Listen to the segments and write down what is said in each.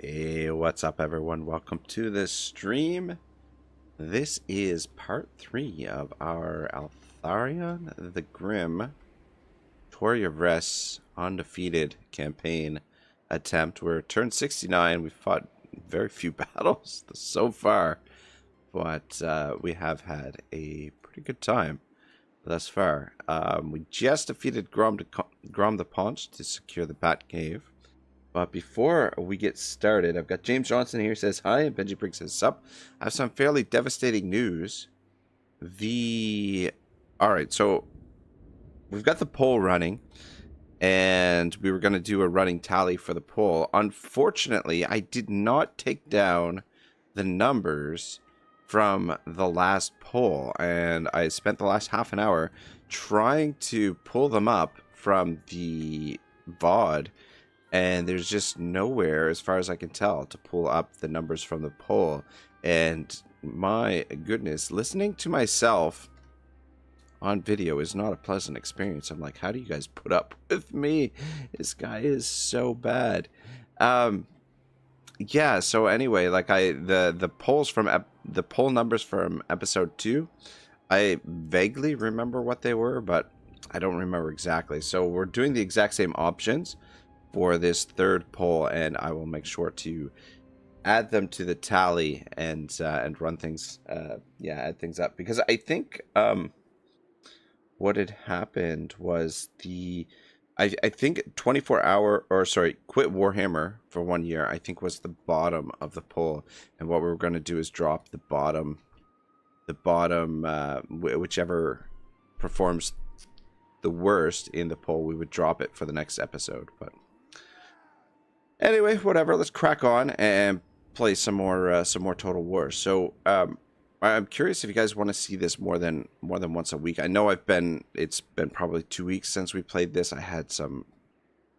Hey, what's up everyone? Welcome to this stream. This is part 3 of our Eltharion the Grim Yvresse undefeated campaign attempt. We're turned 69. We've fought very few battles so far, but we have had a pretty good time thus far. We just defeated Grom the Paunch to secure the Bat Cave. But before we get started, I've got James Johnson here, says hi, and Benji Briggs says sup. I have some fairly devastating news. Alright, so we've got the poll running, and we were going to do a running tally for the poll. Unfortunately, I did not take down the numbers from the last poll, and I spent the last half an hour trying to pull them up from the VOD. And there's just nowhere, as far as I can tell, to pull up the numbers from the poll. And my goodness, listening to myself on video is not a pleasant experience. I'm like, how do you guys put up with me? This guy is so bad. Yeah, so anyway, like the polls from the poll numbers from episode 2, I vaguely remember what they were, but I don't remember exactly. So we're doing the exact same options for this third poll, and I will make sure to add them to the tally and run things, add things up, because I think what had happened was I think 24-hour, or sorry, quit Warhammer for 1 year, I think was the bottom of the poll, and what we were going to do is drop the bottom, whichever performs the worst in the poll, we would drop it for the next episode. But anyway, whatever. Let's crack on and play some more Total War. So I'm curious if you guys want to see this more than once a week. I know it's been probably 2 weeks since we played this. I had some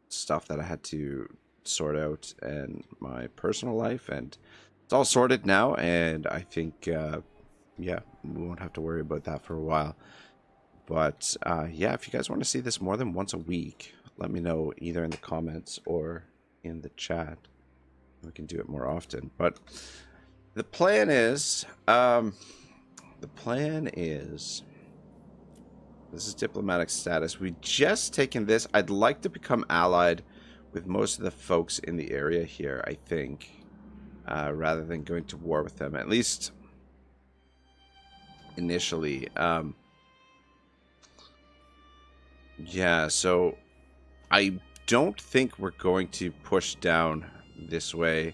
stuff that I had to sort out in my personal life, and it's all sorted now. And I think we won't have to worry about that for a while. But yeah, if you guys want to see this more than once a week, let me know either in the comments or in the chat. We can do it more often. But the plan is this is diplomatic status. We just taken this. I'd like to become allied with most of the folks in the area here, I think, rather than going to war with them, at least initially. Yeah, so I don't think we're going to push down this way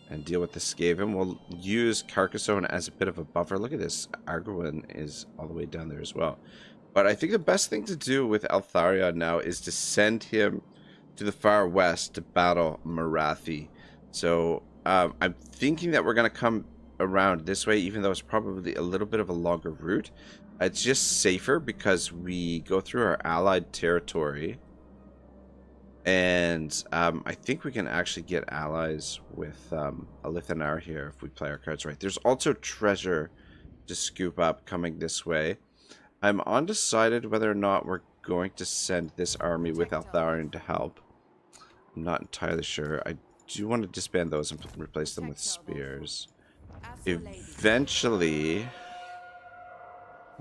and deal with the Skaven. We'll use Carcassonne as a bit of a buffer. Look at this. Arguin is all the way down there as well. But I think the best thing to do with Eltharion now is to send him to the far west to battle Marathi. So I'm thinking that we're going to come around this way, even though it's probably a little bit of a longer route. It's just safer because we go through our allied territory. And I think we can actually get allies with Eltharion here if we play our cards right. There's also treasure to scoop up coming this way. I'm undecided whether or not we're going to send this army with Eltharion to help. I'm not entirely sure. I do want to disband those and replace them with spears. Eventually,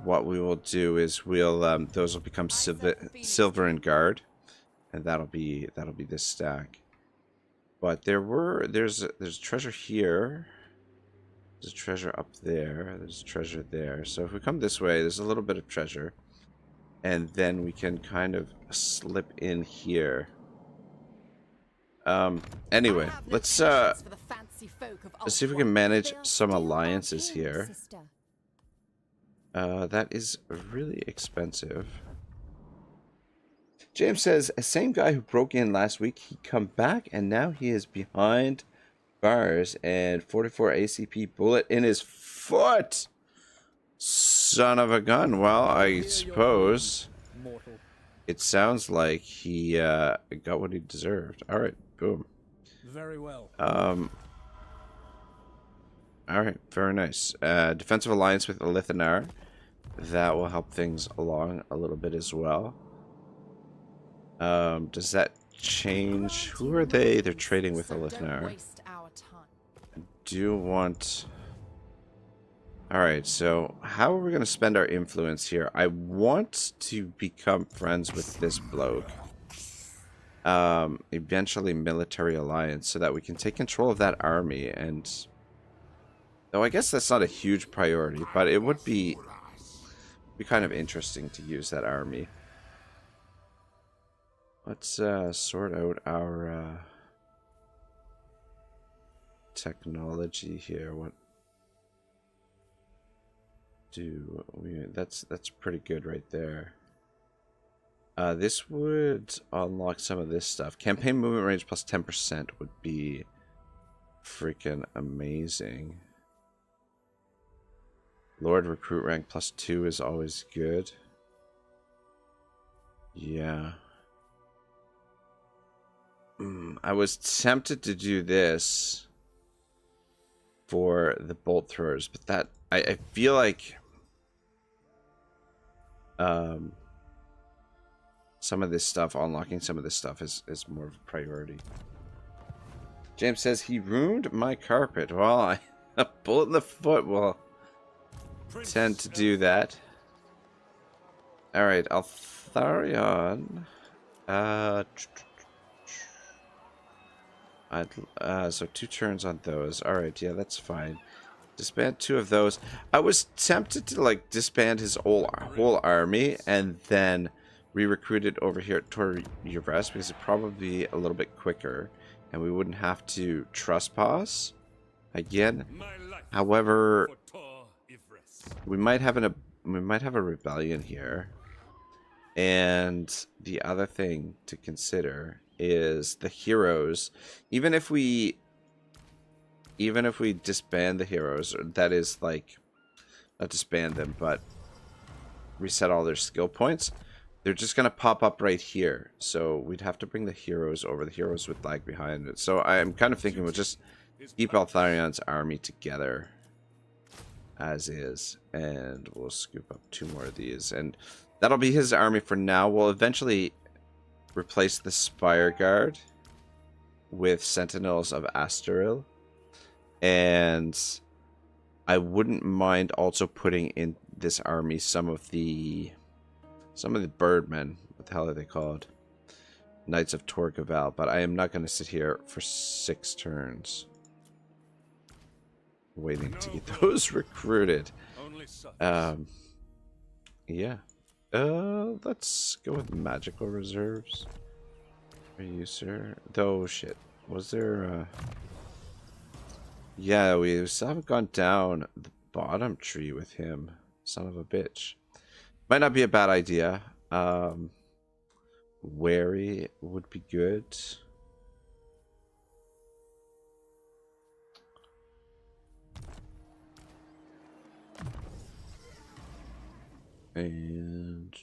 what we will do is those will become silver and guard. And that'll be this stack. But there's treasure here. There's a treasure up there. There's a treasure there. So if we come this way, there's a little bit of treasure. And then we can kind of slip in here. Anyway, let's see if we can manage some alliances here. That is really expensive. James says, same guy who broke in last week, he come back and now he is behind bars and 44 ACP bullet in his foot. Son of a gun. Well, I suppose it sounds like he got what he deserved. All right, boom. Very well. All right, very nice. Defensive alliance with Eltharion. That will help things along a little bit as well. Does that change? Who are they? They're trading with Eltharion. do want... Alright, so how are we going to spend our influence here? I want to become friends with this bloke. Eventually military alliance, so that we can take control of that army. And though I guess that's not a huge priority, but it would be kind of interesting to use that army. Let's sort out our technology here. What do we... That's pretty good right there. This would unlock some of this stuff. Campaign movement range plus 10% would be freaking amazing. Lord recruit rank plus 2 is always good. Yeah. I was tempted to do this for the bolt throwers, but that I feel like some of this stuff, unlocking some of this stuff is more of a priority. James says he ruined my carpet. Well, a bullet in the foot will tend to do that. Alright, Eltharion. So 2 turns on those. Alright, yeah, that's fine. Disband 2 of those. I was tempted to like disband his whole army and then re-recruit it over here toward Yvresse, because it'd probably be a little bit quicker and we wouldn't have to trespass again. However, we might have a rebellion here. And the other thing to consider is the heroes. Even if we disband the heroes, that is like, not disband them, but reset all their skill points, they're just going to pop up right here. So we'd have to bring the heroes over. The heroes would lag behind it. So I'm kind of thinking we'll just keep Eltharion's army together as is. And we'll scoop up 2 more of these. And that'll be his army for now. We'll eventually replace the Spire Guard with Sentinels of Astaril. And I wouldn't mind also putting in this army some of the birdmen. What the hell are they called? Knights of Torgaval. But I am not going to sit here for 6 turns waiting to get those recruited. Yeah. Let's go with magical reserves. Are you, sir? Though, shit. Was there, yeah, we still haven't gone down the bottom tree with him. Son of a bitch. Might not be a bad idea. Wary would be good. And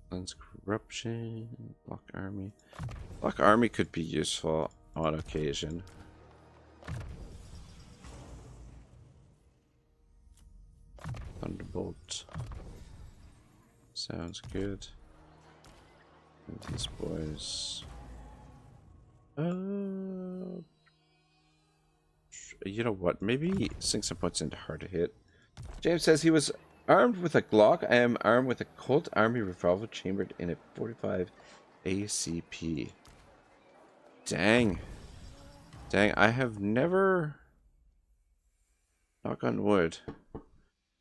cleanse corruption. Block army. Block army could be useful on occasion. Thunderbolt. Sounds good. And these boys. You know what? Maybe sink some points into hard to hit. James says he was armed with a Glock. I am armed with a Colt Army revolver chambered in a 45 ACP. Dang. Dang, I have never, knock on wood,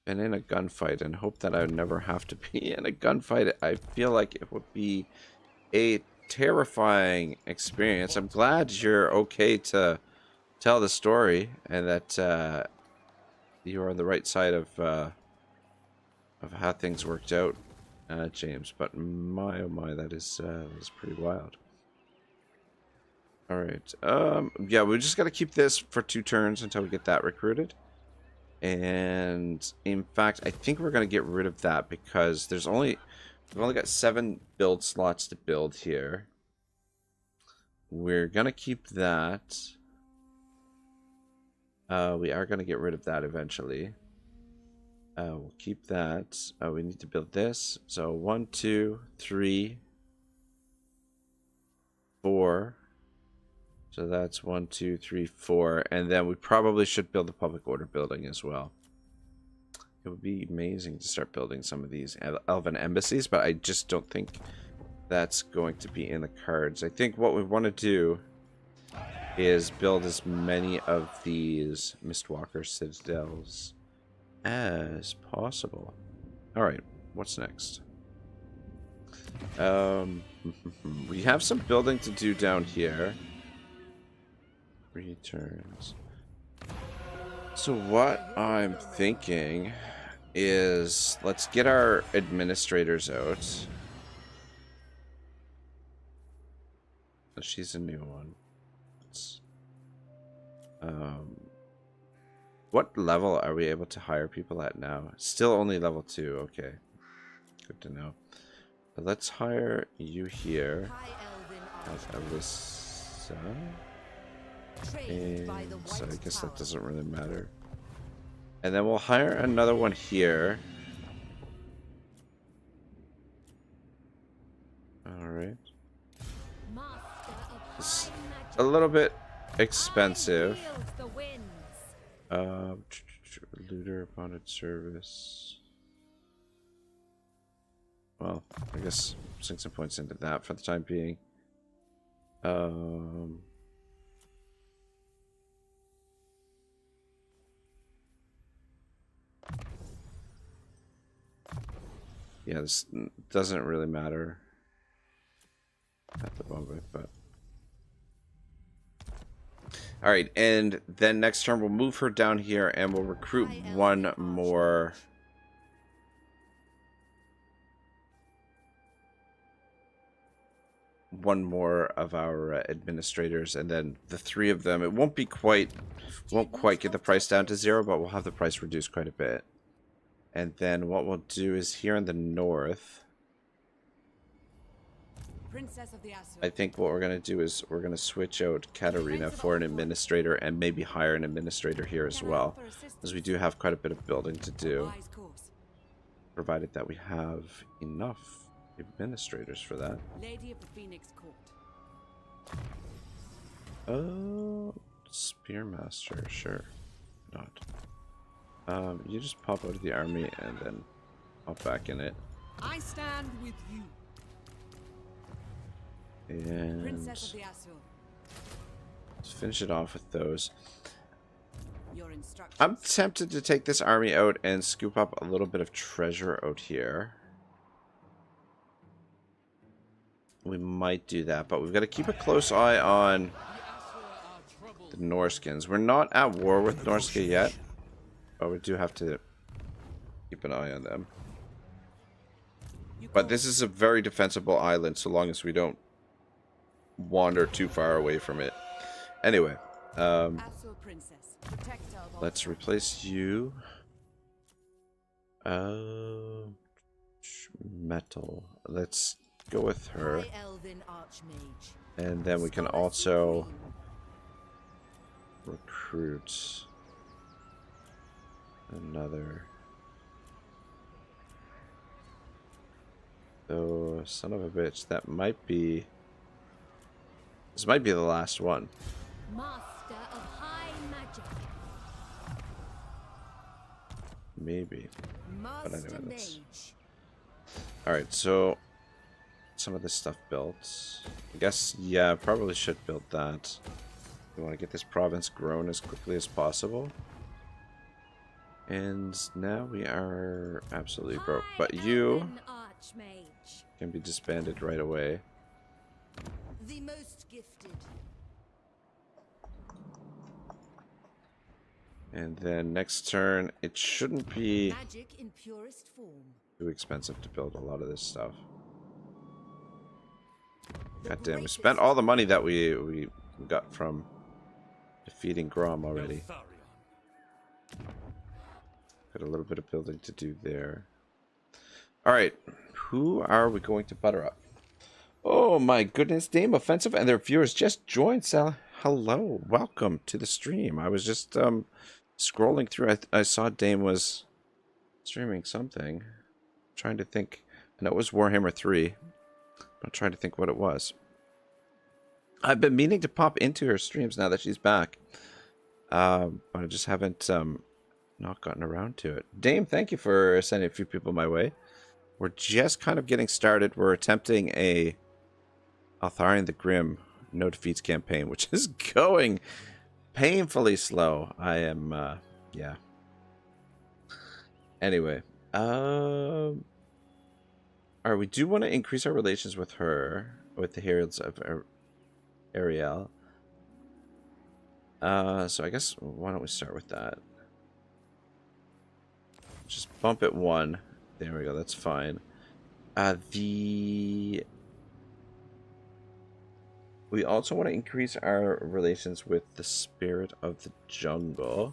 been in a gunfight, and hope that I would never have to be in a gunfight. I feel like it would be a terrifying experience. I'm glad you're okay to tell the story and that you're on the right side of how things worked out, James. But my oh my, that is pretty wild. All right. Yeah, we just got to keep this for 2 turns until we get that recruited. And in fact, I think we're going to get rid of that because we've only got 7 build slots to build here. We're going to keep that. We are going to get rid of that eventually. We'll keep that. We need to build this. So 1, 2, 3, 4. So that's 1, 2, 3, 4. And then we probably should build a public order building as well. It would be amazing to start building some of these elven embassies, but I just don't think that's going to be in the cards. I think what we want to do is build as many of these Mistwalker citadels as possible. Alright, what's next? We have some building to do down here. Returns. So what I'm thinking is let's get our administrators out. She's a new one. What level are we able to hire people at now? Still only level 2. Okay. Good to know. But let's hire you here as Yvresse. And so I guess that doesn't really matter. And then we'll hire another one here. Alright. It's a little bit expensive. Looter appointed service. Well, I guess sink some points into that for the time being. Yeah, this doesn't really matter at the moment, but all right. And then next turn we'll move her down here, and we'll recruit one more. One more of our administrators, and then the 3 of them. It won't quite get the price down to 0, but we'll have the price reduced quite a bit. And then what we'll do is here in the north, I think what we're going to do is we're going to switch out Katarina for an administrator, and maybe hire an administrator here as well, as we do have quite a bit of building to do, provided that we have enough administrators for that. Lady of the Phoenix Court. Oh, Spearmaster, sure. Not. You just pop out of the army and then pop back in it. I stand with you. And Princess of the Azure. let's finish it off with those. Your instructions. I'm tempted to take this army out and scoop up a little bit of treasure out here. We might do that, but we've got to keep a close eye on the Norskins. We're not at war with Norska yet, but we do have to keep an eye on them. But this is a very defensible island, so long as we don't wander too far away from it. Anyway, let's replace you. Metal. Let's go with her. And then we can also recruit another. Oh, son of a bitch. That might be... This might be the last one. Master of high magic. Maybe. But Master anyway, mage. Alright, so some of this stuff built. I guess, yeah, I probably should build that. We want to get this province grown as quickly as possible. And now we are absolutely broke. But you can be disbanded right away. The most gifted. And then next turn, it shouldn't be Magic in purest form. too expensive to build a lot of this stuff. God damn, we spent all the money that we got from defeating Grom already. Got a little bit of building to do there. Alright, who are we going to butter up? Oh my goodness, Dame Offensive and their viewers just joined. Hello, welcome to the stream. I was just scrolling through. I saw Dame was streaming something. I'm trying to think. I know it was Warhammer 3. I'm trying to think what it was. I've been meaning to pop into her streams now that she's back. But I just haven't not gotten around to it. Dame, thank you for sending a few people my way. We're just kind of getting started. We're attempting a Eltharion the Grim no defeats campaign, which is going painfully slow. I am, yeah. Anyway, alright, we do want to increase our relations with her, with the Heralds of Ariel. So I guess, why don't we start with that? Just bump it 1. There we go, that's fine. We also want to increase our relations with the Spirit of the Jungle.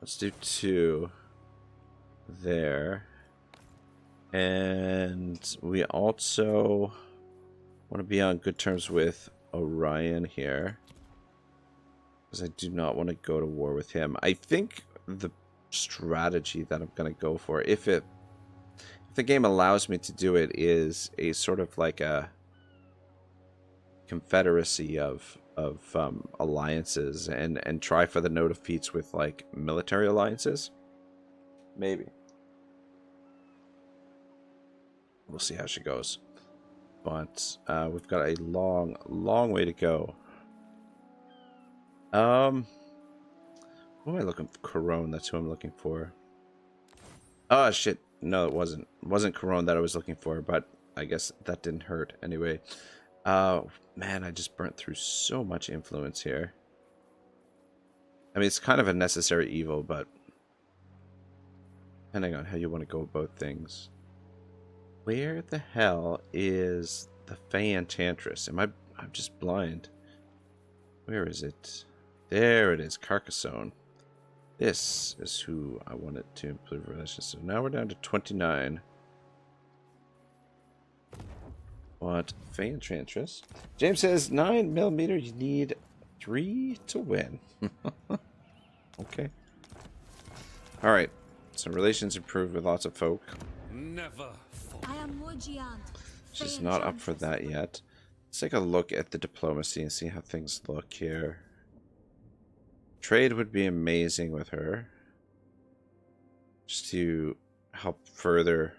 Let's do 2 there. And we also want to be on good terms with Orion here, because I do not want to go to war with him. I think the strategy that I'm going to go for, if the game allows me to do it, is a sort of like a confederacy of alliances and try for the no defeats with like military alliances. Maybe. We'll see how she goes. But we've got a long way to go. Who am I looking for? Corone, that's who I'm looking for. Oh shit. No, it wasn't. It wasn't Corone that I was looking for, but I guess that didn't hurt. Anyway. Man, I just burnt through so much influence here. I mean, it's kind of a necessary evil, but depending on how you want to go about things. Where the hell is the Fey Enchantress? I'm just blind. Where is it? There it is, Carcassonne. This is who I wanted to improve relations. So now we're down to 29. What? Fey Enchantress. James says 9mm, you need 3 to win. Okay. Alright. So relations improved with lots of folk. Never. I am Morgiant. She's not up for that yet. Let's take a look at the diplomacy and see how things look here. Trade would be amazing with her. Just to help further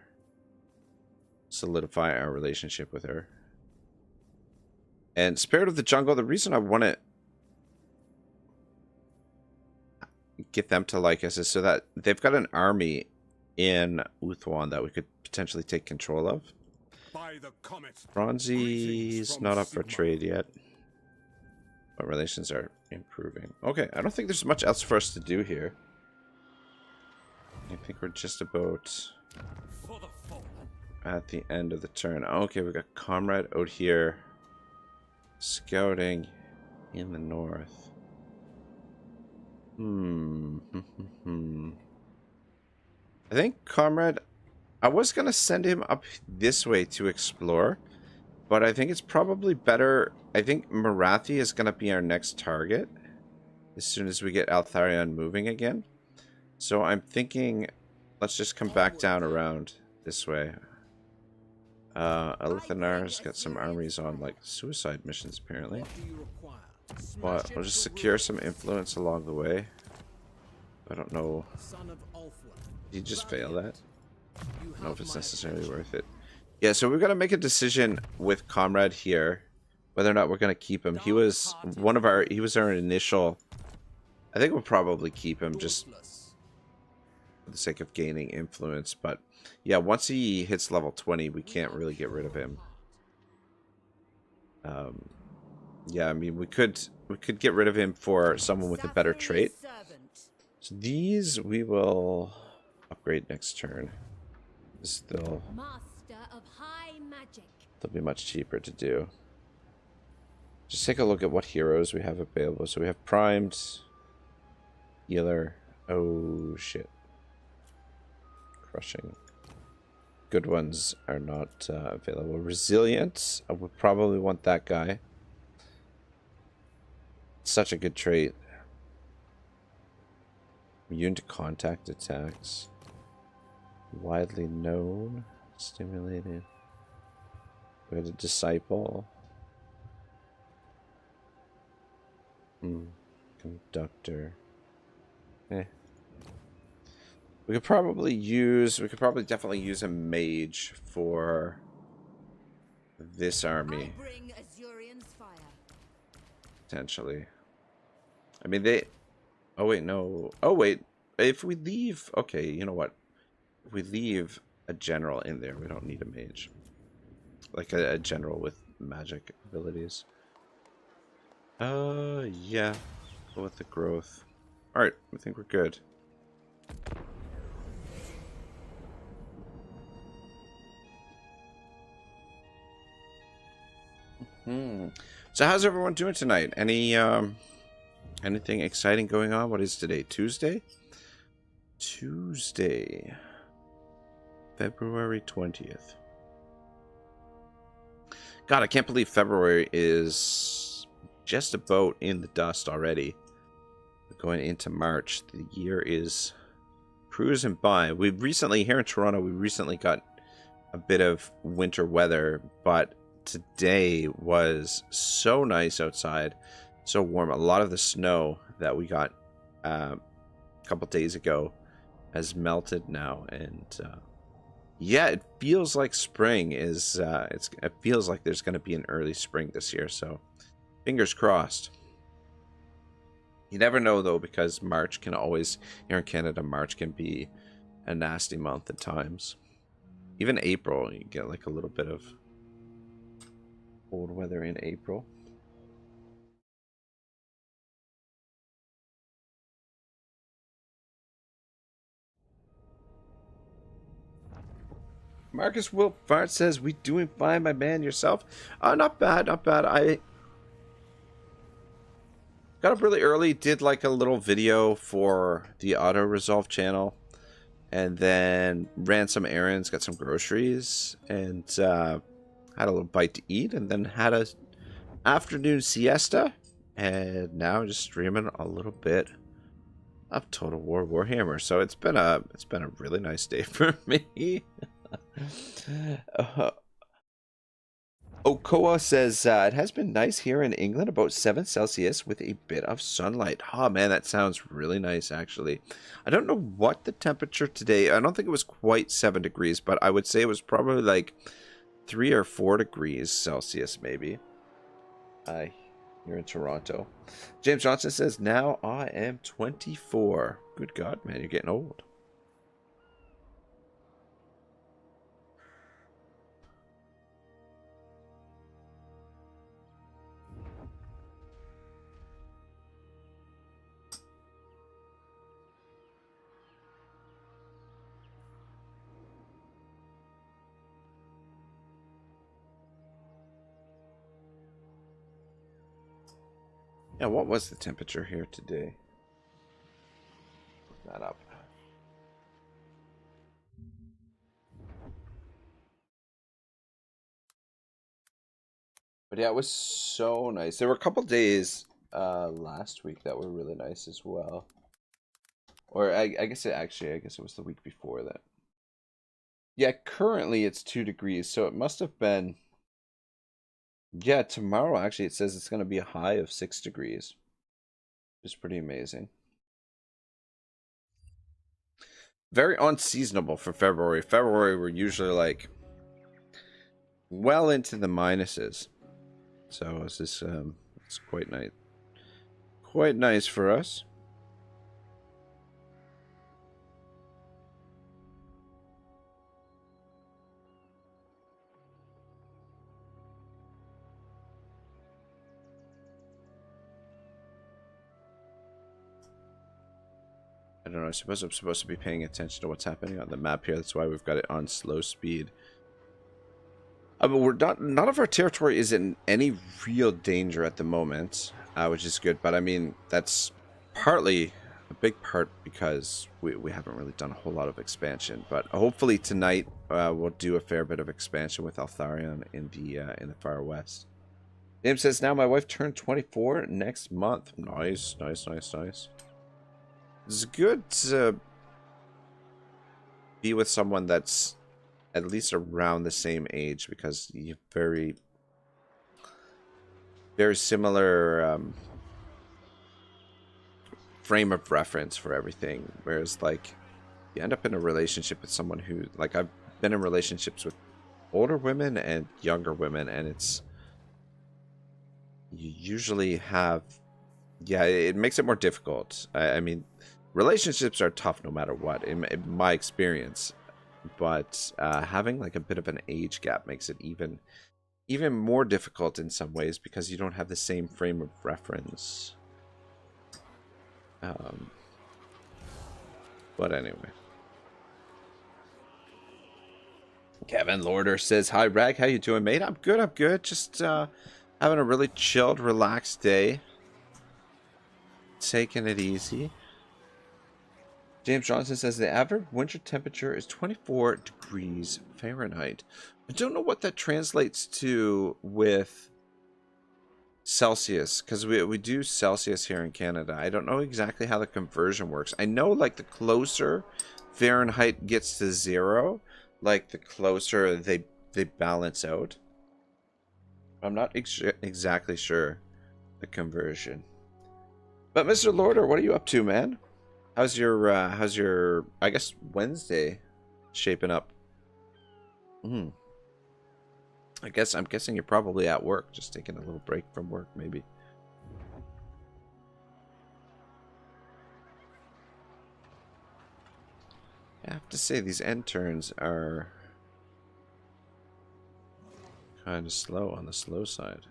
solidify our relationship with her. And Spirit of the Jungle, the reason I want to get them to like us is so that they've got an army in Uthwan that we could potentially take control of. By the comet. Bronzy's not up for trade yet. But relations are improving. Okay, I don't think there's much else for us to do here. I think we're just about For the fallen. at the end of the turn. Okay, we got Comrade out here scouting in the north. I think Comrade, I was going to send him up this way to explore, but I think it's probably better. I think Marathi is going to be our next target as soon as we get Eltharion moving again. So I'm thinking, let's just come back down around this way. Elthanar's got some armies on like suicide missions apparently. What do you require? But we'll just secure some influence along the way. I don't know. Son of Ulfwyn. Did you just fail that? I You don't know if have it's my necessarily attention. worth it. Yeah, so we've got to make a decision with Comrade here whether or not we're going to keep him. He was one of our, he was our initial, I think we'll probably keep him just Ruthless. for the sake of gaining influence. But yeah, once he hits level 20, we can't really get rid of him. Yeah, I mean, we could get rid of him for someone with a better trait. So these we will upgrade next turn. They'll Master of high magic. be much cheaper to do. Just take a look at what heroes we have available. So we have primed, healer. Oh shit! Crushing. Good ones are not available. Resilient. I would probably want that guy. Such a good trait. Immune to contact attacks. Widely known. Stimulated. We had a disciple. Conductor. We could probably definitely use a mage for this army. I bring Azurion's fire. Potentially. I mean, they... Oh, wait, no. Oh, wait. If we leave... Okay, you know what? If we leave a general in there, we don't need a mage. Like a general with magic abilities. Yeah. Go with the growth. Alright, I think we're good. So how's everyone doing tonight? Anything exciting going on? What is today? Tuesday? Tuesday. February 20th. God, I can't believe February is just about in the dust already. We're going into March. The year is cruising by. We've recently, here in Toronto, we recently got a bit of winter weather, but today was so nice outside, so warm. A lot of the snow that we got a couple days ago has melted now, and yeah, it feels like spring is it feels like there's going to be an early spring this year, so fingers crossed. You never know though, because March can always, here in Canada, March can be a nasty month at times. Even April, you get like a little bit of cold weather in April. Marcus Wilfart says, "We doing fine, my man. Yourself?" Not bad, not bad. I got up really early, did like a little video for the auto resolve channel, and then ran some errands, got some groceries, and had a little bite to eat, and then had a afternoon siesta, and now just streaming a little bit of Total War Warhammer. So it's been a really nice day for me. Okoa says, it has been nice here in England, about 7 Celsius with a bit of sunlight. Oh man, that sounds really nice actually. I don't know what the temperature today, I don't think it was quite 7 degrees, but I would say it was probably like 3 or 4 degrees Celsius maybe. Here in Toronto. James Johnson says, now I am 24. Good God, man, you're getting old. Yeah, what was the temperature here today? Look that up. But yeah, it was so nice. There were a couple days last week that were really nice as well. Or I guess it was the week before that. Yeah, currently it's 2 degrees, so it must have been... Yeah, tomorrow actually it says it's going to be a high of 6 degrees. It's pretty amazing. Very unseasonable for February. February we're usually like well into the minuses. So this is it's quite nice. Quite nice for us. I don't know, I suppose I'm supposed to be paying attention to what's happening on the map here. That's why we've got it on slow speed. I mean, none of our territory is in any real danger at the moment, which is good. But I mean, that's partly a big part because we haven't really done a whole lot of expansion. But hopefully tonight we'll do a fair bit of expansion with Eltharion in the far west. James says, now my wife turned 24 next month. Nice, nice, nice, nice. It's good to be with someone that's at least around the same age, because you have very, very similar frame of reference for everything. Whereas, like, you end up in a relationship with someone who, like, I've been in relationships with older women and younger women, and it's, you usually have, yeah, it makes it more difficult. I mean, relationships are tough no matter what, in my experience. But having like a bit of an age gap makes it even more difficult in some ways, because you don't have the same frame of reference. But anyway. Kevin Lorder says, "Hi, Rag. How you doing, mate?" I'm good. I'm good. Just having a really chilled, relaxed day. Taking it easy. James Johnson says the average winter temperature is 24 degrees Fahrenheit. I don't know what that translates to with Celsius, because we do Celsius here in Canada. I don't know exactly how the conversion works. I know, like, the closer Fahrenheit gets to 0, like, the closer they balance out. I'm not exactly sure the conversion. But Mr. Lorder, what are you up to, man? How's your I guess Wednesday shaping up? I'm guessing you're probably at work, just taking a little break from work, maybe. I have to say, these end turns are kind of slow, on the slow side.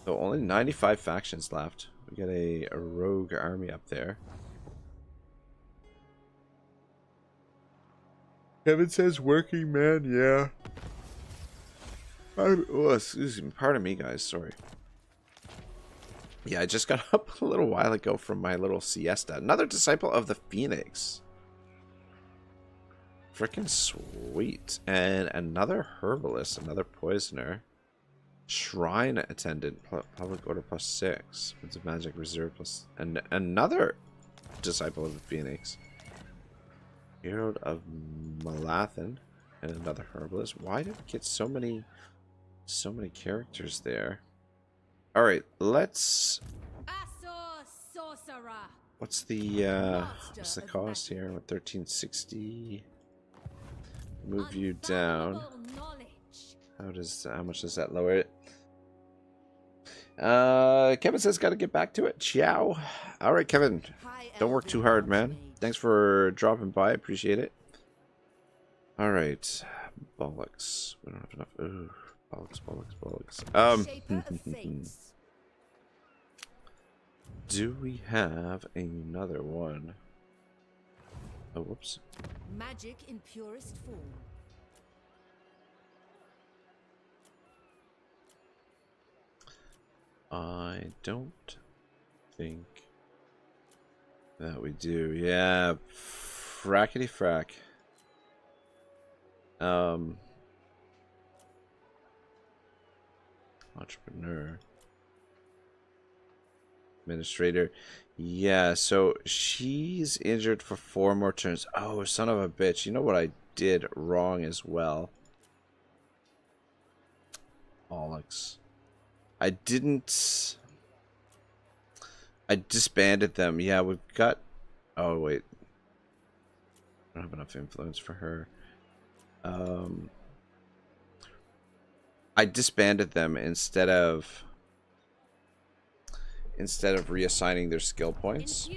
So only 95 factions left. We got a rogue army up there. Kevin says working man, yeah. Oh, excuse me. Pardon me, guys. Sorry. Yeah, I just got up a little while ago from my little siesta. Another disciple of the Phoenix. Freaking sweet. And another herbalist, another poisoner. Shrine attendant, public order +6. Winds of magic reserve plus, and another disciple of the Phoenix. Hero of Malathan, and another herbalist. Why did we get so many characters there? All right, let's. What's the cost here? 1360. Move you down. How much does that lower it? Kevin says gotta get back to it. Ciao. All right, Kevin. Don't work too hard, man. Thanks for dropping by. Appreciate it. All right. Bollocks. We don't have enough. Ooh, bollocks. Do we have another one? Oh, whoops. Magic in purest form. I don't think that we do. Yeah, frackety frack. Entrepreneur. Administrator. Yeah, so she's injured for 4 more turns. Oh, son of a bitch. You know what I did wrong as well? Bollocks. I disbanded them. Yeah, we've got... Oh, wait. I don't have enough influence for her. I disbanded them instead of reassigning their skill points.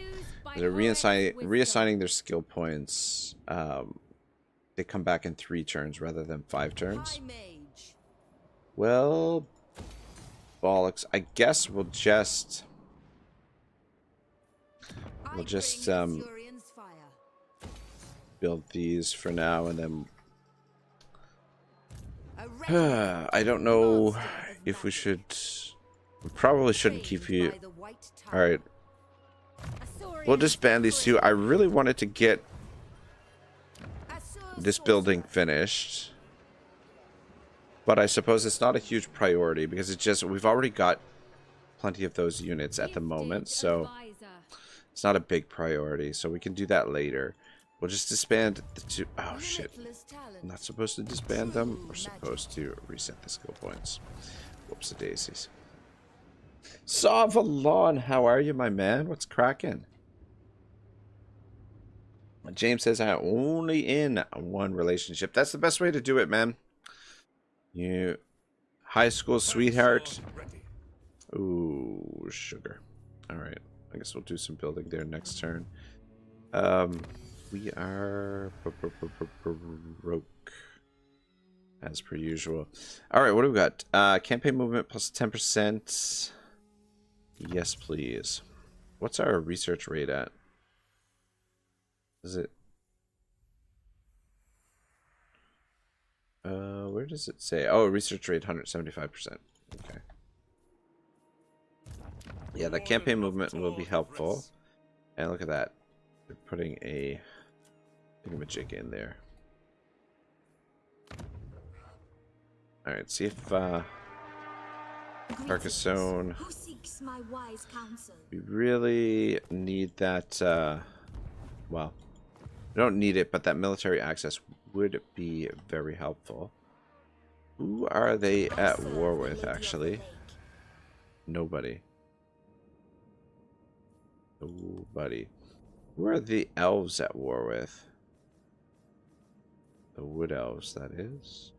They're reassigning their skill points. They come back in 3 turns rather than 5 turns. Well... Bollocks. I guess we'll just build these for now, and then I don't know if we should. We probably shouldn't keep you. All right, we'll disband these 2. I really wanted to get this building finished, but I suppose it's not a huge priority because it's just we've already got plenty of those units at the moment, so it's not a big priority. So we can do that later. We'll just disband the two. Oh shit! Limitless talent. I'm not supposed to disband them. We're supposed to reset the skill points. Whoops, the daisies. Savalon, how are you, my man? What's cracking? James says I'm only in one relationship. That's the best way to do it, man. You high school sweetheart. Ready. Ooh, sugar. All right. I guess we'll do some building there next turn. We are broke as per usual. All right, what do we got? Campaign movement plus 10%. Yes, please. What's our research rate at? Is it? Where does it say? Oh, research rate 175%. Okay. Yeah, that campaign movement will be helpful. And look at that. They're putting a thingamajig in there. Alright, see if Carcassonne. Who seeks my wise counsel? We really need that well, we don't need it, but that military access would be very helpful. Who are they at war with, actually? Nobody. Nobody. Who are the elves at war with? The wood elves, that is.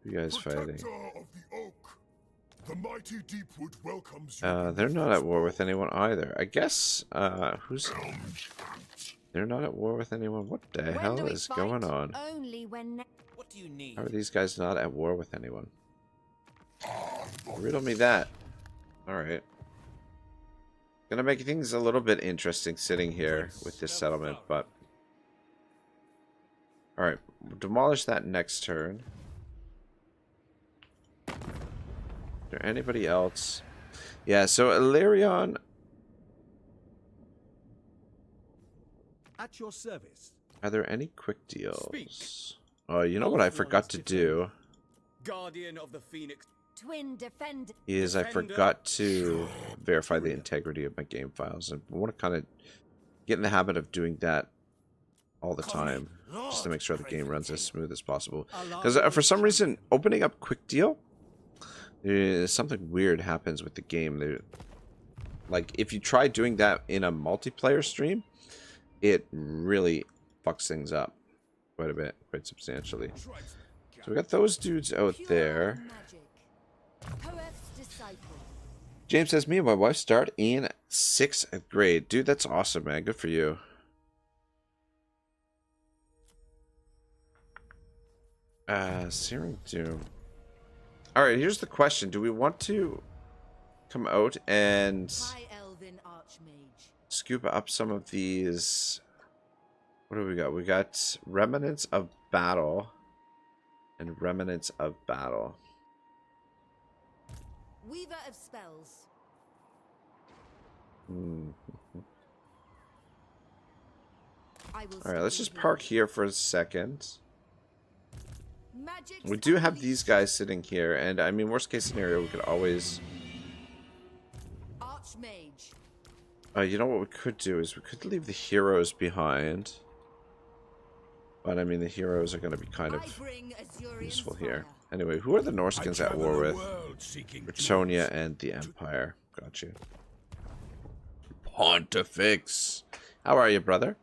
Who you guys fighting? Protector of the oak, the mighty Deepwood welcomes you. They're not at war with anyone either. I guess, who's... They're not at war with anyone. What the hell is going on? Only when What do you need? How are these guys not at war with anyone? Riddle me that. Alright. Gonna make things a little bit interesting sitting here with this settlement, but... Alright, we'll demolish that next turn. Is there anybody else? Yeah, so Eltharion... At your service. Are there any quick deals? Speak. Oh, you know what I forgot to do? Guardian of the Phoenix. twin defend. Is I forgot to verify the integrity of my game files. I want to kind of get in the habit of doing that all the time, just to make sure the game runs as smooth as possible. Because for some reason, opening up quick deal, something weird happens with the game. Like, if you try doing that in a multiplayer stream, it really fucks things up quite a bit, quite substantially. So we got those dudes out there. James says, me and my wife start in 6th grade. Dude, that's awesome, man. Good for you. Searing Doom. Alright, here's the question. Do we want to come out and High Elven Archmage. scoop up some of these? What do we got? We got Remnants of Battle and Remnants of Battle. Weaver of Spells. Alright, let's just park here for a second. Magic. We do have these guys sitting here, and I mean, worst case scenario, we could always... Archmage. you know what we could do is we could leave the heroes behind. But I mean, the heroes are going to be kind of useful here. Anyway, who are the Norskins at war with? Bretonia and the Empire. Got you. Pontifex. How are you, brother?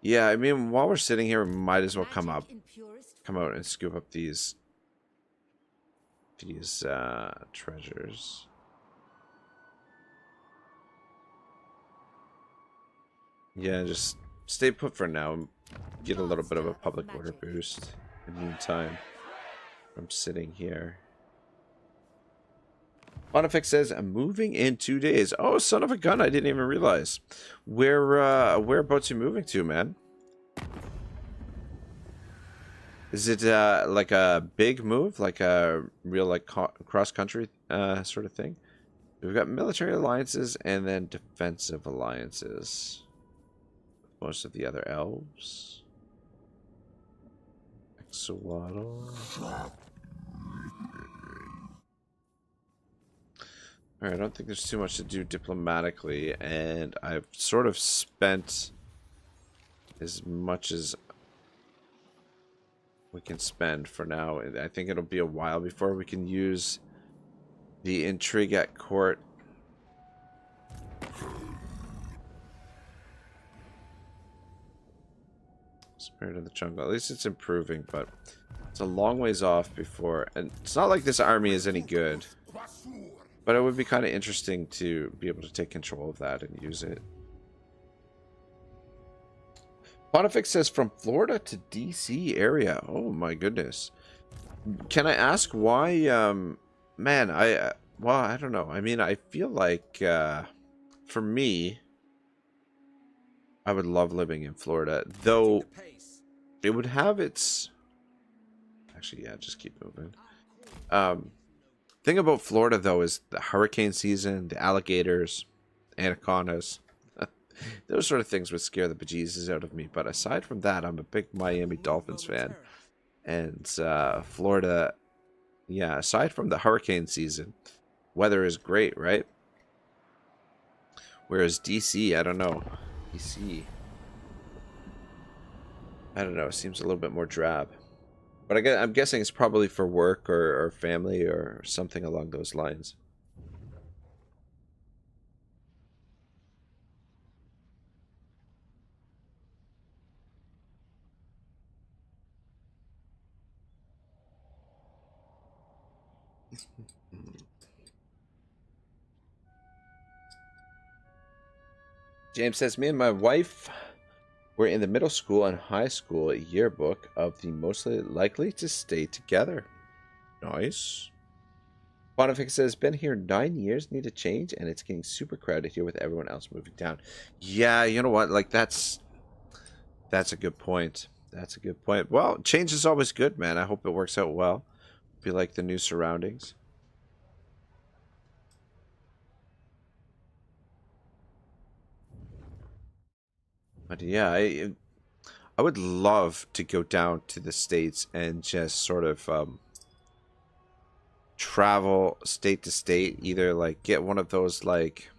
Yeah, I mean, while we're sitting here, we might as well come out and scoop up these treasures. Yeah, just stay put for now and get a little bit of a public order boost in the meantime. I'm sitting here. Pontifex says, I'm moving in 2 days. Oh, son of a gun, I didn't even realize. Whereabouts you moving to, man? Is it like a big move? Like a real like cross-country sort of thing? We've got military alliances and then defensive alliances. Most of the other elves. Exowaddle. Alright, I don't think there's too much to do diplomatically, and I've sort of spent as much as we can spend for now. I think it'll be a while before we can use the intrigue at court. Spirit of the Jungle. At least it's improving, but it's a long ways off before. And it's not like this army is any good. But it would be kind of interesting to be able to take control of that and use it. Pontifex says from Florida to DC area. Oh my goodness. Can I ask why? Man, well, I don't know. I mean, I feel like for me, I would love living in Florida, though it would have its. Actually, yeah, just keep moving. Thing about Florida though is the hurricane season, the alligators, anacondas. Those sort of things would scare the bejesus out of me. But aside from that, I'm a big Miami Dolphins fan. And Florida, yeah, aside from the hurricane season, weather is great, right? Whereas DC, I don't know. DC, I don't know, seems a little bit more drab. But I'm guessing it's probably for work or family or something along those lines. James says, me and my wife were in the middle school and high school yearbook of the mostly likely to stay together. Nice. Pontifex says, been here 9 years, need a change, and it's getting super crowded here with everyone else moving down. Yeah, you know what? Like, that's a good point. That's a good point. Well, change is always good, man. I hope it works out well. Be like the new surroundings. But yeah, I would love to go down to the States and just sort of travel state to state, either like get one of those like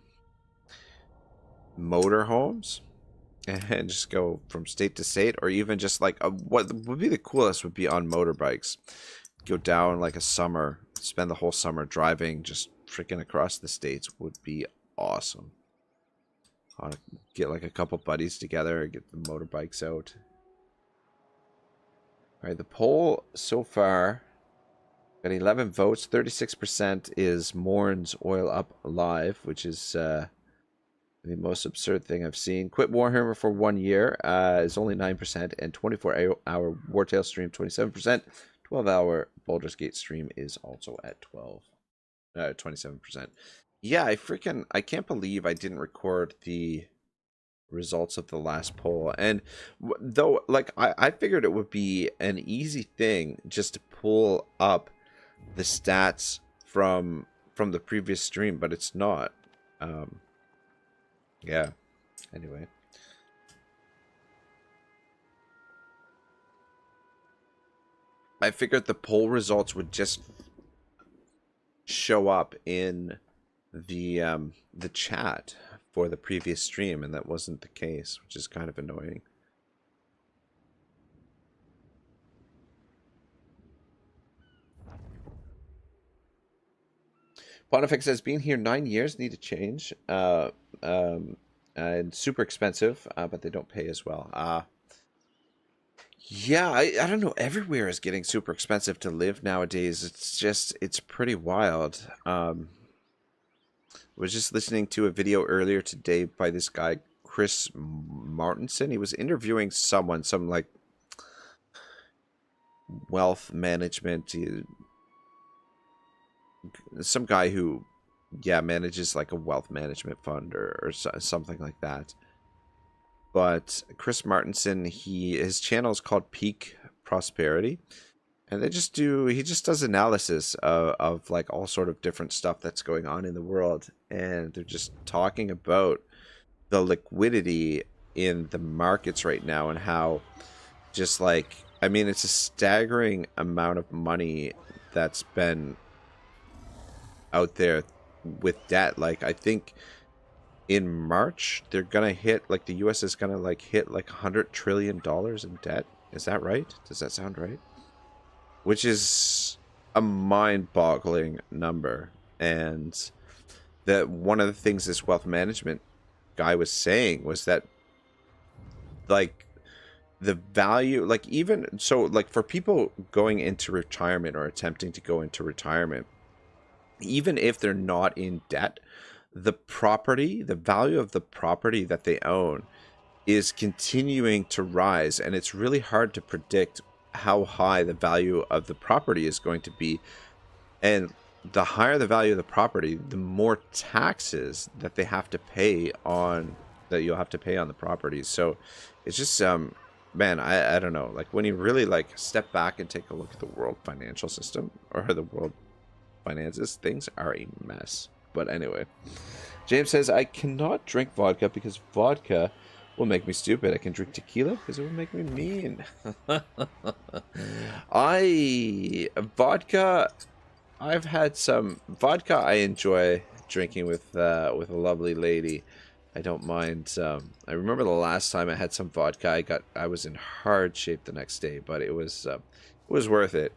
motorhomes and just go from state to state, or even just like what would be the coolest would be on motorbikes. Go down like a summer, spend the whole summer driving just freaking across the states would be awesome. I'll get like a couple buddies together, get the motorbikes out. Alright, the poll so far got 11 votes. 36% is Morn's Oil Up Live, which is the most absurd thing I've seen. Quit Warhammer for 1 year is only 9%, and 24-hour Wartail stream 27%. 12-hour Baldur's Gate stream is also at 27%. Yeah, I can't believe I didn't record the results of the last poll. And though, like, I figured it would be an easy thing just to pull up the stats from the previous stream, but it's not. Yeah. Anyway. I figured the poll results would just show up in the chat for the previous stream, and that wasn't the case, which is kind of annoying. Pontifex says, being here 9 years, need to change. And super expensive, but they don't pay as well. Yeah, I don't know. Everywhere is getting super expensive to live nowadays. It's pretty wild. Was just listening to a video earlier today by this guy, Chris Martinson. He was interviewing some like wealth management, some guy who, yeah, manages like a wealth management fund or something like that. But Chris Martinson, his channel is called Peak Prosperity. And he just does analysis of like all sort of different stuff that's going on in the world. And they're just talking about the liquidity in the markets right now and how just like, I mean, it's a staggering amount of money that's been out there with debt. Like, I think in March they're gonna hit, like, the US is gonna like hit like $100 trillion in debt. Is that right? Does that sound right? Which is a mind-boggling number. And that one of the things this wealth management guy was saying was that, like, the value, like, even so, like, for people going into retirement or attempting to go into retirement, even if they're not in debt, the property, the value of the property that they own is continuing to rise, and it's really hard to predict how high the value of the property is going to be. And the higher the value of the property, the more taxes that they have to pay on, that you'll have to pay on the property. So it's just man, I don't know, like, when you really, like, step back and take a look at the world financial system, or the world finances, things are a mess. But anyway, James says, I cannot drink vodka because vodka will make me stupid. I can drink tequila because it will make me mean. I've had some vodka. I enjoy drinking with a lovely lady. I don't mind. I remember the last time I had some vodka, I was in hard shape the next day, but it was worth it.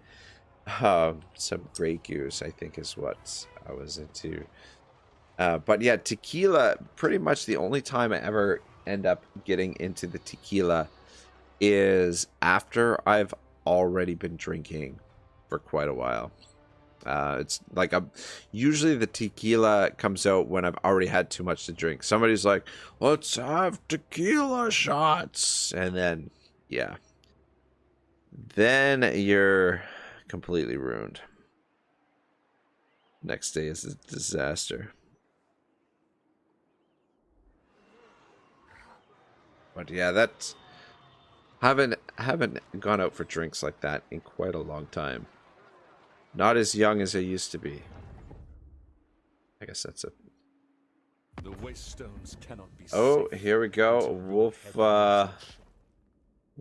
Some Grey Goose, I think, is what I was into. But yeah, tequila, pretty much the only time I ever end up getting into the tequila is after I've already been drinking for quite a while. It's like, usually the tequila comes out when I've already had too much to drink. Somebody's like, let's have tequila shots. And then, yeah. Then you're completely ruined. Next day is a disaster. But yeah, that's... haven't gone out for drinks like that in quite a long time. Not as young as I used to be. I guess that's it. The waste stones cannot be Oh, safe here we go. until we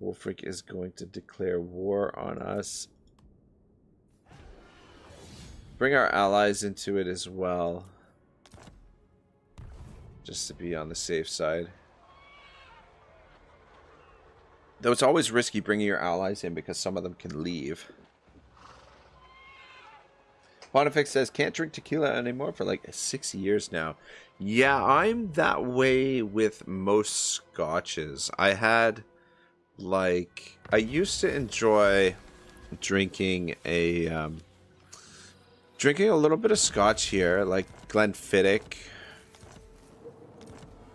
Wolfric is going to declare war on us. Bring our allies into it as well, just to be on the safe side. Though it's always risky bringing your allies in because some of them can leave. Pontifex says, can't drink tequila anymore for like 6 years now. Yeah, I'm that way with most scotches. I had, like, I used to enjoy drinking a little bit of scotch here, like Glenfiddich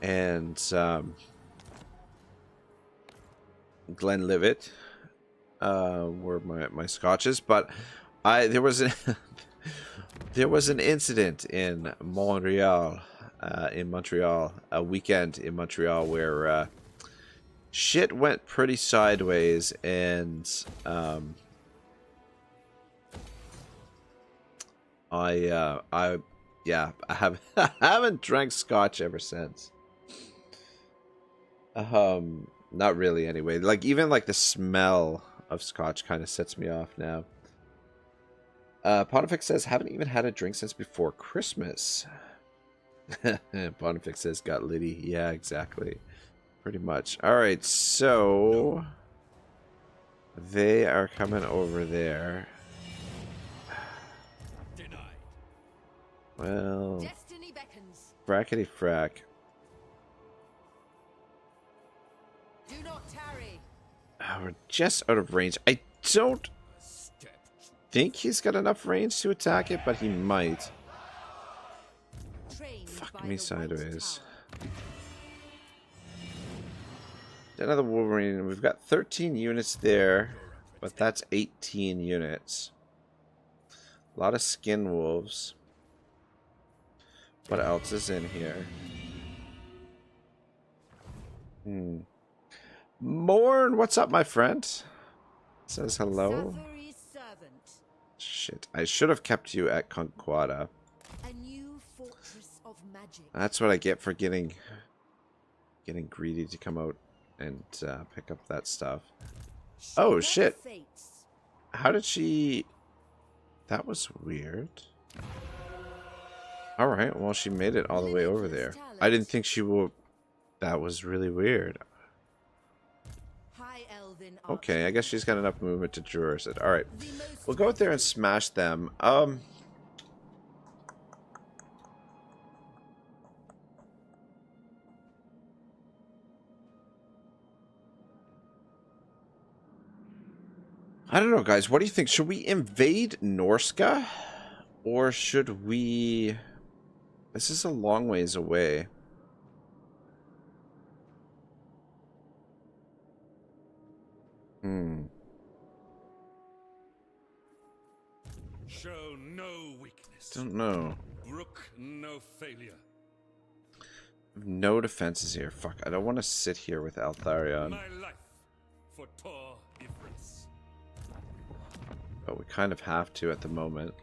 and Glenlivet were my scotches, but there was an incident in Montreal, a weekend in Montreal where shit went pretty sideways, and I haven't drank scotch ever since. Not really anyway. Like, even like the smell of scotch kind of sets me off now. Pontifex says, haven't even had a drink since before Christmas. Pontifex says, got Liddy. Yeah, exactly. Pretty much. Alright, so they are coming over there. Denied. Well, Destiny beckons. frackety frack. Do not tarry. We're just out of range. I don't think he's got enough range to attack it, but he might. Trained Fuck by me the White sideways. Tower. Den of the Wolverine. We've got 13 units there, but that's 18 units. A lot of skin wolves. What else is in here? Morn, what's up, my friend? Says hello. Savary's servant. Shit, I should have kept you at Conquada. A new fortress of magic. That's what I get for getting greedy to come out and pick up that stuff. Oh, Share shit. fates. How did she... That was weird. All right. Well, she made it all the way over there. I didn't think she would. That was really weird. High Elven Okay, I guess she's got enough movement to traverse it. All right. The most We'll go out there and smash them. I don't know, guys. What do you think? Should we invade Norska? Or should we... This is a long ways away. Show no weakness. Don't know. Brook no failure. No defenses here. Fuck, I don't want to sit here with Eltharion. My life for Tor Yvresse. But we kind of have to at the moment.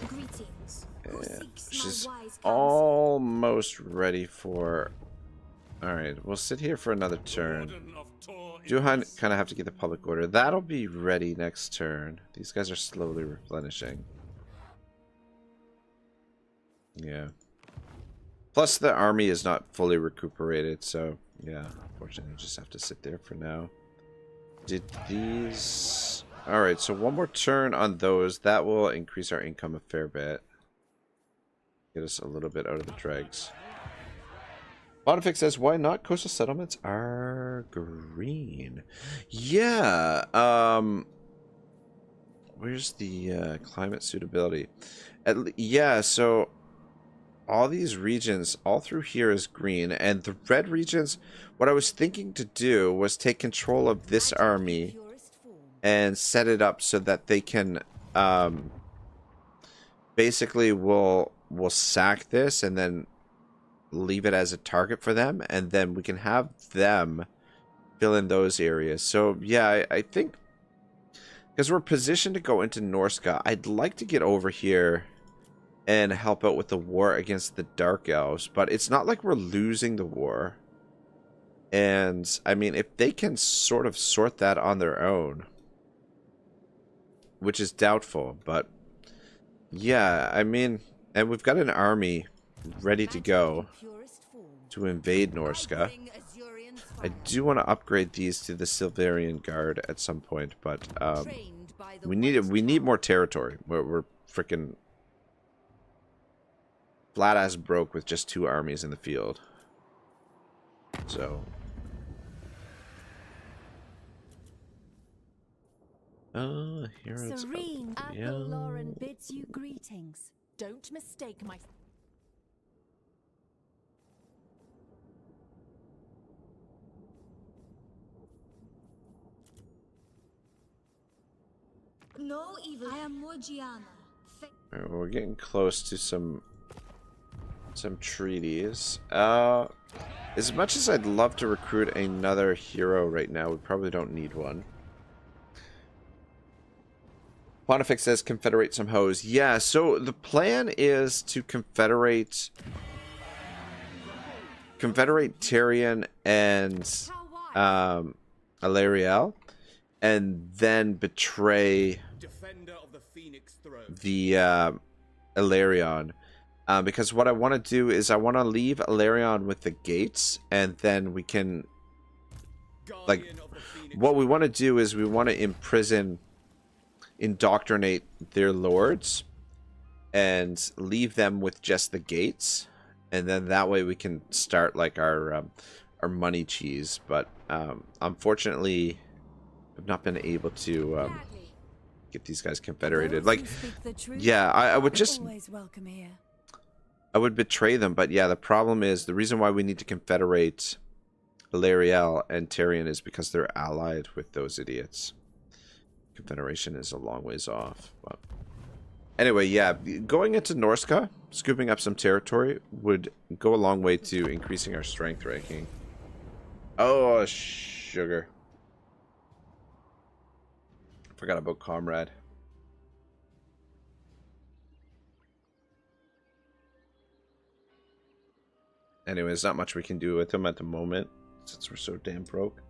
Greetings. Who Yeah, seeks she's my wise counsel? almost ready for... Alright, we'll sit here for another turn. Warden of Tor Do kind Yvresse. of have to get the public order. That'll be ready next turn. These guys are slowly replenishing. Yeah. Plus the army is not fully recuperated, so yeah, unfortunately we just have to sit there for now. Did these... Alright, so one more turn on those. That will increase our income a fair bit. Get us a little bit out of the dregs. Bonifix says, why not? Coastal settlements are green. Yeah. Where's the climate suitability? Yeah, so all these regions, all through here is green. And the red regions, what I was thinking to do was take control of this army purest form. and set it up so that they can basically we'll sack this and then leave it as a target for them, and then we can have them fill in those areas. So yeah, I think because we're positioned to go into Norska, I'd like to get over here and help out with the war against the Dark Elves, but it's not like we're losing the war. And I mean, if they can sort of sort that on their own, which is doubtful, but yeah, I mean, and we've got an army ready to go to invade Norska. I do want to upgrade these to the Silverian Guard at some point, but we need more territory. We're freaking flat ass broke with just 2 armies in the field. So here it's Serene Lauren bids you greetings. Don't mistake my... No evil. I am Morgiana. Alright, well, we're getting close to some treaties. As much as I'd love to recruit another hero right now, we probably don't need one. Pontifex says confederate some hoes. Yeah, so the plan is to confederate Tyrion and Eltharion, and then betray Defender of the Phoenix Throne. the Eltharion. Because what I want to do is I want to leave Eltharion with the gates, and then we can, like, Guardian of the Phoenix what we want to do is we want to indoctrinate their lords and leave them with just the gates, and then that way we can start like our money cheese. But unfortunately I've not been able to get these guys confederated. Like, yeah, I would just Always welcome here. I would betray them, but yeah, the problem is the reason why we need to confederate Eltharion and Tyrion is because they're allied with those idiots. Confederation is a long ways off. But anyway, yeah, going into Norska, scooping up some territory would go a long way to increasing our strength ranking. Oh, sugar. Forgot about Comrade. Anyway, there's not much we can do with him at the moment since we're so damn broke.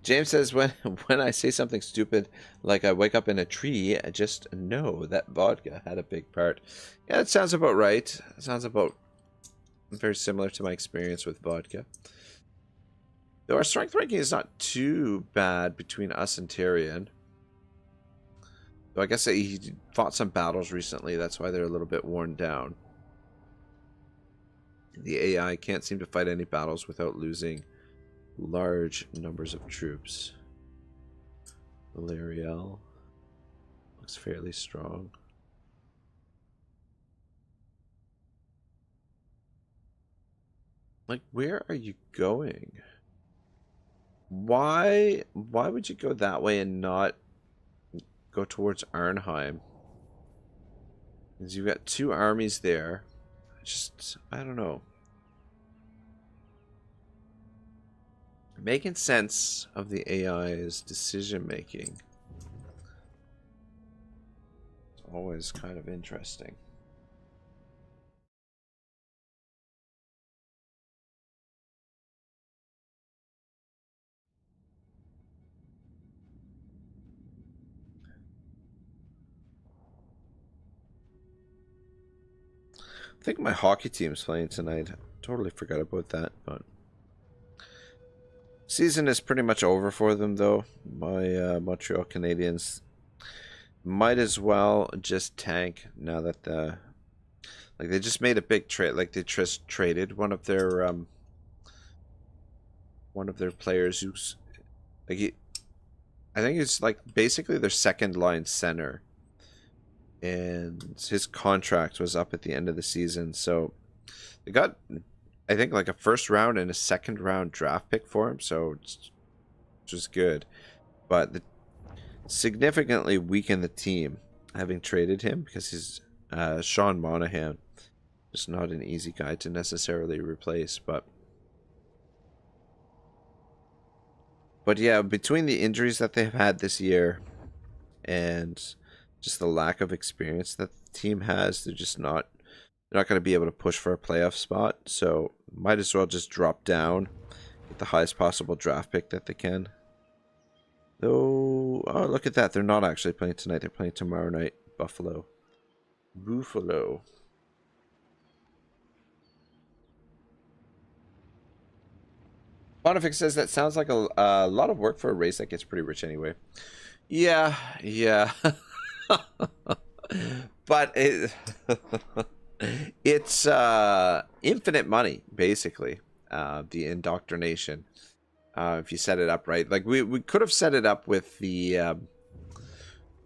James says, when I say something stupid, like I wake up in a tree, I just know that vodka had a big part. Yeah, it sounds about right. It sounds about very similar to my experience with vodka. Though our strength ranking is not too bad between us and Tyrion. Though I guess he fought some battles recently, that's why they're a little bit worn down. The AI can't seem to fight any battles without losing large numbers of troops. Valeriel looks fairly strong. Like, where are you going? Why would you go that way and not go towards Arnheim? Because you've got two armies there. I don't know. Making sense of the AI's decision making. It's always kind of interesting. I think my hockey team's playing tonight. Totally forgot about that, but season is pretty much over for them, though. My Montreal Canadiens might as well just tank now that they just made a big trade. Like, they just traded one of their players who's like I think it's like basically their second line center. And his contract was up at the end of the season, so they got, I think, like a first round and a second round draft pick for him, so it's just good. But significantly weakened the team having traded him, because he's Sean Monahan, just not an easy guy to necessarily replace. But yeah, between the injuries that they've had this year and just the lack of experience that the team has, they're not going to be able to push for a playoff spot. So might as well just drop down, get the highest possible draft pick that they can. Though, oh, look at that. They're not actually playing tonight. They're playing tomorrow night. Buffalo. Pontifex says that sounds like a lot of work for a race that gets pretty rich anyway. Yeah. But it's infinite money, basically. The indoctrination, if you set it up right. Like, we could have set it up with the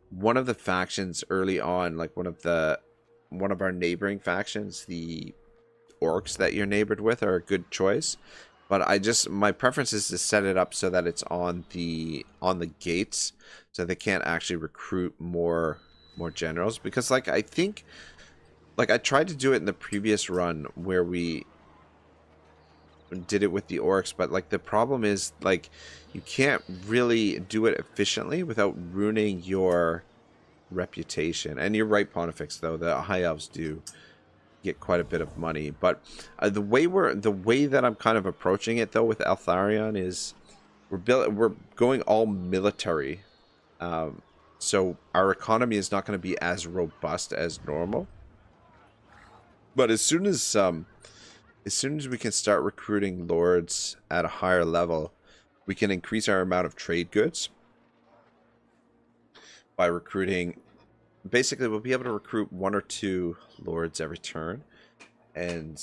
one of the factions early on, like one of our neighboring factions. The orcs that you're neighbored with are a good choice, but my preference is to set it up so that it's on the gates, so they can't actually recruit more generals. Because, like, I think, like, I tried to do it in the previous run where we did it with the orcs, but, like, the problem is, like, you can't really do it efficiently without ruining your reputation. And you're right, Pontifex, though, the high elves do get quite a bit of money. But the way that I'm kind of approaching it, though, with Eltharion is we're going all military. So our economy is not going to be as robust as normal. But as soon as we can start recruiting lords at a higher level, we can increase our amount of trade goods by recruiting. Basically, we'll be able to recruit 1 or 2 lords every turn and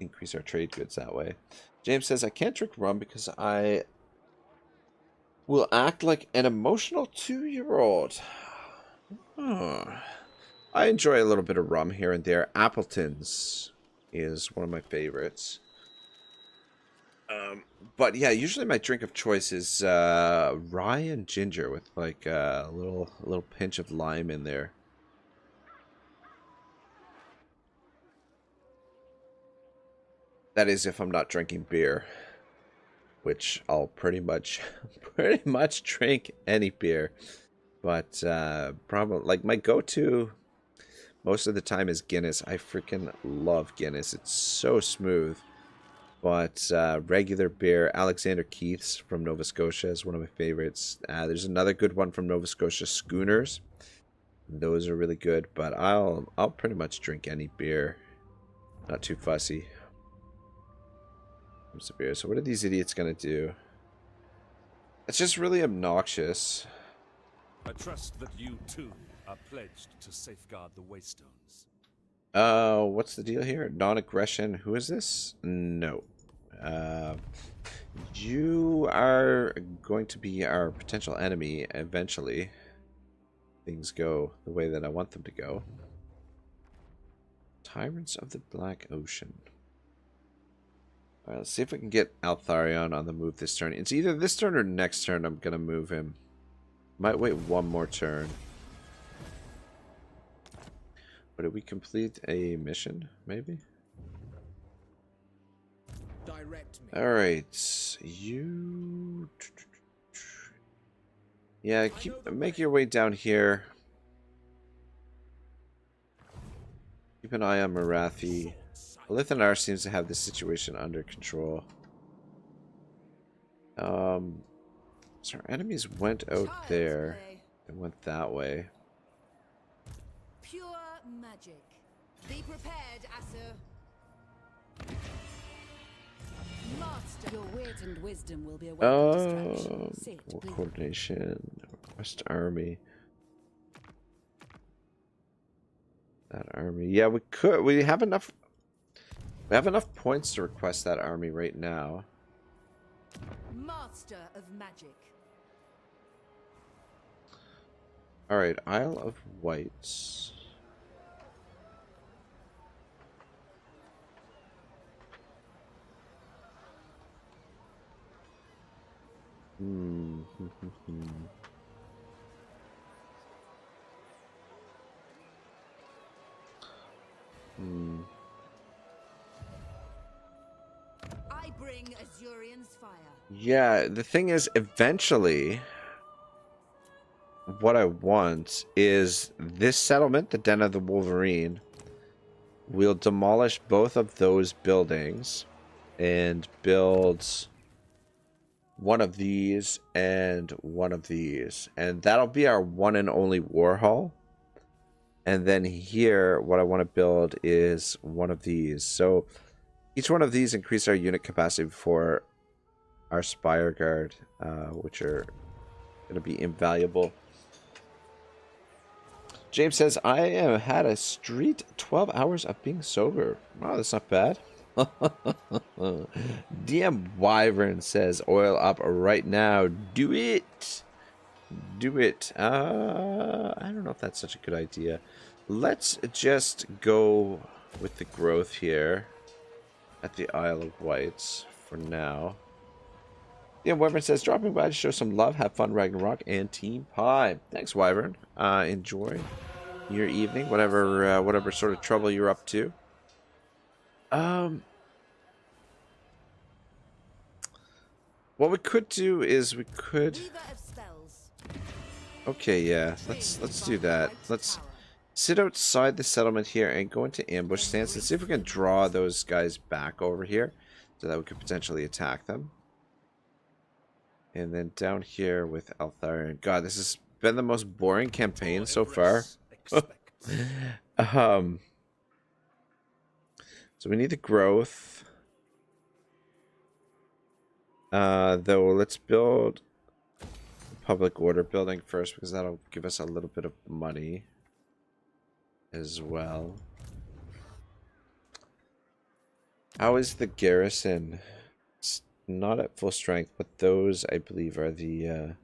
increase our trade goods that way. James says, I can't drink rum because I will act like an emotional 2-year-old. I enjoy a little bit of rum here and there. Appleton's is one of my favorites. But yeah, usually my drink of choice is rye and ginger with like a little pinch of lime in there. That is if I'm not drinking beer, which I'll pretty much drink any beer. But probably, like, my go-to most of the time is Guinness. I freaking love Guinness. It's so smooth. But regular beer, Alexander Keith's from Nova Scotia is one of my favorites. There's another good one from Nova Scotia, Schooners. Those are really good, but I'll pretty much drink any beer. Not too fussy. Comes to beer. So what are these idiots gonna do? It's just really obnoxious. I trust that you too are pledged to safeguard the Waystones. What's the deal here? Non-aggression. Who is this? No. You are going to be our potential enemy eventually. Things go the way that I want them to go. Tyrants of the Black Ocean. Alright, let's see if we can get Eltharion on the move this turn. It's either this turn or next turn I'm going to move him. Might wait one more turn. But did we complete a mission, maybe? Direct me. Alright, you... Yeah, make your way down here. Keep an eye on Marathi. Lithanar seems to have this situation under control. So our enemies went out there and went that way. Pure magic. Be prepared, Asu. Master. Your wit and wisdom will be a welcome distraction. Sit, War please. coordination, West Army. That army. Yeah, we could. We have enough. We have enough points to request that army right now. Master of magic. All right, Isle of Wights. I bring Azurian's fire. Yeah, the thing is, eventually, what I want is this settlement, the Den of the Wolverine. We'll demolish both of those buildings and build one of these and one of these. And that'll be our one and only war hall. And then here, what I want to build is one of these. So each one of these increase our unit capacity for our Spire Guard, which are going to be invaluable. James says, I have had a street 12 hours of being sober. Wow, that's not bad. DM Wyvern says, oil up right now. Do it. Do it. I don't know if that's such a good idea. Let's just go with the growth here at the Isle of Wights for now. DM Wyvern says, dropping by to show some love. Have fun, Ragnarok and Team Pie. Thanks, Wyvern. Enjoy your evening, whatever sort of trouble you're up to. What we could do is we could. Weaver of spells. Okay, yeah. Let's do that. Let's sit outside the settlement here and go into ambush stance and see if we can draw those guys back over here so that we could potentially attack them. And then down here with Eltharion. God, this has been the most boring campaign so far. So we need the growth. Though let's build a public order building first because that'll give us a little bit of money as well. How is the garrison? It's not at full strength, but those I believe are the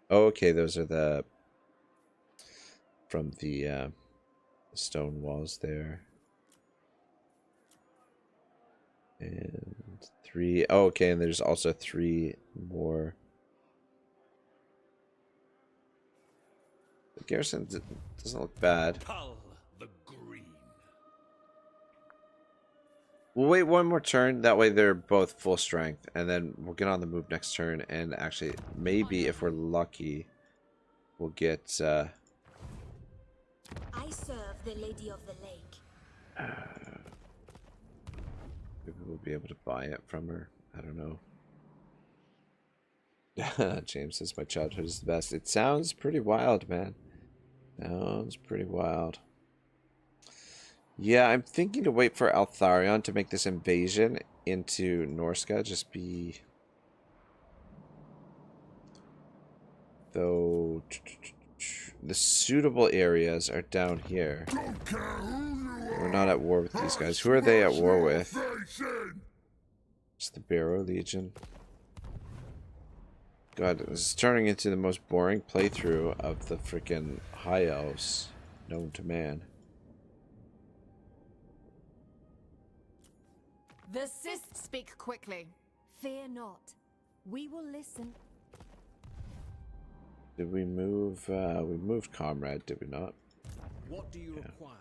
oh, okay, those are the from the stone walls there. And 3. Oh, okay, and there's also 3 more. The garrison doesn't look bad. Cull the green. We'll wait one more turn. That way they're both full strength. And then we'll get on the move next turn. And actually, maybe if we're lucky, we'll get... I serve the Lady of the Lake. be able to buy it from her. I don't know. James says my childhood is the best. It sounds pretty wild, man. Sounds pretty wild. Yeah, I'm thinking to wait for Eltharion to make this invasion into Norska. Just be... Though... The suitable areas are down here. We're not at war with these guys. Who are they at war with? It's the Barrow Legion. God, this is turning into the most boring playthrough of the freaking High Elves known to man. The Sith speak quickly. Fear not. We will listen. Did we move? We moved Comrade, did we not? What do you require?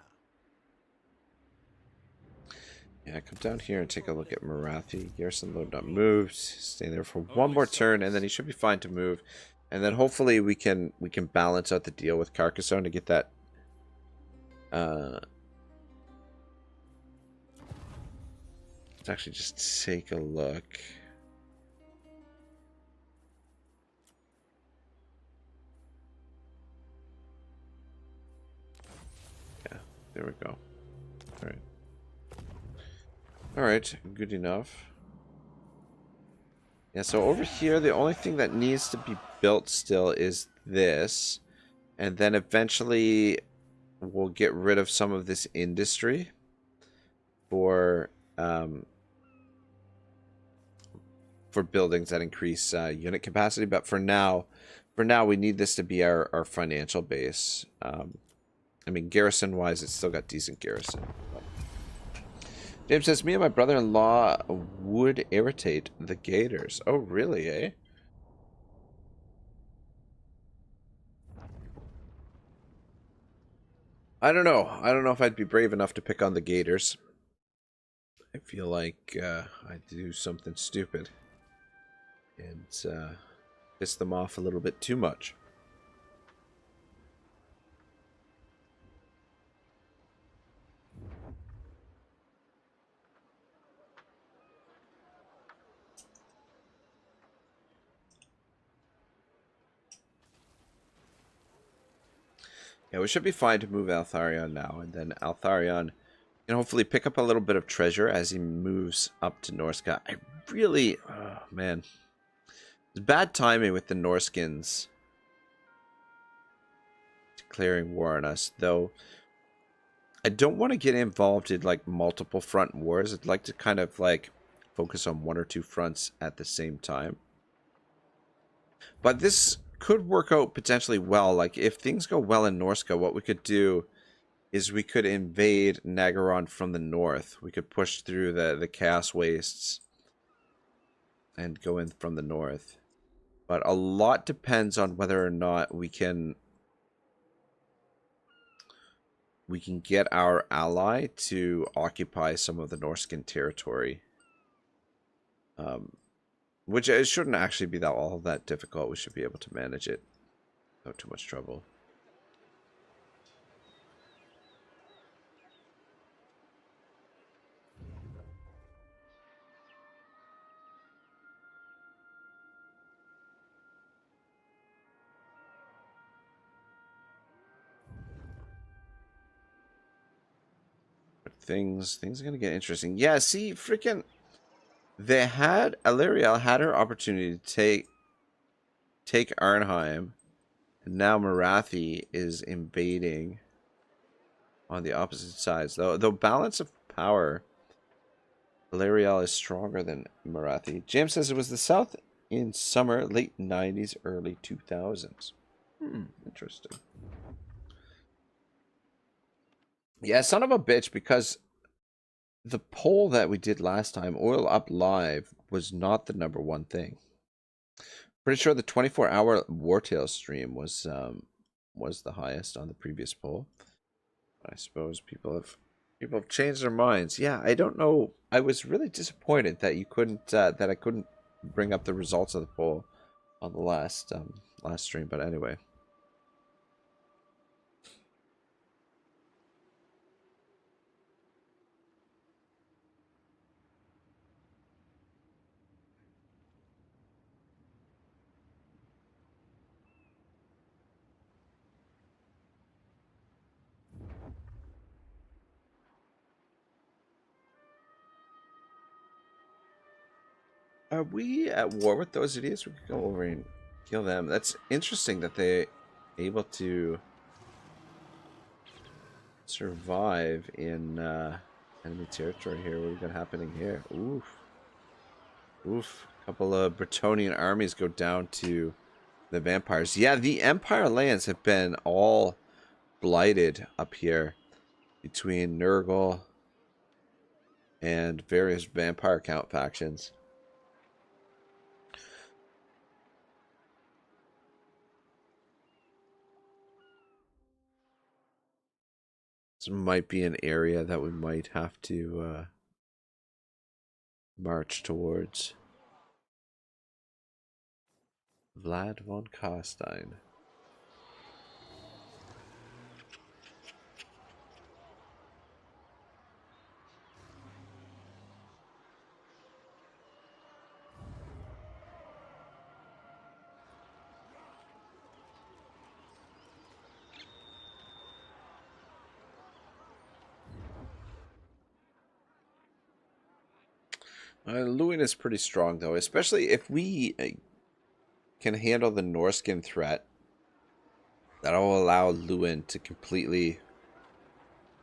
Yeah, come down here and take a look at Marathi. Garrison load not moved. Stay there for one more turn, and then he should be fine to move. And then hopefully we can balance out the deal with Carcassonne to get that. Let's actually just take a look. Yeah, there we go. All right. Alright, good enough. Yeah, so over here, the only thing that needs to be built still is this. And then eventually, we'll get rid of some of this industry for buildings that increase unit capacity. But for now, we need this to be our financial base. I mean, garrison-wise, it's still got decent garrison. But James says, me and my brother-in-law would irritate the gators. Oh, really, eh? I don't know. I don't know if I'd be brave enough to pick on the gators. I feel like I'd do something stupid. And piss them off a little bit too much. Yeah, we should be fine to move Eltharion now, and then Eltharion can hopefully pick up a little bit of treasure as he moves up to Norska. I really, oh man, it's bad timing with the Norskins declaring war on us, though. I don't want to get involved in like multiple front wars. I'd like to kind of like focus on one or two fronts at the same time. But this could work out potentially well. Like if things go well in Norska, what we could do is we could invade Nagaron from the north. We could push through the Chaos Wastes and go in from the north. But a lot depends on whether or not we can get our ally to occupy some of the Norskin territory. Which it shouldn't actually be all that difficult. We should be able to manage it without too much trouble. But things are gonna get interesting. Yeah, see, freaking. Illyriel had her opportunity to take Arnheim, and now Marathi is invading on the opposite sides. Though balance of power, Illyriel is stronger than Marathi. James says it was the South in summer, late 90s, early 2000s. Interesting. Yeah, son of a bitch, because the poll that we did last time, Oil Up Live, was not the #1 thing. Pretty sure the 24-hour Wartail stream was the highest on the previous poll. I suppose people have changed their minds. Yeah, I don't know. I was really disappointed that you couldn't that I couldn't bring up the results of the poll on the last stream. But anyway. Are we at war with those idiots? We could go over and kill them. That's interesting that they're able to survive in enemy territory here. What we got happening here? Oof. Oof. A couple of Bretonnian armies go down to the vampires. Yeah, the Empire lands have been all blighted up here between Nurgle and various vampire count factions. This might be an area that we might have to march towards. Vlad von Carstein. Lewin is pretty strong, though, especially if we can handle the Norskin threat. That'll allow Lewin to completely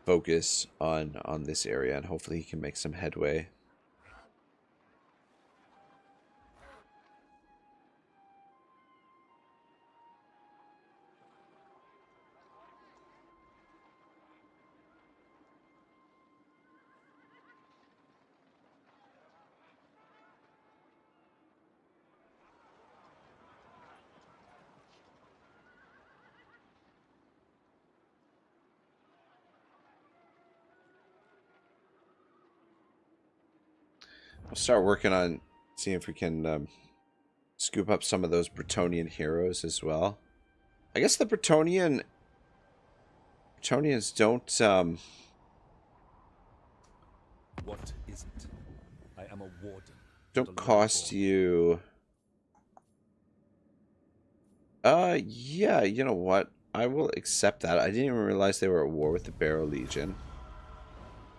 focus on this area, and hopefully he can make some headway. We'll start working on seeing if we can scoop up some of those Bretonnian heroes as well. I guess the Bretonnians don't What isn't? I am a warden. don't cost you. Yeah, you know what? I will accept that. I didn't even realize they were at war with the Barrow Legion.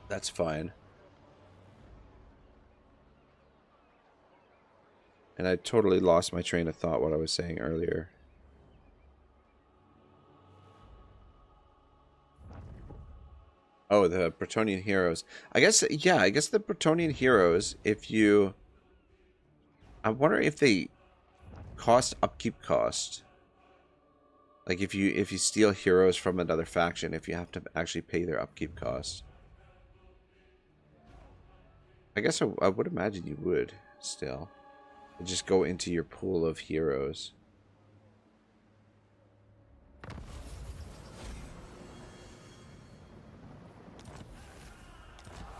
That's fine. And I totally lost my train of thought what I was saying earlier. Oh, the Bretonnian heroes. I guess, yeah, I guess the Bretonnian heroes, if you... I wonder if they cost upkeep cost. Like if you steal heroes from another faction, if you have to actually pay their upkeep cost. I guess I would imagine you would still. Just go into your pool of heroes.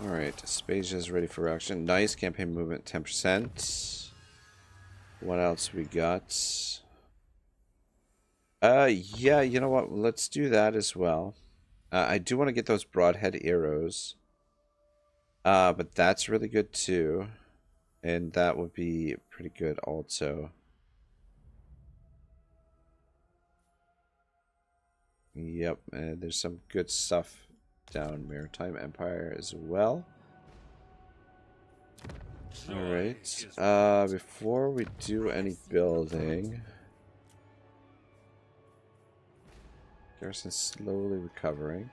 Alright, Aspasia's ready for action. Nice, campaign movement 10%. What else we got? Yeah, you know what? Let's do that as well. I do want to get those broadhead arrows. But that's really good too. And that would be pretty good also. Yep, and there's some good stuff down Maritime Empire as well. Alright, before we do any building... Garrison's slowly recovering.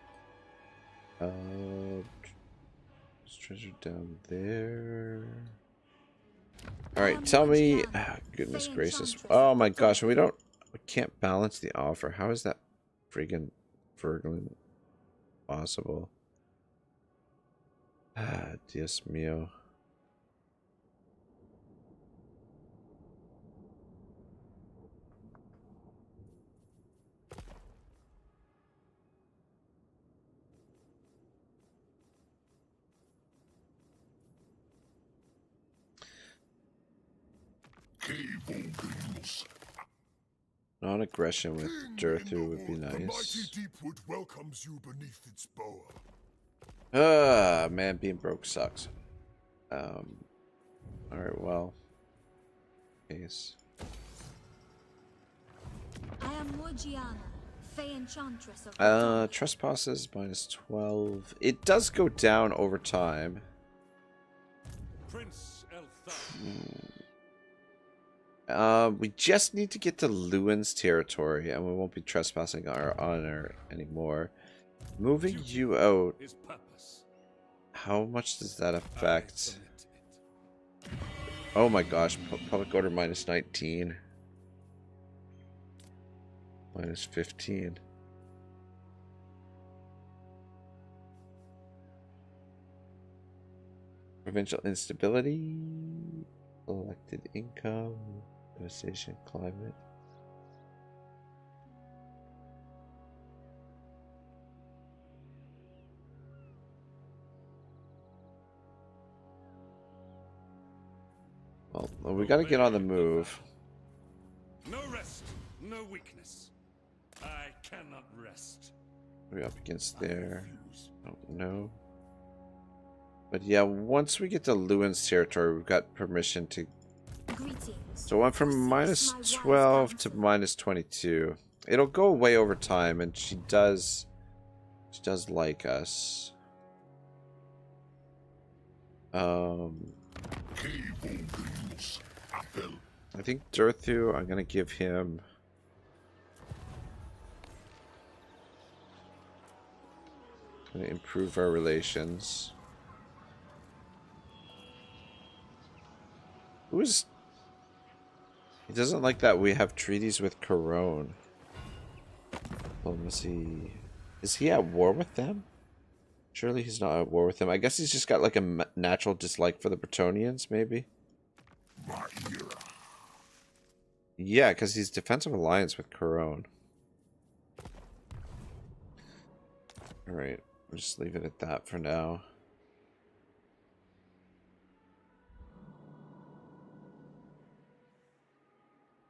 There's treasure down there. Alright, tell me... goodness gracious. Oh my gosh, we can't balance the offer. How is that friggin' Virgin possible? Dios mío. Non-aggression with Durthu would be nice. The mighty Deepwood welcomes you beneath its boa. Man, being broke sucks. Alright, well. Case. I am Morgiana, Fey Enchantress of Trespasses minus 12. It does go down over time. Prince Eltharion. We just need to get to Lewin's territory, and we won't be trespassing our honor anymore. Moving you out, His purpose. how much does that I affect? submit it. Oh my gosh, public order minus 19. Minus 15. Provincial instability. Elected income. Devastation climate. Well, we gotta get on the move. No rest, no weakness. I cannot rest. We're up against there. Don't know. But yeah, once we get to Lewin's territory, we've got permission to. Greetings. So it went from minus 12 to minus 22. It'll go away over time, and she does like us. I think Durthu, I'm gonna give him. Gonna improve our relations. Who's? He doesn't like that we have treaties with Corone. Diplomacy. Is he at war with them? Surely he's not at war with them. I guess he's just got like a natural dislike for the Bretonians, maybe? Yeah, because he's defensive alliance with Corone. Alright, we'll just leave it at that for now.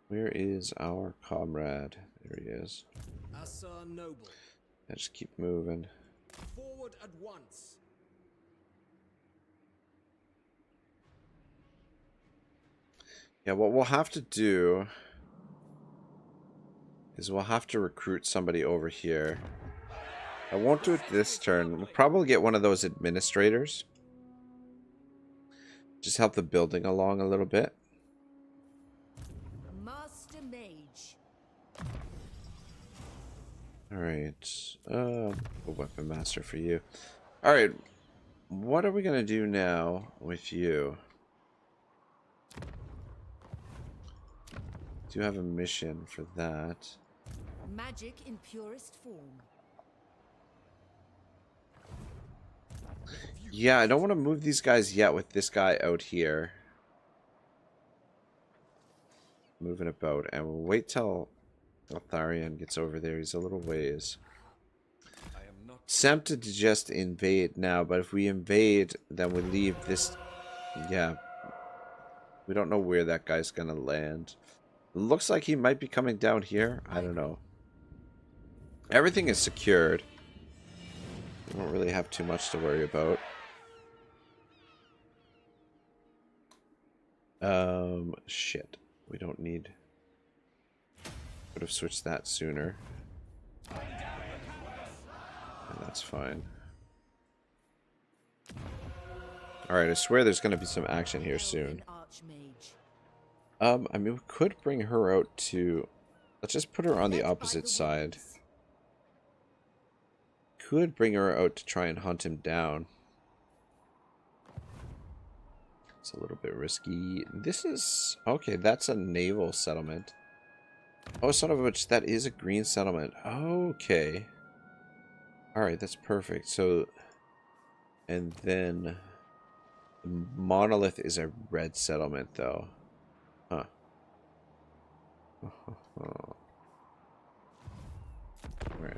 Where is our comrade? There he is. Assar Noble. Yeah, just keep moving. Forward at once. Yeah, what we'll have to do is we'll have to recruit somebody over here. I won't do it this turn. We'll probably get one of those administrators. Just help the building along a little bit. Master Mage. Alright. A weapon master for you. Alright. What are we going to do now with you? Do have a mission for that. Magic in purest form. Yeah, I don't want to move these guys yet with this guy out here. Moving about. And we'll wait till Eltharion gets over there. He's a little ways. I am not Tempted to just invade now, but if we invade, then we leave this... Yeah. We don't know where that guy's gonna land. Looks like he might be coming down here. I don't know. Everything is secured. We don't really have too much to worry about. Shit. We don't need... Would have switched that sooner. And that's fine. Alright, I swear there's going to be some action here soon. Archmage. I mean, we could bring her out to... Let's just put her on the Led by opposite side. winds. Could bring her out to try and hunt him down. It's a little bit risky. This is... Okay, that's a naval settlement. Oh, son of a bitch, that is a green settlement. Okay. Alright, that's perfect. So... And then... Monolith is a red settlement, though. Huh. Right.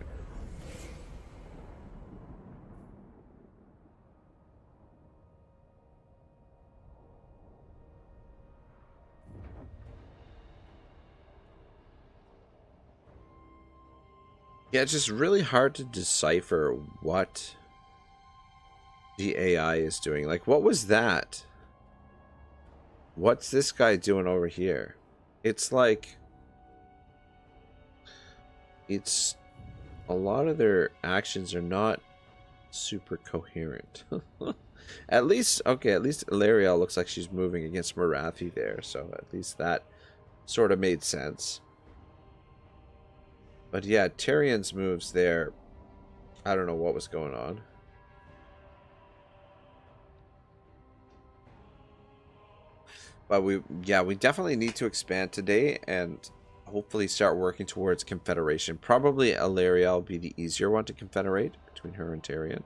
Yeah, it's just really hard to decipher what the AI is doing. Like, what was that? What's this guy doing over here? It's like... It's... A lot of their actions are not super coherent. At least, okay, at least Ilariel looks like she's moving against Marathi there, so at least that sort of made sense. But yeah, Tyrion's moves there, I don't know what was going on. But we definitely need to expand today and hopefully start working towards confederation. Probably Eltharion will be the easier one to confederate between her and Tyrion.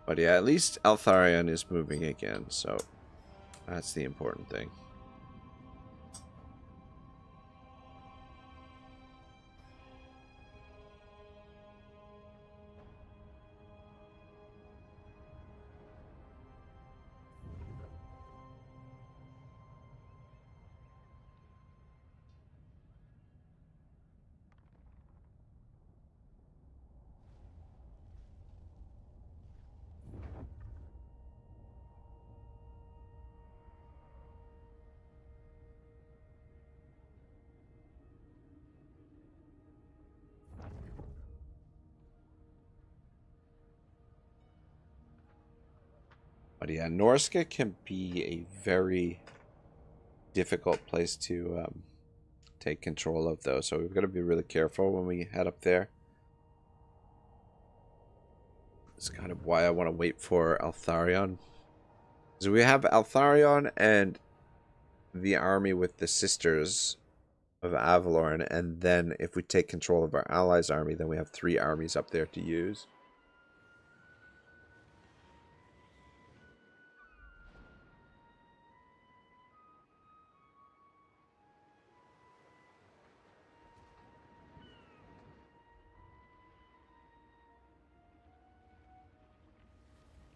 But yeah, at least Eltharion is moving again, so that's the important thing. But yeah, Norska can be a very difficult place to take control of, though. So we've got to be really careful when we head up there. That's kind of why I want to wait for Eltharion. So we have Eltharion and the army with the Sisters of Avalorn, and then if we take control of our allies' army, then we have 3 armies up there to use.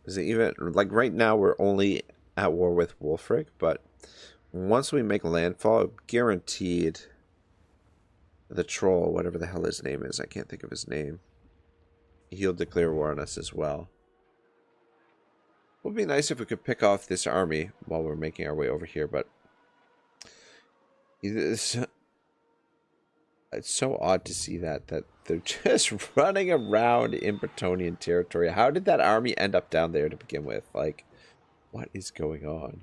Is it even like right now we're only at war with Wulfric, but once we make landfall, guaranteed the troll, whatever the hell his name is, I can't think of his name, he'll declare war on us as well. It would be nice if we could pick off this army while we're making our way over here, but it's so odd to see that they're just running around in Bretonnian territory. How did that army end up down there to begin with? Like, what is going on?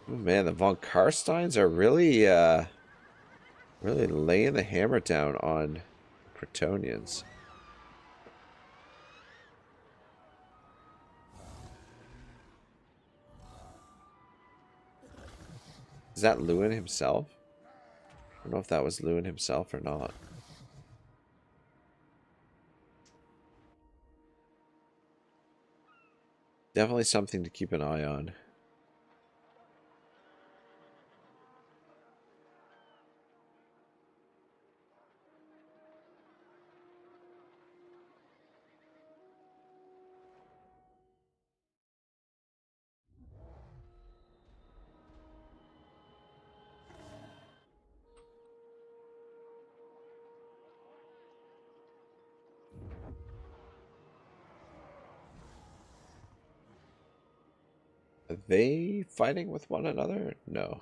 Oh man, the von Karsteins are really really laying the hammer down on Bretonnians. Is that Lewin himself? I don't know if that was Lewin himself or not. Definitely something to keep an eye on. Are they fighting with one another? No.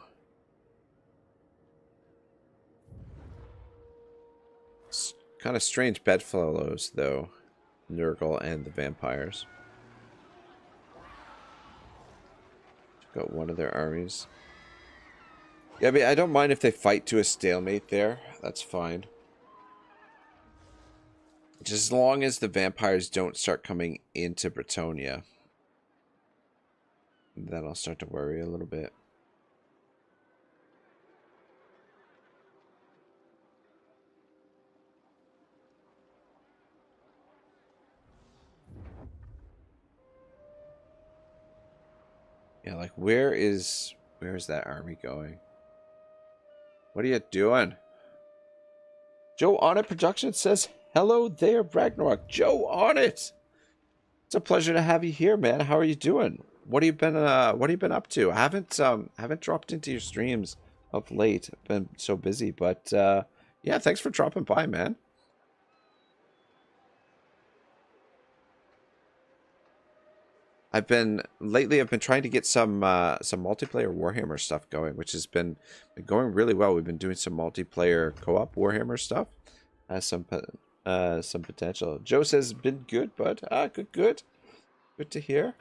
It's kind of strange bedfellows, though. Nurgle and the vampires. Got one of their armies. Yeah, I mean, I don't mind if they fight to a stalemate there. That's fine. Just as long as the vampires don't start coming into Bretonnia. Then I'll start to worry a little bit. Yeah, like where is that army going? What are you doing? Joe On It Production says, hello there, Ragnarok. Joe On It! It's a pleasure to have you here, man. How are you doing? What have you been up to? I haven't dropped into your streams of late. I've been so busy, but yeah, thanks for dropping by, man. I've been trying to get some multiplayer Warhammer stuff going, which has been going really well. We've been doing some multiplayer co-op Warhammer stuff. Has some potential. Joe says been good, bud. Good to hear.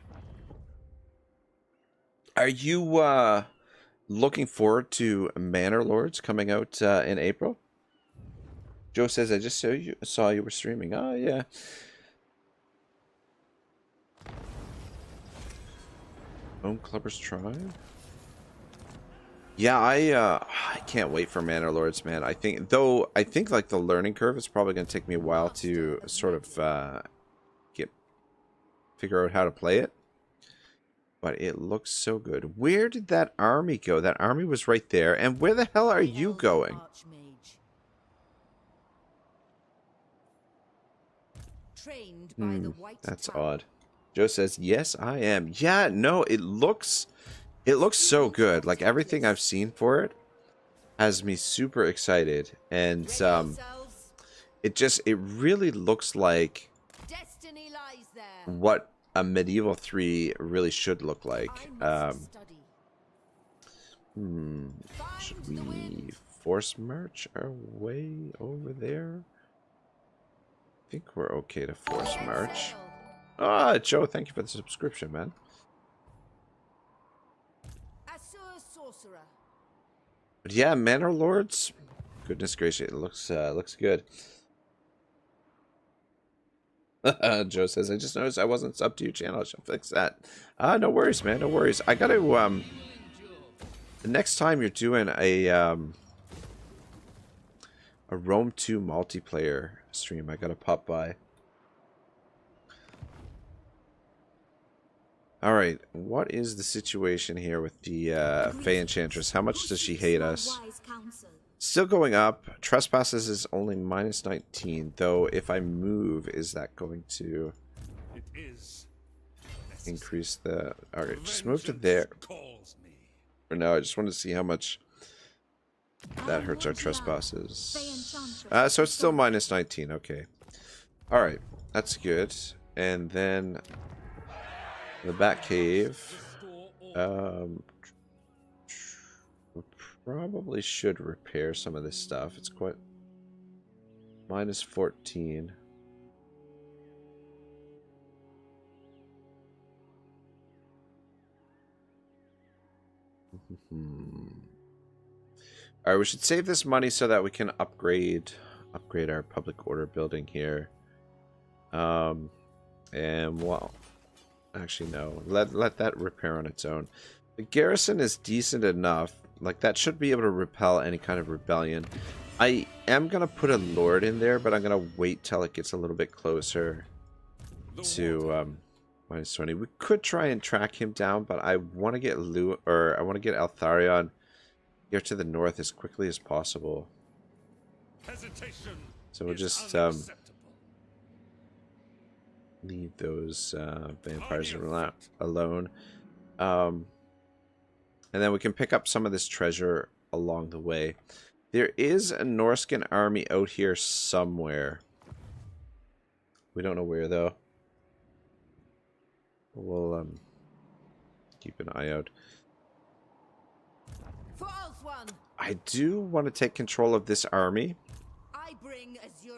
Are you looking forward to Manor Lords coming out in April? Joe says I just saw you were streaming. Oh yeah. Bone Clubber's Tribe? Yeah, I can't wait for Manor Lords, man. I think like the learning curve is probably going to take me a while to sort of figure out how to play it. But it looks so good. Where did that army go? That army was right there. And where the hell are you going? Trained by the White That's Tower. odd. Joe says, yes, I am. Yeah, no, it looks so good. Like, everything I've seen for it has me super excited. And, it really looks like Destiny lies there. what a Medieval 3 really should look like. Should we force march our way over there? I think we're okay to force march. Ah, Joe, thank you for the subscription, man. Sorcerer. But yeah, Manor Lords. Goodness gracious, it looks good. Joe says, I just noticed I wasn't subbed to your channel. I shall fix that. No worries, man. No worries. I gotta the next time you're doing a Rome 2 multiplayer stream, I gotta pop by. Alright, what is the situation here with the Fey Enchantress? How much does she hate us? Still going up. Trespasses is only minus 19, though if I move, is that going to increase the... Alright, just move to there. For now, I just want to see how much that hurts our trespasses. So it's still minus 19, okay. Alright, that's good. And then... the Batcave. We probably should repair some of this stuff. It's quite... minus 14. Alright, we should save this money so that we can upgrade our public order building here. And well... actually, no. Let that repair on its own. The garrison is decent enough. Like, that should be able to repel any kind of rebellion. I am going to put a lord in there, but I'm going to wait till it gets a little bit closer to minus 20. We could try and track him down, but I want to get I want to get Eltharion here to the north as quickly as possible. So we'll just leave those vampires alone. And then we can pick up some of this treasure along the way. There is a Norscan army out here somewhere. We don't know where, though. We'll keep an eye out. I do want to take control of this army.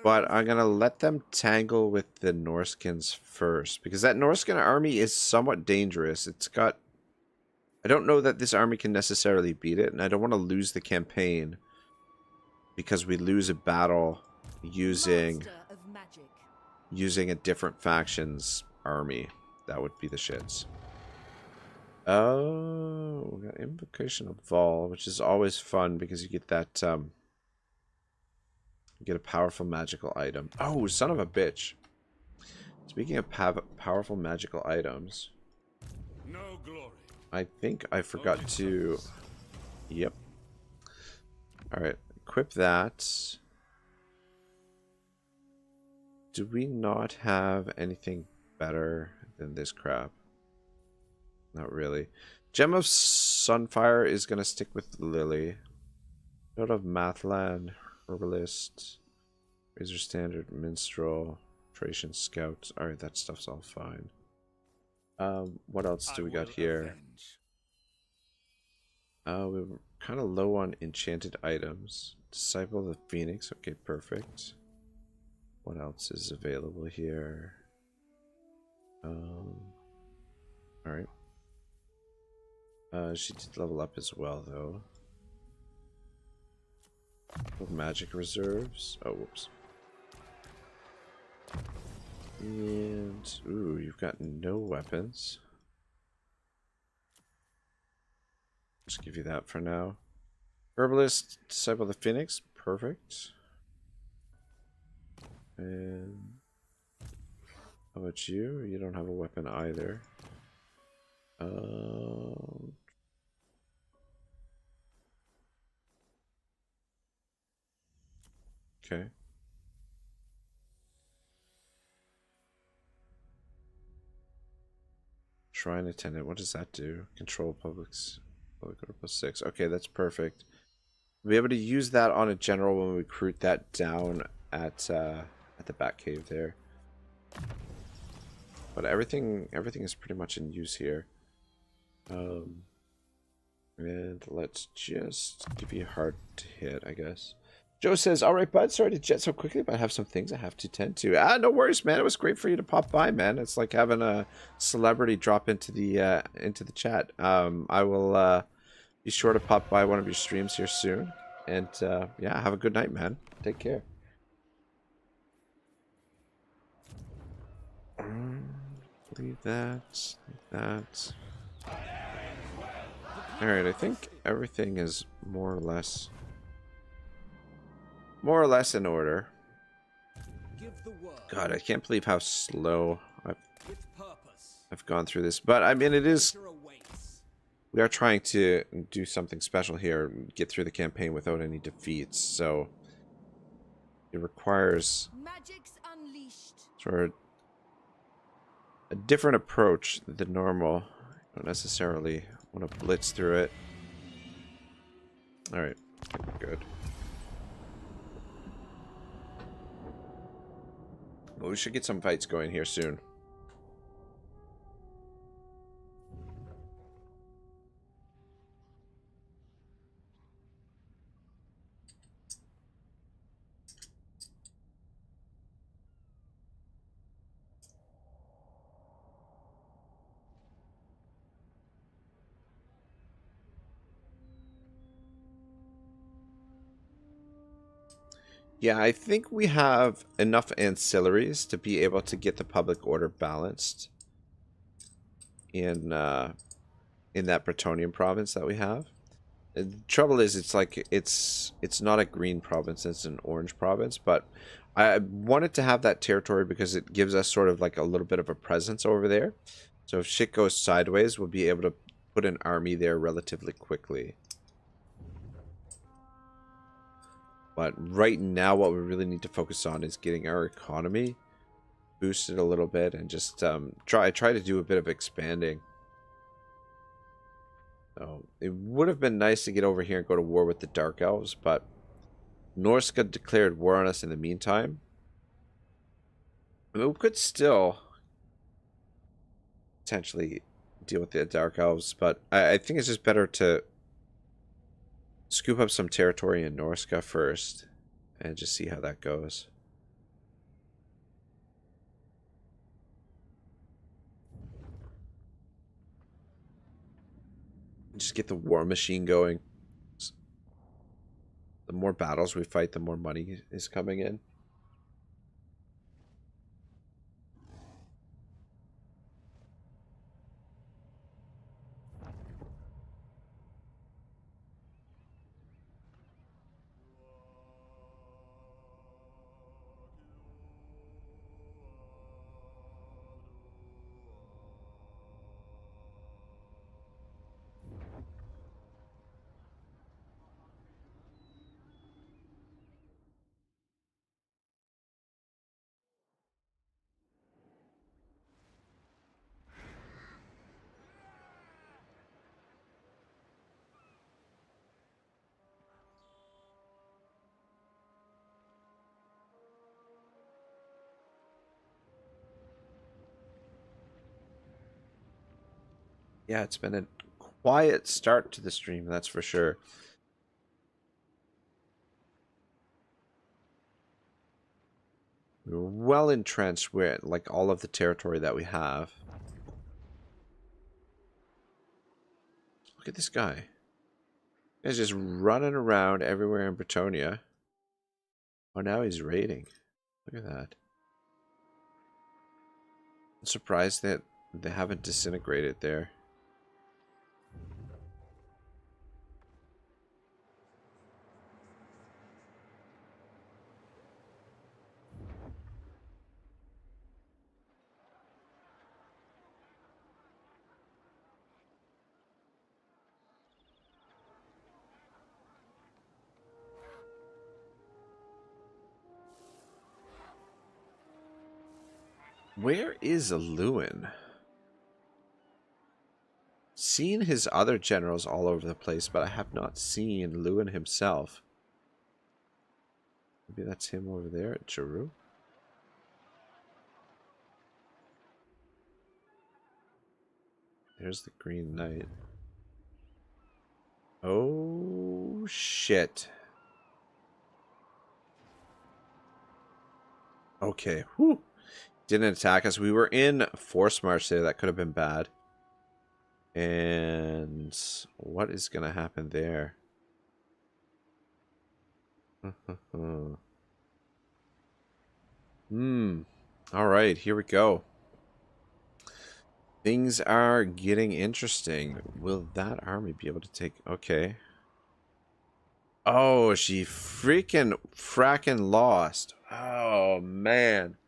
But I'm going to let them tangle with the Norskins first. Because that Norscan army is somewhat dangerous. It's got... I don't know that this army can necessarily beat it. And I don't want to lose the campaign. Because we lose a battle using a different faction's army. That would be the shits. Oh, we got Invocation of Vol, which is always fun because you get that... you get a powerful magical item. Oh, son of a bitch. Speaking of powerful magical items, No glory. I think I forgot to... Yep. Alright, equip that. Do we not have anything better than this crap. Not really. Gem of Sunfire is going to stick with Lily. Note of Mathland, Herbalist, Razor Standard, Minstrel, Tracian Scout. Alright, that stuff's all fine. What else do we got here? We're kind of low on enchanted items. Disciple of the Phoenix. Okay, perfect. What else is available here? Alright. She did level up as well, though. Magic reserves. Oh, whoops. And ooh, you've got no weapons. Just give you that for now. Herbalist, Disciple of the Phoenix, perfect. And how about you? You don't have a weapon either. Okay. Shrine attendant. What does that do? Control public order +6. Okay, that's perfect. We'll be able to use that on a general when we recruit that down at the Batcave there. But everything is pretty much in use here. And let's just give you a hard to hit, I guess. Joe says, "Alright, bud, sorry to jet so quickly, but I have some things I have to tend to." Ah, no worries, man. It was great for you to pop by, man. It's like having a celebrity drop into the chat. I will be sure to pop by one of your streams here soon. And yeah, have a good night, man. Take care. Leave that. Leave that. Alright, I think everything is more or less in order. Give the word. God, I can't believe how slow With purpose. I've gone through this. But I mean, it is. Victor awaits. We are trying to do something special here, get through the campaign without any defeats. So it requires Magic's unleashed. sort of a different approach than normal. I don't necessarily want to blitz through it. All right, good. Well, we should get some fights going here soon. Yeah, I think we have enough ancillaries to be able to get the public order balanced in that Bretonnian province that we have. The trouble is, it's like it's not a green province; it's an orange province. But I wanted to have that territory because it gives us sort of like a little bit of a presence over there. So if shit goes sideways, we'll be able to put an army there relatively quickly. But right now, what we really need to focus on is getting our economy boosted a little bit and just try to do a bit of expanding. So it would have been nice to get over here and go to war with the Dark Elves, but Norsca declared war on us in the meantime. I mean, we could still potentially deal with the Dark Elves, but I think it's just better to scoop up some territory in Norsca first and just see how that goes. Just get the war machine going. The more battles we fight, the more money is coming in. Yeah, it's been a quiet start to the stream, that's for sure. We're well entrenched with like all of the territory that we have. Look at this guy. He's just running around everywhere in Bretonia. Oh, now he's raiding. Look at that. I'm surprised that they haven't disintegrated there. Where is Lewin? Seen his other generals all over the place, but I have not seen Lewin himself. Maybe that's him over there at Jeru. There's the Green Knight. Oh, shit. Okay, whew. Didn't attack us. We were in force march there. That could have been bad. And what is going to happen there? All right, here we go. Things are getting interesting. Will that army be able to take... Okay. Oh, she fracking lost. Oh, man.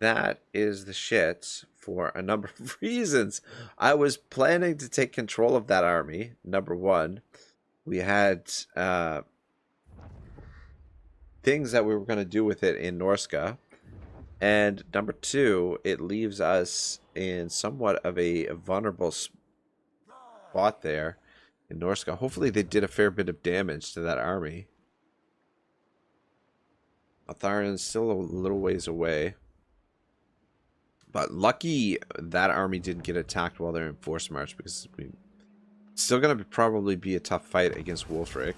That is the shits for a number of reasons. I was planning to take control of that army, number one. We had things that we were going to do with it in Norska. And number two, it leaves us in somewhat of a vulnerable spot there in Norska. Hopefully they did a fair bit of damage to that army. Eltharion's still a little ways away. But lucky that army didn't get attacked while they're in force march, because it's still going to probably be a tough fight against Wulfric.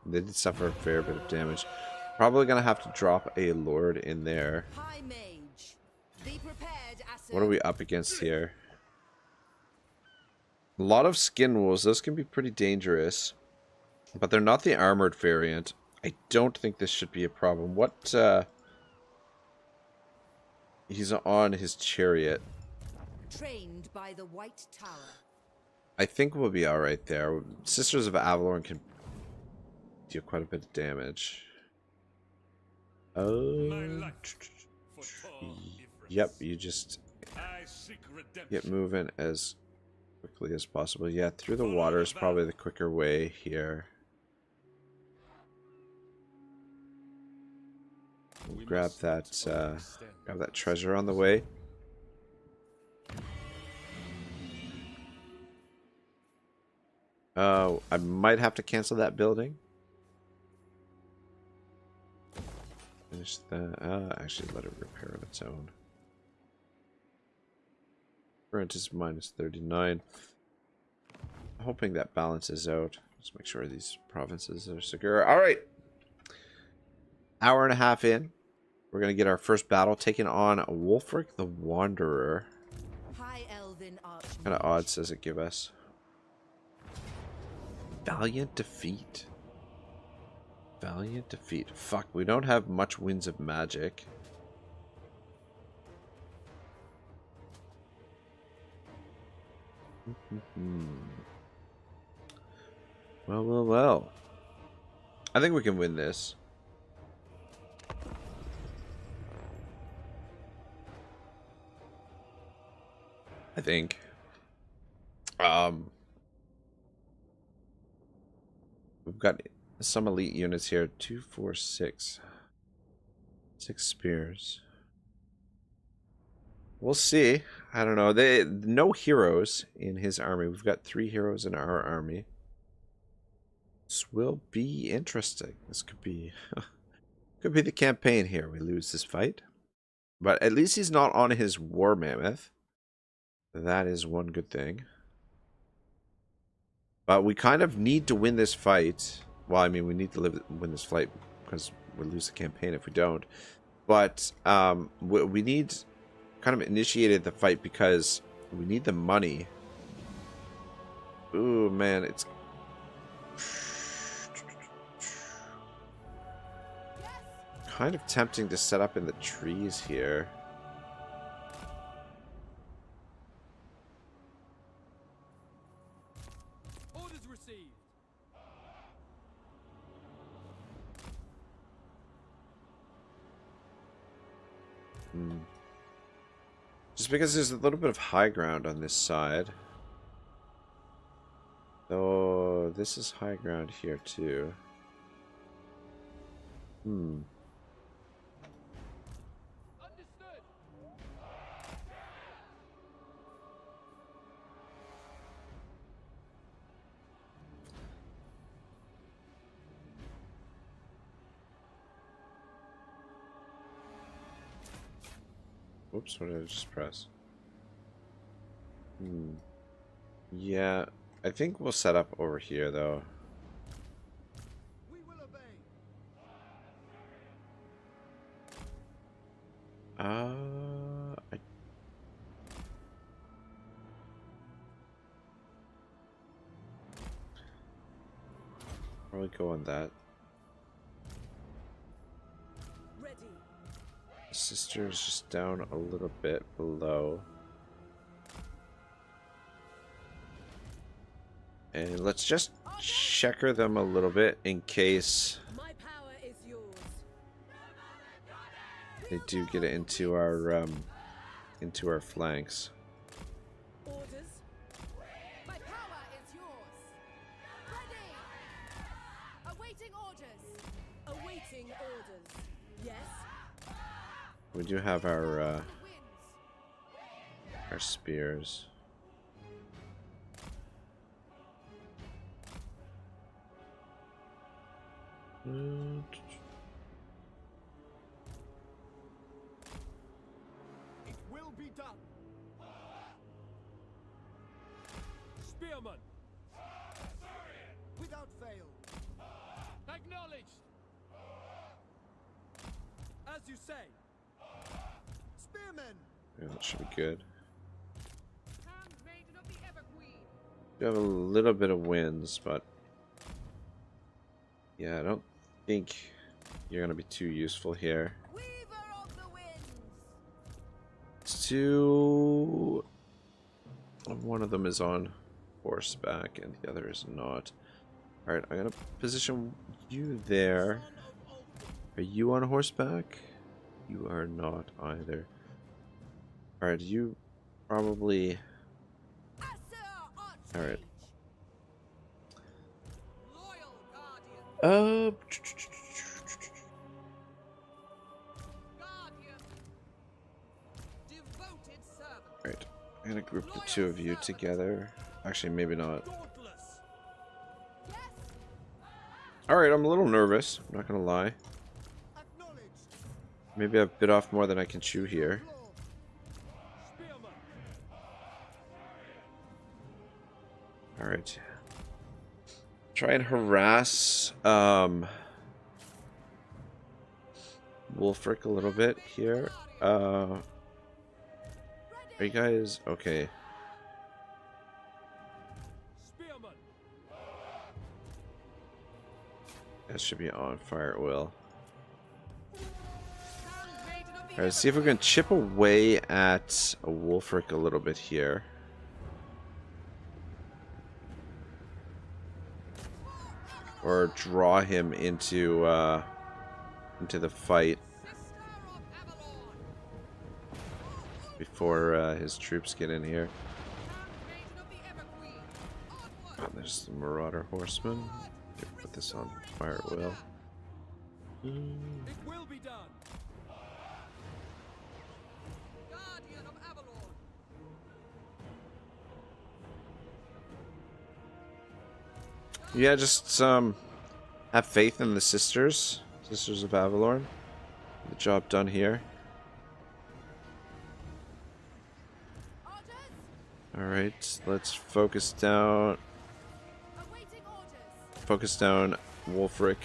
They did suffer a fair bit of damage. Probably going to have to drop a lord in there. High mage. Be prepared, Asu. What are we up against here? A lot of skin wolves. Those can be pretty dangerous. But they're not the armored variant. I don't think this should be a problem. What, he's on his chariot. Trained by the White Tower. I think we'll be alright there. Sisters of Avalorn can deal quite a bit of damage. Oh. Yep, you just get moving as quickly as possible. Yeah, through the water is probably the quicker way here. We'll grab that treasure on the way. Oh, I might have to cancel that building. Finish that. Actually, let it repair on its own. Current is minus 39. I'm hoping that balances out. Let's make sure these provinces are secure. All right. Hour and a half in. We're going to get our first battle taking on Wulfric the Wanderer. High Elven Arch. What kind of odds does it give us? Valiant defeat. Valiant defeat. Fuck, we don't have much winds of magic. Well. I think we can win this. I think. We've got some elite units here. 2, 4, 6. 6 spears. We'll see. I don't know. No heroes in his army. We've got 3 heroes in our army. This will be interesting. This could be could be the campaign here. We lose this fight. But at least he's not on his war mammoth. That is one good thing. But we kind of need to win this fight. Well, I mean, we need to win this fight because we'll lose the campaign if we don't. But we need kind of initiated the fight because we need the money. Ooh, man, it's kind of tempting to set up in the trees here. Orders received. Just because there's a little bit of high ground on this side. Though this is high ground here too. Understood. Oops, what did I just press? Yeah, I think we'll set up over here though. We will obey. I probably go on that. Ready. Sister is just down a little bit below. And let's just checker them a little bit in case My power is yours. they do get into our flanks. Orders. My power is yours. Ready. Awaiting orders. Awaiting orders. Yes. We do have Wins. our spears. It will be done. Spearman. Without fail. Acknowledged. As you say. Spearmen. Yeah, that should be good. Handmaiden of the Everqueen. We have a little bit of winds, but yeah, I don't think you're gonna be too useful here. Weaver of the winds. One of them is on horseback and the other is not. Alright, I'm gonna position you there. Are you on horseback? You are not either. Alright, you probably... Alright. Loyal guardian. Guardian. Devoted servant. Alright, I'm gonna group the two of you together. Actually, maybe not. Dauntless. Yes. Alright, I'm a little nervous, I'm not gonna lie. Acknowledged. Maybe I've bit off more than I can chew here. Spearman. Alright. Try and harass Wolfric a little bit here. Are you guys okay? Spearman. That should be on fire at will. Handmaiden of the Alright, see if we can chip away at a Wolfric a little bit here. Or draw him into the fight before his troops get in here. Oh, there's the Marauder Horseman. Put this on fire at will. It will be done. Guardian of Avalon. Yeah, just have faith in the Sisters of Avalorn. The job done here. Orders. All right, let's focus down. Awaiting orders. Focus down Wolfric.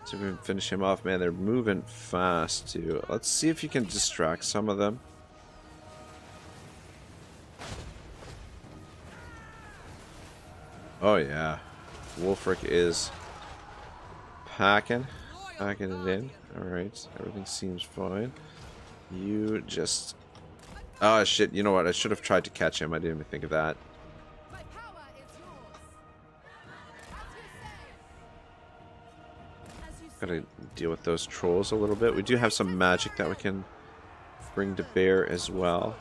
See if we can finish him off. Man, they're moving fast too. Let's see if you can distract some of them. Oh yeah, Wolfric is packing it in. All right, everything seems fine. You just... Oh shit, you know what? I should have tried to catch him. I didn't even think of that. My power is yours. As you say. Gotta deal with those trolls a little bit. We do have some magic that we can bring to bear as well.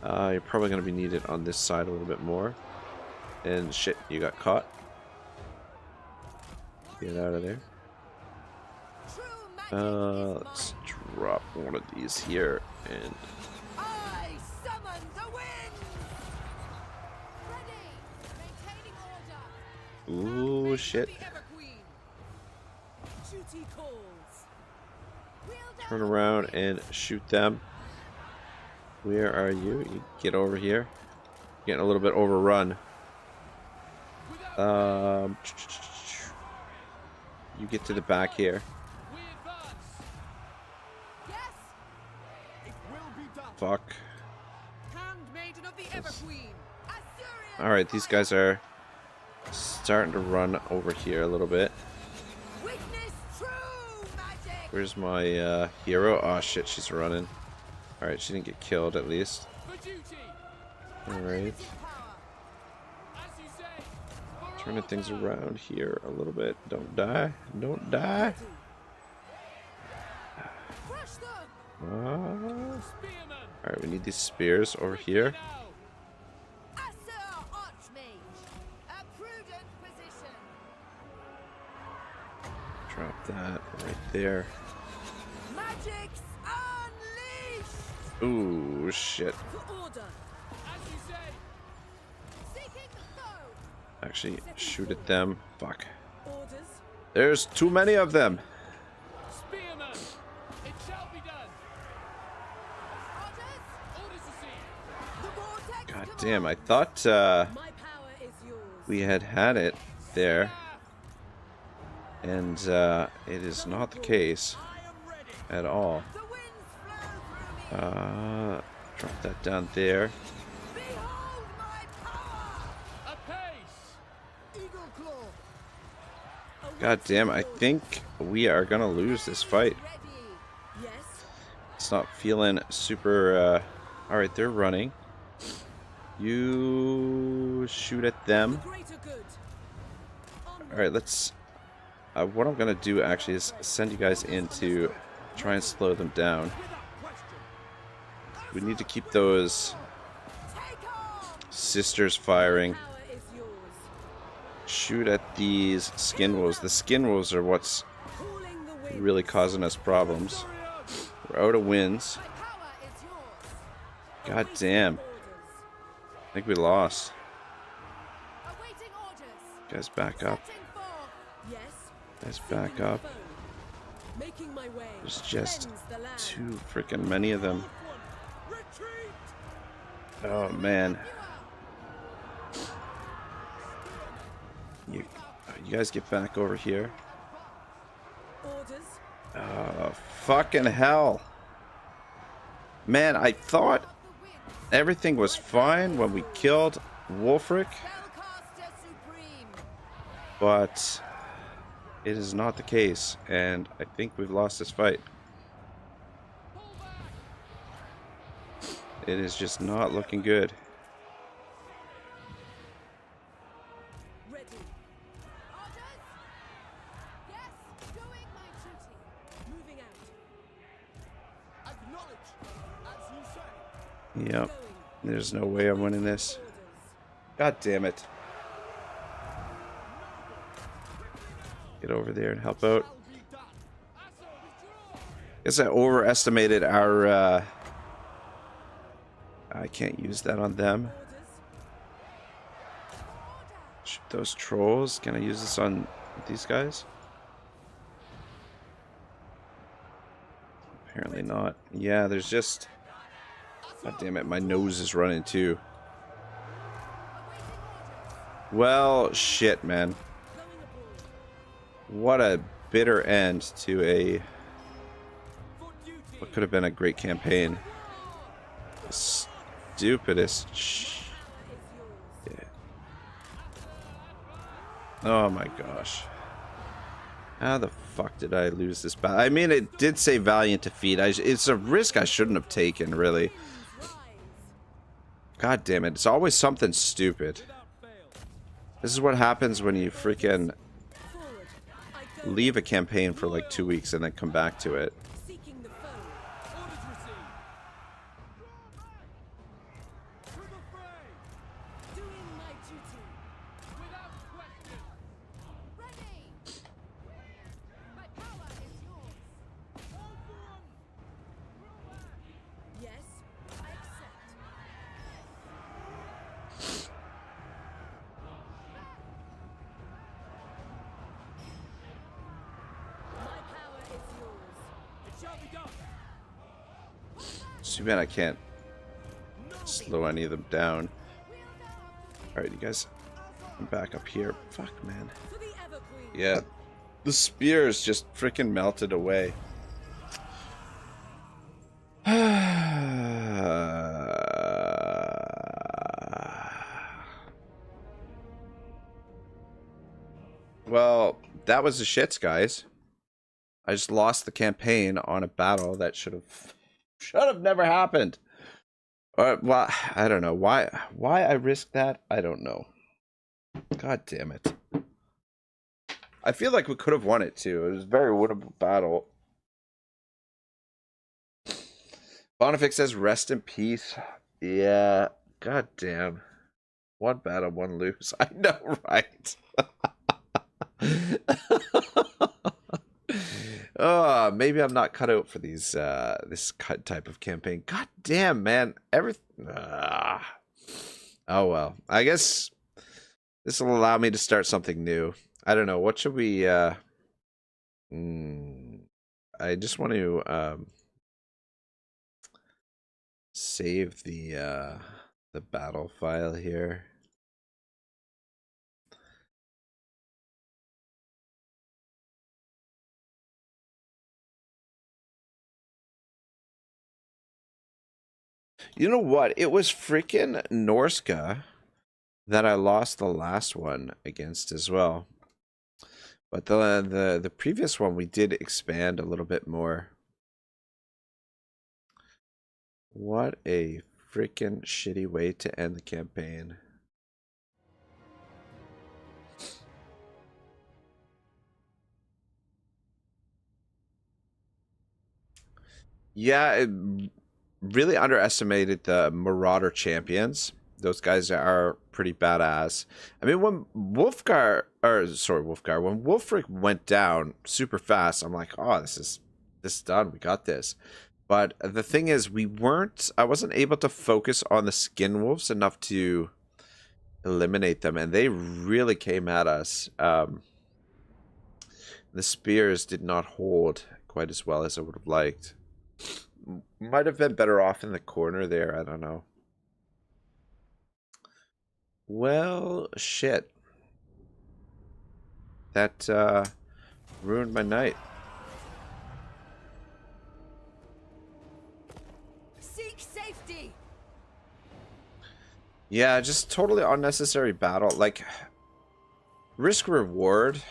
You're probably gonna be needed on this side a little bit more. And shit, you got caught. Get out of there. True magic Let's is mine. drop one of these here and... I summon the winds. Ready. Maintaining order. Ooh, shit. The Everqueen. Duty calls. Wield Turn up. around and shoot them. Where are you? You get over here. Getting a little bit overrun. You get to the back here. We advance. Yes. It will be done. Fuck. Handmaiden of the Everqueen. Assyrian. Alright, these guys are starting to run over here a little bit. Witness true magic. Where's my hero? Oh shit, she's running. Alright, she didn't get killed at least. For duty. Alright. Power. As you say. For Turning all things time. around here a little bit. Don't die. Don't die. Crush them. Spearman. Alright, we need these spears over here. Now. Assur Archmage. A prudent position. Drop that right there. Magic's unleashed. Ooh, shit. For order. As you say. Seeking the foe. Actually, shoot at them. Fuck. Orders. There's too many of them. Spearman. It shall be done. Orders. Orders received. The vortex. God command. damn, I thought My power is yours. we had it there. And it is not the case I am ready. at all. The winds flow through me. Drop that down there. Behold my power. Apace. Eagle claw. God damn, I think we are gonna lose this fight. Ready. Yes. It's not feeling super alright, they're running. You shoot at them. Greater good. Alright, let's what I'm gonna do actually is send you guys in to try and slow them down. Without question. We need to keep those Take off. sisters firing. Power is yours. Shoot at these skin wolves. The skin wolves are what's Cooling the wind. really causing us problems. We're out of winds. My power is yours. God damn. Orders. I think we lost. Awaiting orders. Guys, back up. Setting forth. Yes. Guys, back up. Foe. Making my way. There's just Cleanse the land. too freaking many of them. Retreat. Oh man. You guys get back over here. Orders. Oh, fucking hell. Man, I thought The wind. everything was fine when we killed Wolfric, Spellcaster supreme. but it is not the case, and I think we've lost this fight. It is just not looking good. Ready. Orders. Yes. Doing my duty. Moving out. Acknowledge. As you say. Yep. Going. There's no way I'm winning this. Orders. God damn it. Get over there and help out. Shall be done. Assur, withdraw. Guess I overestimated our I can't use that on them. Orders. Shoot those trolls. Can I use this on these guys? Apparently not. Yeah, there's just... God damn it, my nose is running too. Well, shit, man. What a bitter end to a... what could have been a great campaign. Stupidest yeah. Oh my gosh. How the fuck did I lose this battle? I mean, it did say valiant defeat. It's a risk I shouldn't have taken, really. God damn it. It's always something stupid. This is what happens when you freaking leave a campaign for like 2 weeks and then come back to it. Too bad I can't slow any of them down. Alright, you guys, I'm back up here. Fuck, man. Yeah, the spears just freaking melted away. Well, that was the shits, guys. I just lost the campaign on a battle that should have never happened. Well, I don't know why I risked that. I don't know. God damn it. I feel like we could have won it too. It was a very winnable battle. Bonifix says rest in peace. Yeah. God damn. One battle, one lose. I know, right? Oh, maybe I'm not cut out for these this type of campaign. God damn, man. Everything. Oh well. I guess this will allow me to start something new. I don't know. What should we I just want to save the battle file here. You know what? It was freaking Norska that I lost the last one against as well. But the previous one we did expand a little bit more. What a freaking shitty way to end the campaign. Yeah, it really underestimated the Marauder champions. Those guys are pretty badass. I mean, when when Wolfric went down super fast, I'm like, oh, this is done. We got this. But the thing is, I wasn't able to focus on the skin wolves enough to eliminate them, and they really came at us. The spears did not hold quite as well as I would have liked. Might have been better off in the corner there. I don't know. Well, shit. That ruined my night. Seek safety. Yeah, just totally unnecessary battle. Like, risk reward.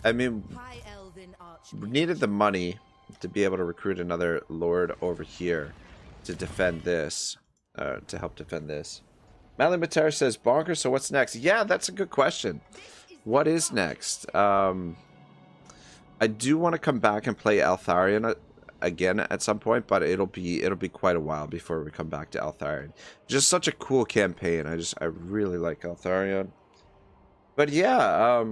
I mean, High Elven we needed the money to be able to recruit another lord over here to defend this, to help defend this. Mally Matar says, bonkers, so what's next? Yeah, that's a good question. What is next? I do want to come back and play Eltharion again at some point, but it'll be quite a while before we come back to Eltharion. Just such a cool campaign. I really like Eltharion. But yeah,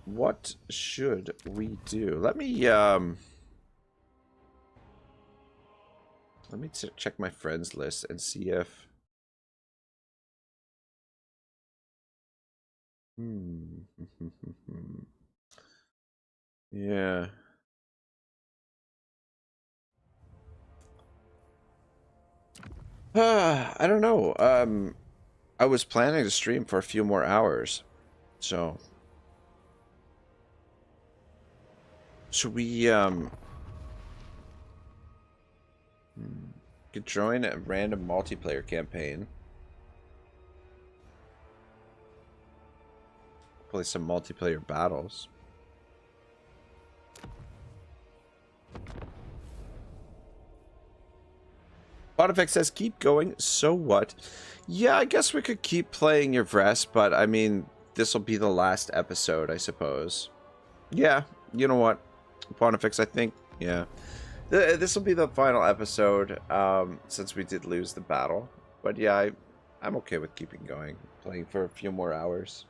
what should we do? Let me check my friends list and see if Hmm. Yeah. I don't know. I was planning to stream for a few more hours, so should we could join a random multiplayer campaign, play some multiplayer battles. Pontifex says, keep going, so what? Yeah, I guess we could keep playing Yvresse, but I mean, this will be the last episode, I suppose. Yeah, you know what? Pontifex, I think, yeah. This will be the final episode, since we did lose the battle. But yeah, I'm okay with keeping going, playing for a few more hours.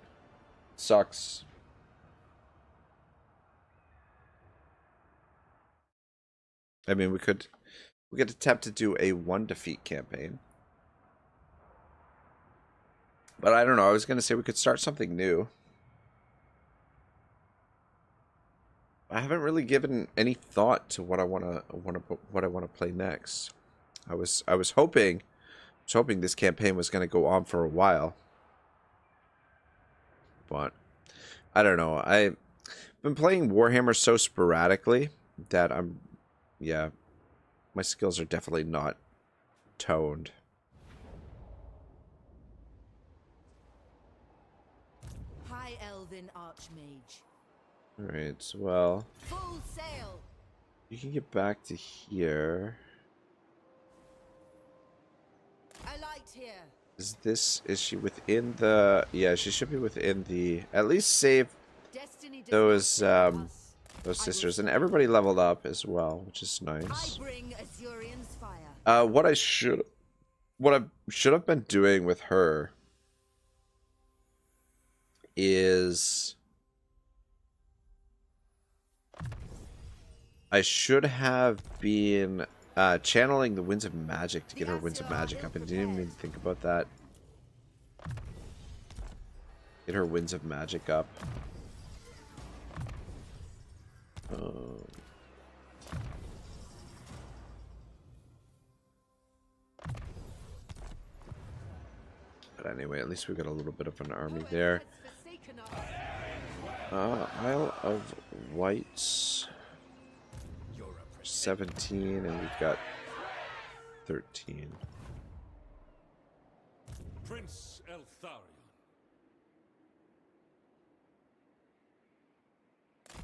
Sucks. I mean, we could attempt to do a 1-defeat campaign. But I don't know, I was gonna say we could start something new. I haven't really given any thought to what I wanna play next. I was hoping this campaign was gonna go on for a while. But I don't know. I've been playing Warhammer so sporadically that yeah, my skills are definitely not toned. High Elven Archmage. Alright, well, Full sail. you can get back to here. A light here. Is she within the... Yeah, she should be within the... At least save Destiny does those, not save us. those I sisters. will And serve. everybody leveled up as well, which is I nice. bring Azurion's fire. What I should have been doing with her is I should have been channeling the Winds of Magic to get her Winds of Magic up. I didn't even think about that. Get her Winds of Magic up. But anyway, at least we got a little bit of an army there. Isle of Wights. 17, and we've got 13. Prince Eltharion.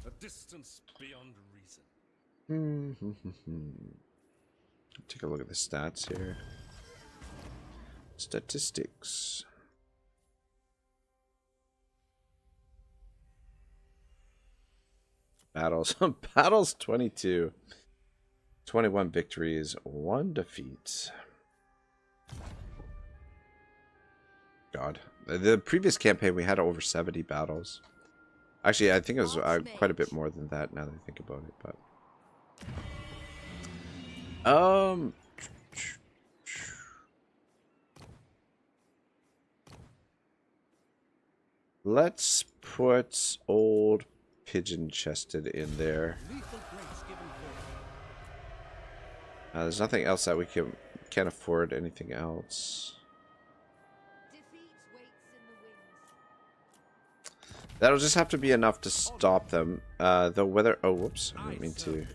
A distance beyond reason. Take a look at the stats here. Statistics. Battles. Battles 22. 21 victories, 1 defeat. God. The previous campaign we had over 70 battles. Actually, I think it was quite a bit more than that now that I think about it, but let's put old pigeon chested in there. There's nothing else that we can't afford anything else. Defeat waits in the wings. That'll just have to be enough to stop them. Though whether whoops, I didn't mean to.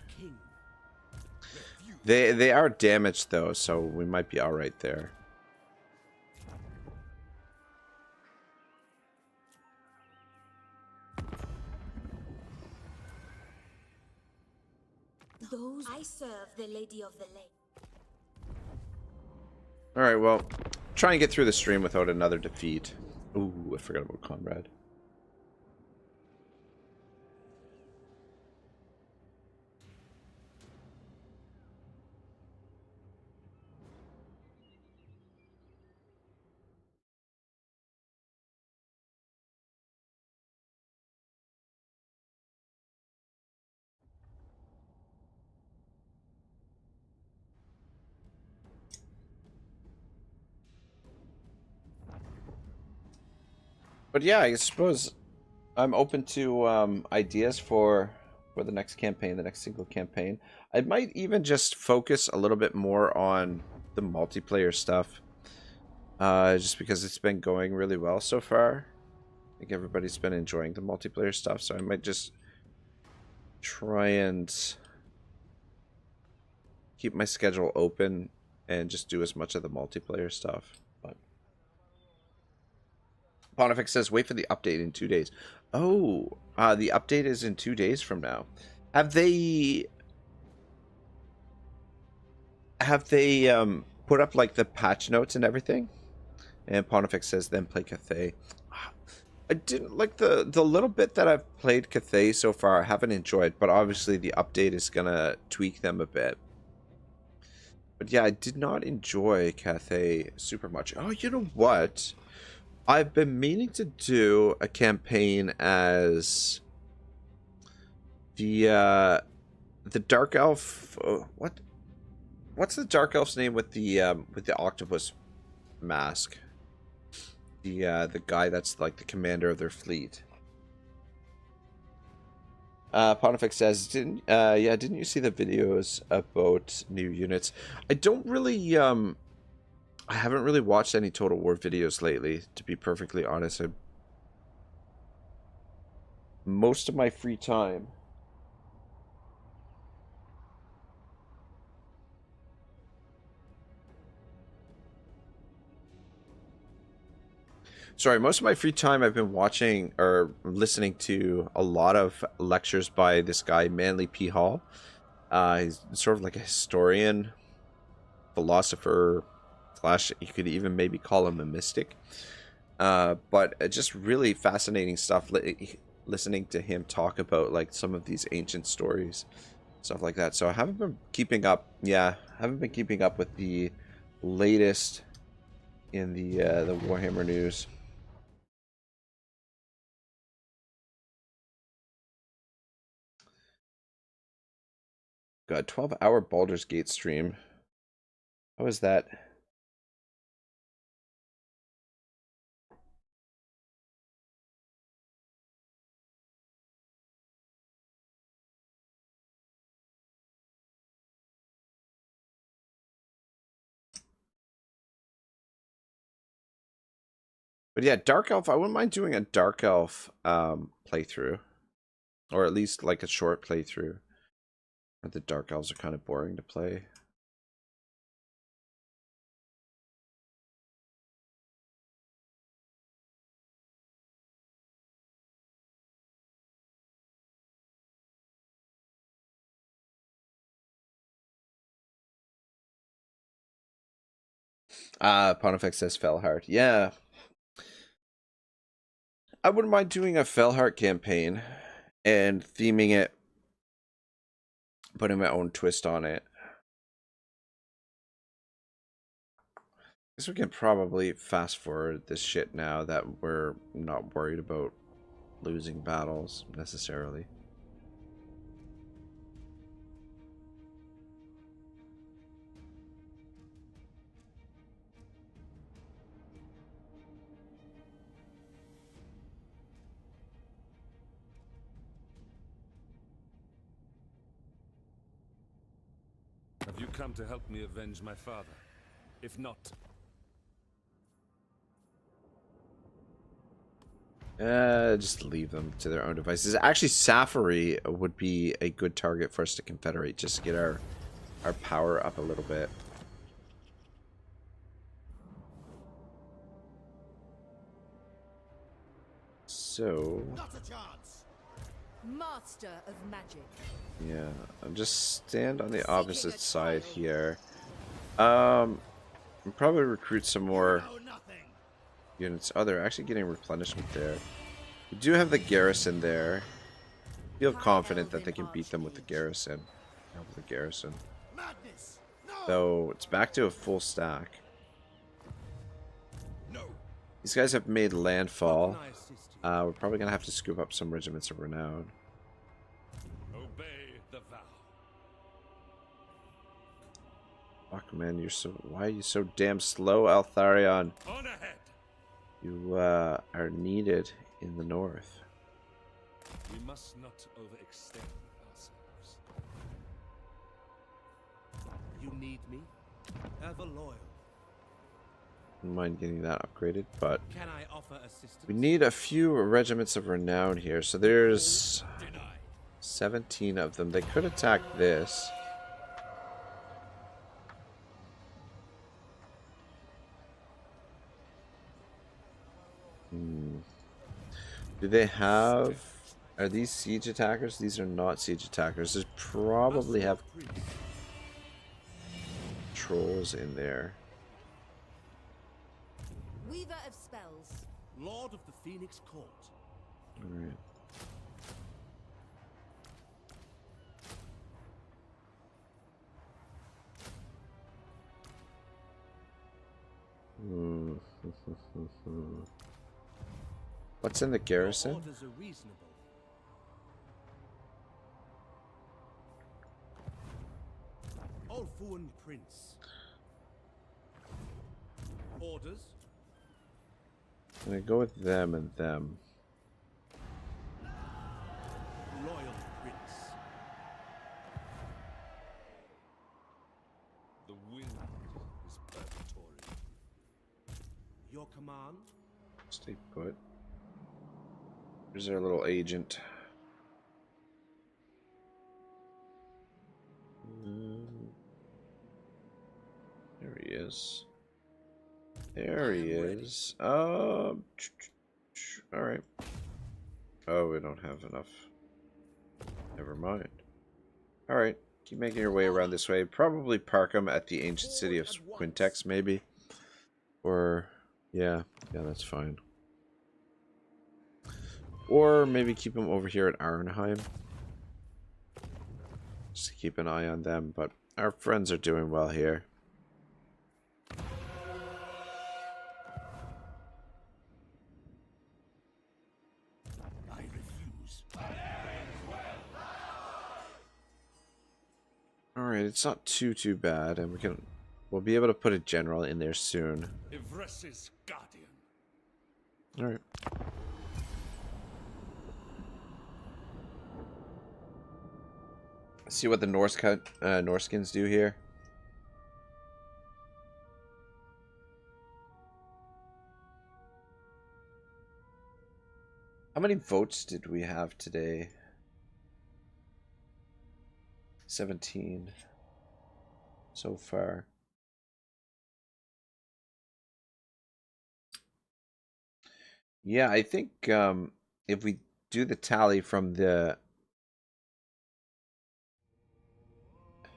They are damaged though, so we might be all right there. Those I serve the Lady of the Lake. All right, well, try and get through the stream without another defeat. Ooh, I forgot about Conrad. But yeah, I suppose I'm open to ideas for the next campaign, the next single campaign. I might even just focus a little bit more on the multiplayer stuff, just because it's been going really well so far. I think everybody's been enjoying the multiplayer stuff, so I might just try and keep my schedule open and just do as much of the multiplayer stuff. But Pontifex says, wait for the update in 2 days. Oh, the update is in 2 days from now. Have they put up like the patch notes and everything? And Pontifex says, then play Cathay. I didn't like the little bit that I've played Cathay so far. I haven't enjoyed, but obviously the update is gonna tweak them a bit. But yeah, I did not enjoy Cathay super much. Oh, you know what? I've been meaning to do a campaign as the Dark Elf. What's the Dark Elf's name with the octopus mask? The guy that's like the commander of their fleet. Pontifex says, didn't you see the videos about new units? I don't really I haven't really watched any Total War videos lately, to be perfectly honest. Most of my free time I've been watching or listening to a lot of lectures by this guy, Manly P. Hall. He's sort of like a historian, philosopher, / you could even maybe call him a mystic. But just really fascinating stuff, listening to him talk about like some of these ancient stories, stuff like that. So I haven't been keeping up. Yeah, I haven't been keeping up with the latest in the Warhammer news. God, 12-hour Baldur's Gate stream. How was that? But yeah, Dark Elf, I wouldn't mind doing a Dark Elf playthrough. Or at least like a short playthrough. The Dark Elves are kind of boring to play. Pontifex says Fellheart. Yeah. I wouldn't mind doing a Fellheart campaign and theming it, putting my own twist on it. Guess we can probably fast forward this shit now that we're not worried about losing battles necessarily. Have you come to help me avenge my father? If not... Just leave them to their own devices. Actually, Safari would be a good target for us to confederate, just to get our power up a little bit. So... Not a chance. Master of magic. yeah, I'll just stand on the opposite side here. I'll probably recruit some more units. Oh, they're actually getting replenishment there. We do have the garrison there. Feel confident that they can beat them with the garrison. Though it's back to a full stack. These guys have made landfall. We're probably gonna have to scoop up some regiments of renown. Obey the vow. Fuck, man, why are you so damn slow, Eltharion? On ahead. You are needed in the north. We must not overextend ourselves. You need me? Ever loyal. Wouldn't mind getting that upgraded, but Can I offer assistance? we need a few regiments of renown here. So there's 17 of them. They could attack this. Do they have... Are these siege attackers? These are not siege attackers. There's probably have trolls in there. Weaver of spells. Lord of the Phoenix Court. Alright. What's in the garrison? Orders are reasonable. Ulfuan Prince. Orders. I'm gonna go with them and them. Loyal Prince. The wind is purgatory. Your command? Stay put. Here's our little agent. There he is. There he is. All right. Oh, we don't have enough. Never mind. All right. Keep making your way around this way. Probably park him at the ancient city of Quintex, maybe. Or, yeah, that's fine. Or maybe keep him over here at Arnheim. Just to keep an eye on them. But our friends are doing well here. I refuse. Alright, it's not too bad, and we'll be able to put a general in there soon. Yvresse's guardian. Alright. See what the Norskins do here. How many votes did we have today? 17 so far. Yeah, I think if we do the tally from the...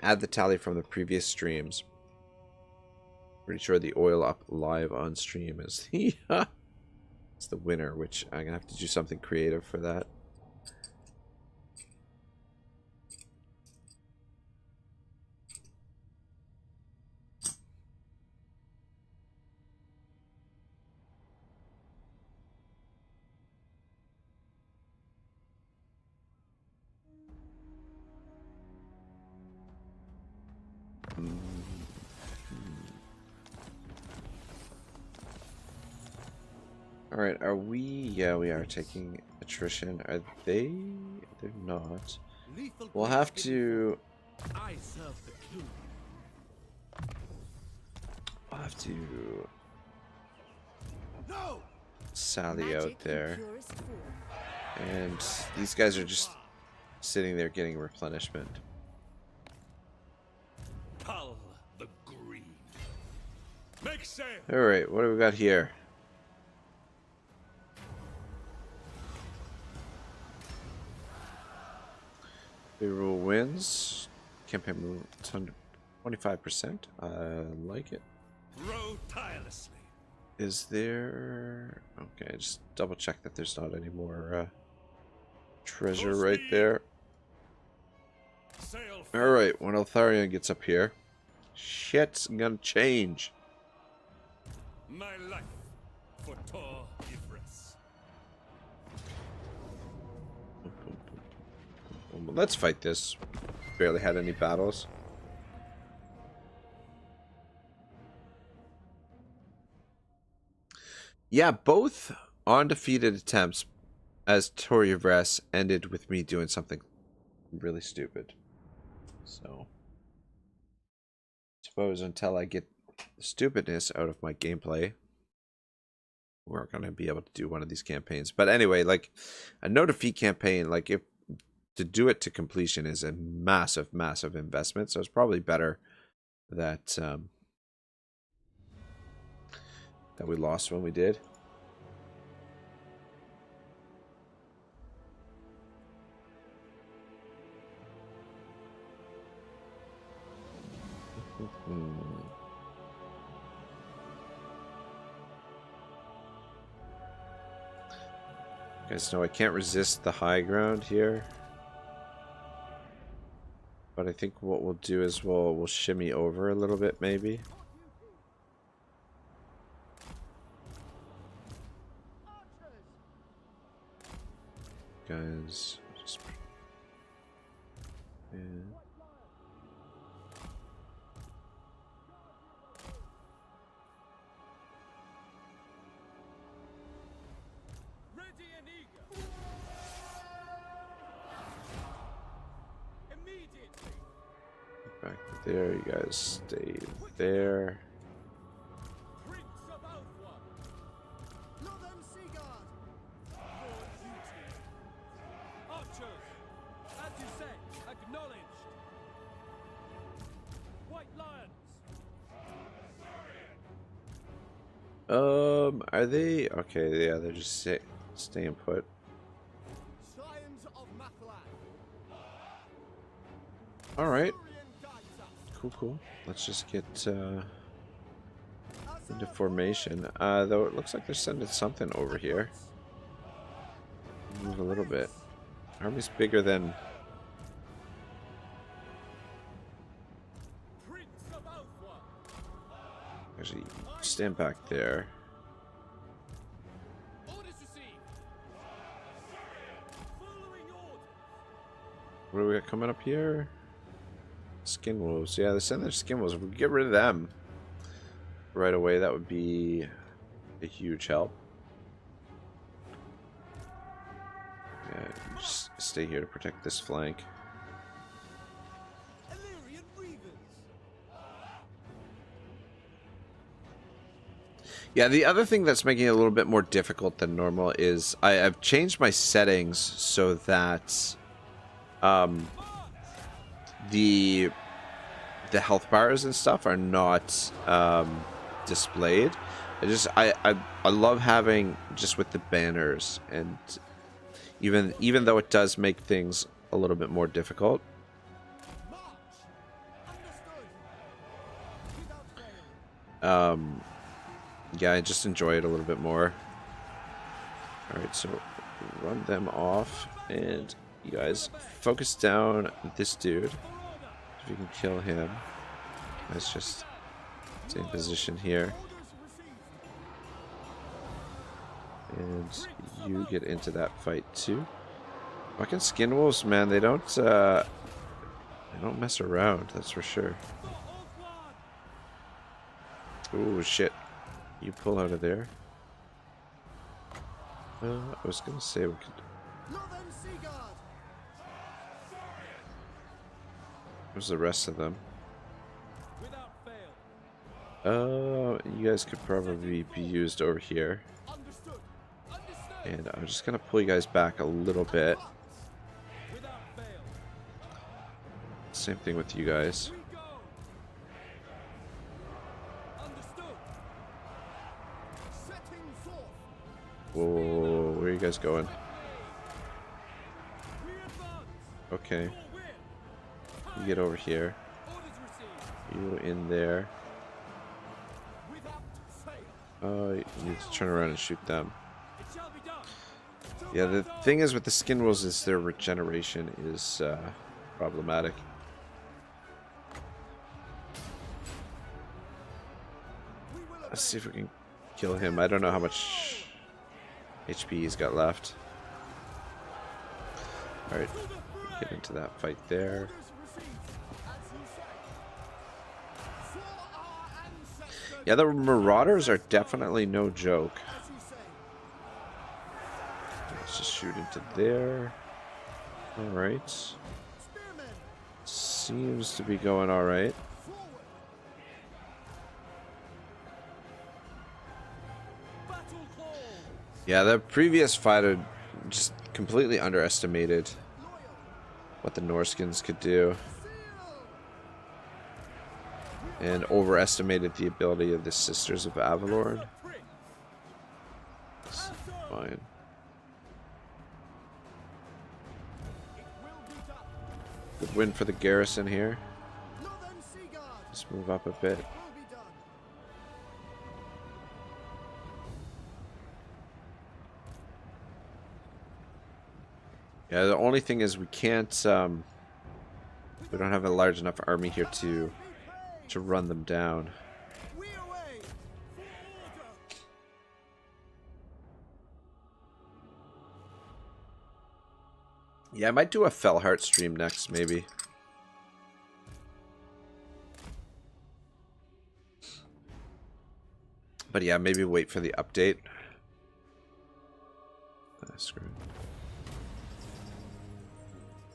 Add the tally from the previous streams. Pretty sure the oil up live on stream is the it's the winner, which I'm gonna have to do something creative for that. Alright, are we... Yeah, we are taking attrition. Are they... They're not. Lethal We'll have to... I serve the king. I'll have to... No! Sally out Magic in there. purest form. And these guys are just sitting there getting replenishment. Cull the green. Make sail. Alright, what do we got here? Reroll wins. Campaign move 25%. I like it. Row tirelessly. Is there... Okay, just double check that there's not any more treasure right there. Sail. Alright, when Eltharion gets up here, shit's gonna change. My life for Tor Yvresse. Well, let's fight this. Barely had any battles. Yeah, both undefeated attempts as Tori Yvresse ended with me doing something really stupid. So, suppose until I get the stupidness out of my gameplay, we're going to be able to do one of these campaigns. But anyway, like a no defeat campaign, like if to do it to completion is a massive, massive investment. So it's probably better that that we lost when we did. You guys know I can't resist the high ground here. But I think what we'll do is we'll shimmy over a little bit maybe. Guys, just yeah. Ready and eager. Immediately. Back there, you guys stay there. Prince of Eltharion. Northern Seaguard. For duty. Archers. As you say, acknowledged. White lions. Are they okay? Yeah, they're just staying put. Scions of Mathlan. All right, Eltharion guides us. cool. Let's just get into formation. Though it looks like they're sending something over here. Move a little bit. Army's bigger than. Prince of Eltharion. Actually, stand back there. Orders received. Following orders. What do we got coming up here? Skin wolves. Yeah, they send their skin wolves. If we get rid of them right away, that would be a huge help. Yeah, just stay here to protect this flank. Eltharion Reavers. Yeah, the other thing that's making it a little bit more difficult than normal is I've changed my settings so that the health bars and stuff are not displayed. I love having just with the banners, and even though it does make things a little bit more difficult. March. Understood. Without fail. Yeah, I just enjoy it a little bit more. Alright, so run them off, and you guys focus down this dude. If you can kill him. Let's just stay in position here. And you get into that fight too. Fucking skin wolves, man, they don't mess around, that's for sure. Oh shit. You pull out of there. I was gonna say we could. Northern Seaguard. Where's the rest of them? Without fail. You guys could probably be used over here. Understood. Understood. And I'm just gonna pull you guys back a little bit. Without fail. Same thing with you guys. We go. Understood. Setting forth. Whoa, where are you guys going? We advance. Okay, For win. you get over here. Orders received. You in there. Without fail. You need to turn around and shoot them. It shall be done. Yeah, the thing is with the skin wolves is their regeneration is problematic. We will Let's see if we can kill him. I don't know how much HP he's got left. Alright, get into that fight there. orders received. As you say. For our ancestors. Yeah, the marauders are definitely no joke. As you say. Let's just shoot into there. Alright. Spearmen, Seems to be going alright. forward. Battle call! Yeah, the previous fighter just completely underestimated what the Norskins could do. And overestimated the ability of the Sisters of Avalorn. It's fine. Good win for the garrison here. Northern Sea Guard Let's move up a bit. will be done. Yeah, the only thing is we can't, we don't have a large enough army here to run them down. We away. Yeah, I might do a Fellheart stream next, maybe. But yeah, maybe wait for the update. Screw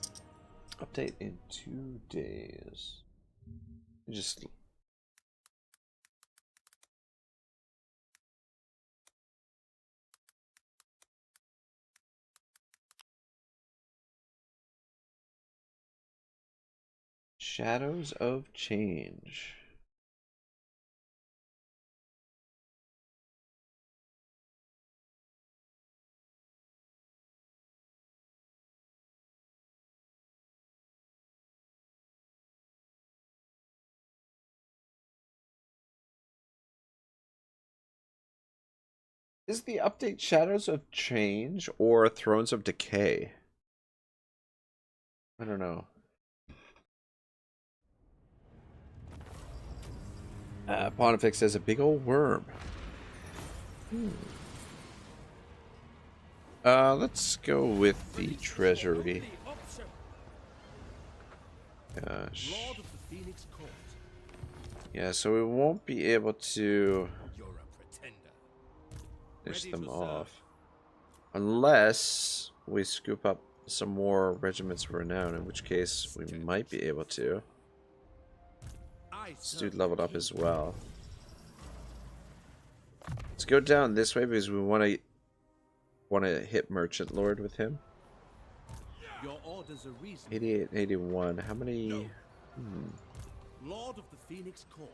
it. Update in 2 days. Just Shadows of Change. Is the update Shadows of Change or Thrones of Decay? I don't know. Pontifex says a big old worm. Let's go with the treasury. Gosh. Lord of the Phoenix Court. Yeah, so we won't be able to You're a pretender. finish Ready them to off. Unless we scoop up some more regiments of renown, in which case we might be able to. This dude leveled up as well. Let's go down this way because we want to hit Merchant Lord with him. Your orders are reasonable. 88 and 81. How many? Lord of the Phoenix Court.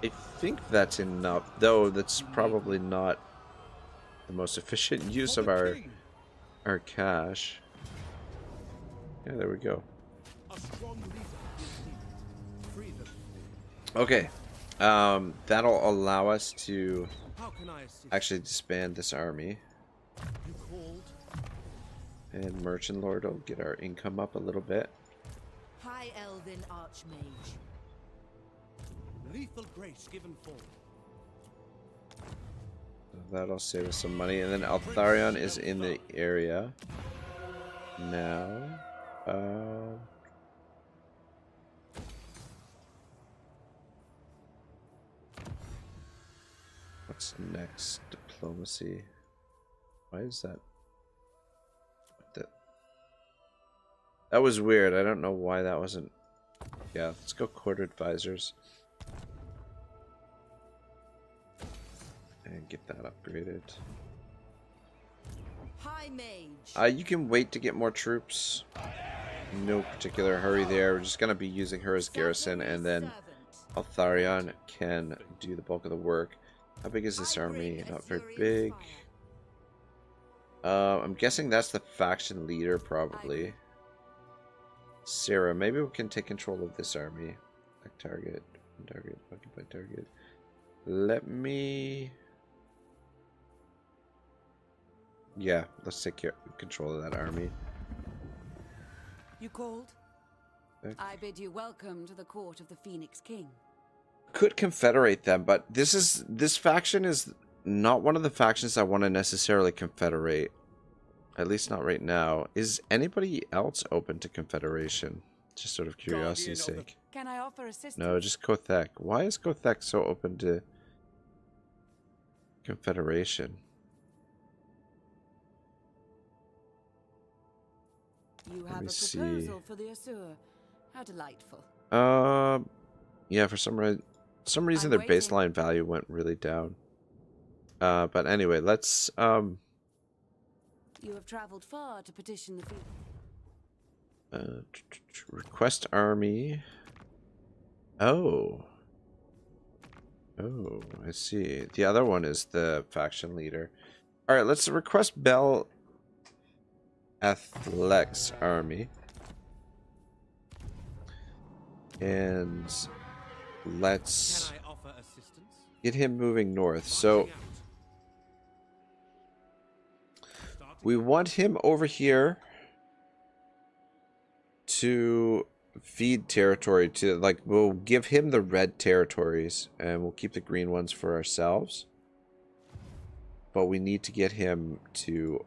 I think that's enough, though that's probably not the most efficient use of our cash. Yeah, there we go. A strong leader is needed. Freedom. Okay. That'll allow us to How can I assist? actually disband this army. You called? And Merchant Lord will get our income up a little bit. High Elven Archmage. Lethal grace given forth. That'll save us some money. And then Eltharion is in the area now. What's next? Diplomacy. Why is that? That was weird. I don't know why that wasn't. Yeah, let's go court advisors. And get that upgraded. High Mage. You can wait to get more troops. No particular hurry there. We're just going to be using her as garrison, and then Eltharion can do the bulk of the work. How big is this army? Not very big. I'm guessing that's the faction leader, probably. Sarah, maybe we can take control of this army. Like target, occupy target. Let me... Yeah, let's take control of that army. You called? Okay. I bid you welcome to the court of the Phoenix King. Could confederate them, but this faction is not one of the factions I want to necessarily confederate. At least not right now. Is anybody else open to confederation? Just sort of curiosity's sake. Can I offer assistance? No, just Kothek. Why is Kothek so open to Confederation? You have me a see. proposal for the Asur. How delightful. Yeah, for some reason their waiting. baseline value went really down. But anyway, let's You have traveled far to petition the field. request army. Oh, I see. The other one is the faction leader. All right, let's request Bel Athlex army. And let's Can I offer assistance? get him moving north. So we want him over here to feed territory to, like, we'll give him the red territories and we'll keep the green ones for ourselves. But we need to get him to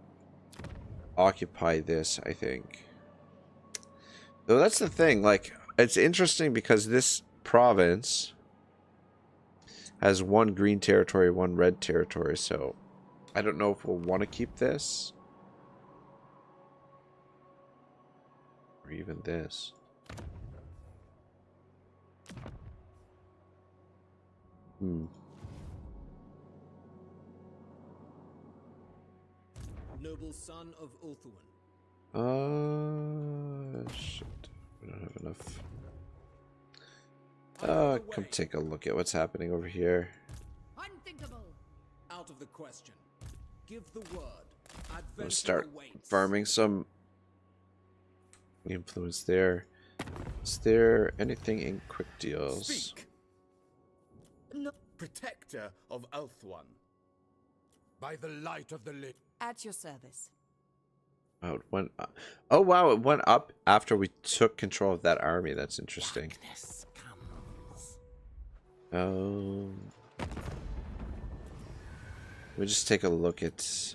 occupy this, I think. Though that's the thing, like, it's interesting because this province has one green territory, one red territory, so I don't know if we'll want to keep this. Or even this. Noble son of Ulthuan. Shit. We don't have enough. Come take a look at what's happening over here. Unthinkable. Out of the question. Give the word. We'll start Adventure awaits. farming some influence there. Is there anything in quick deals? Speak. No. Protector of Elthwan. By the light of the lit. At your service. Oh, it went up. Oh wow, it went up after we took control of that army. That's interesting. Let me just take a look at.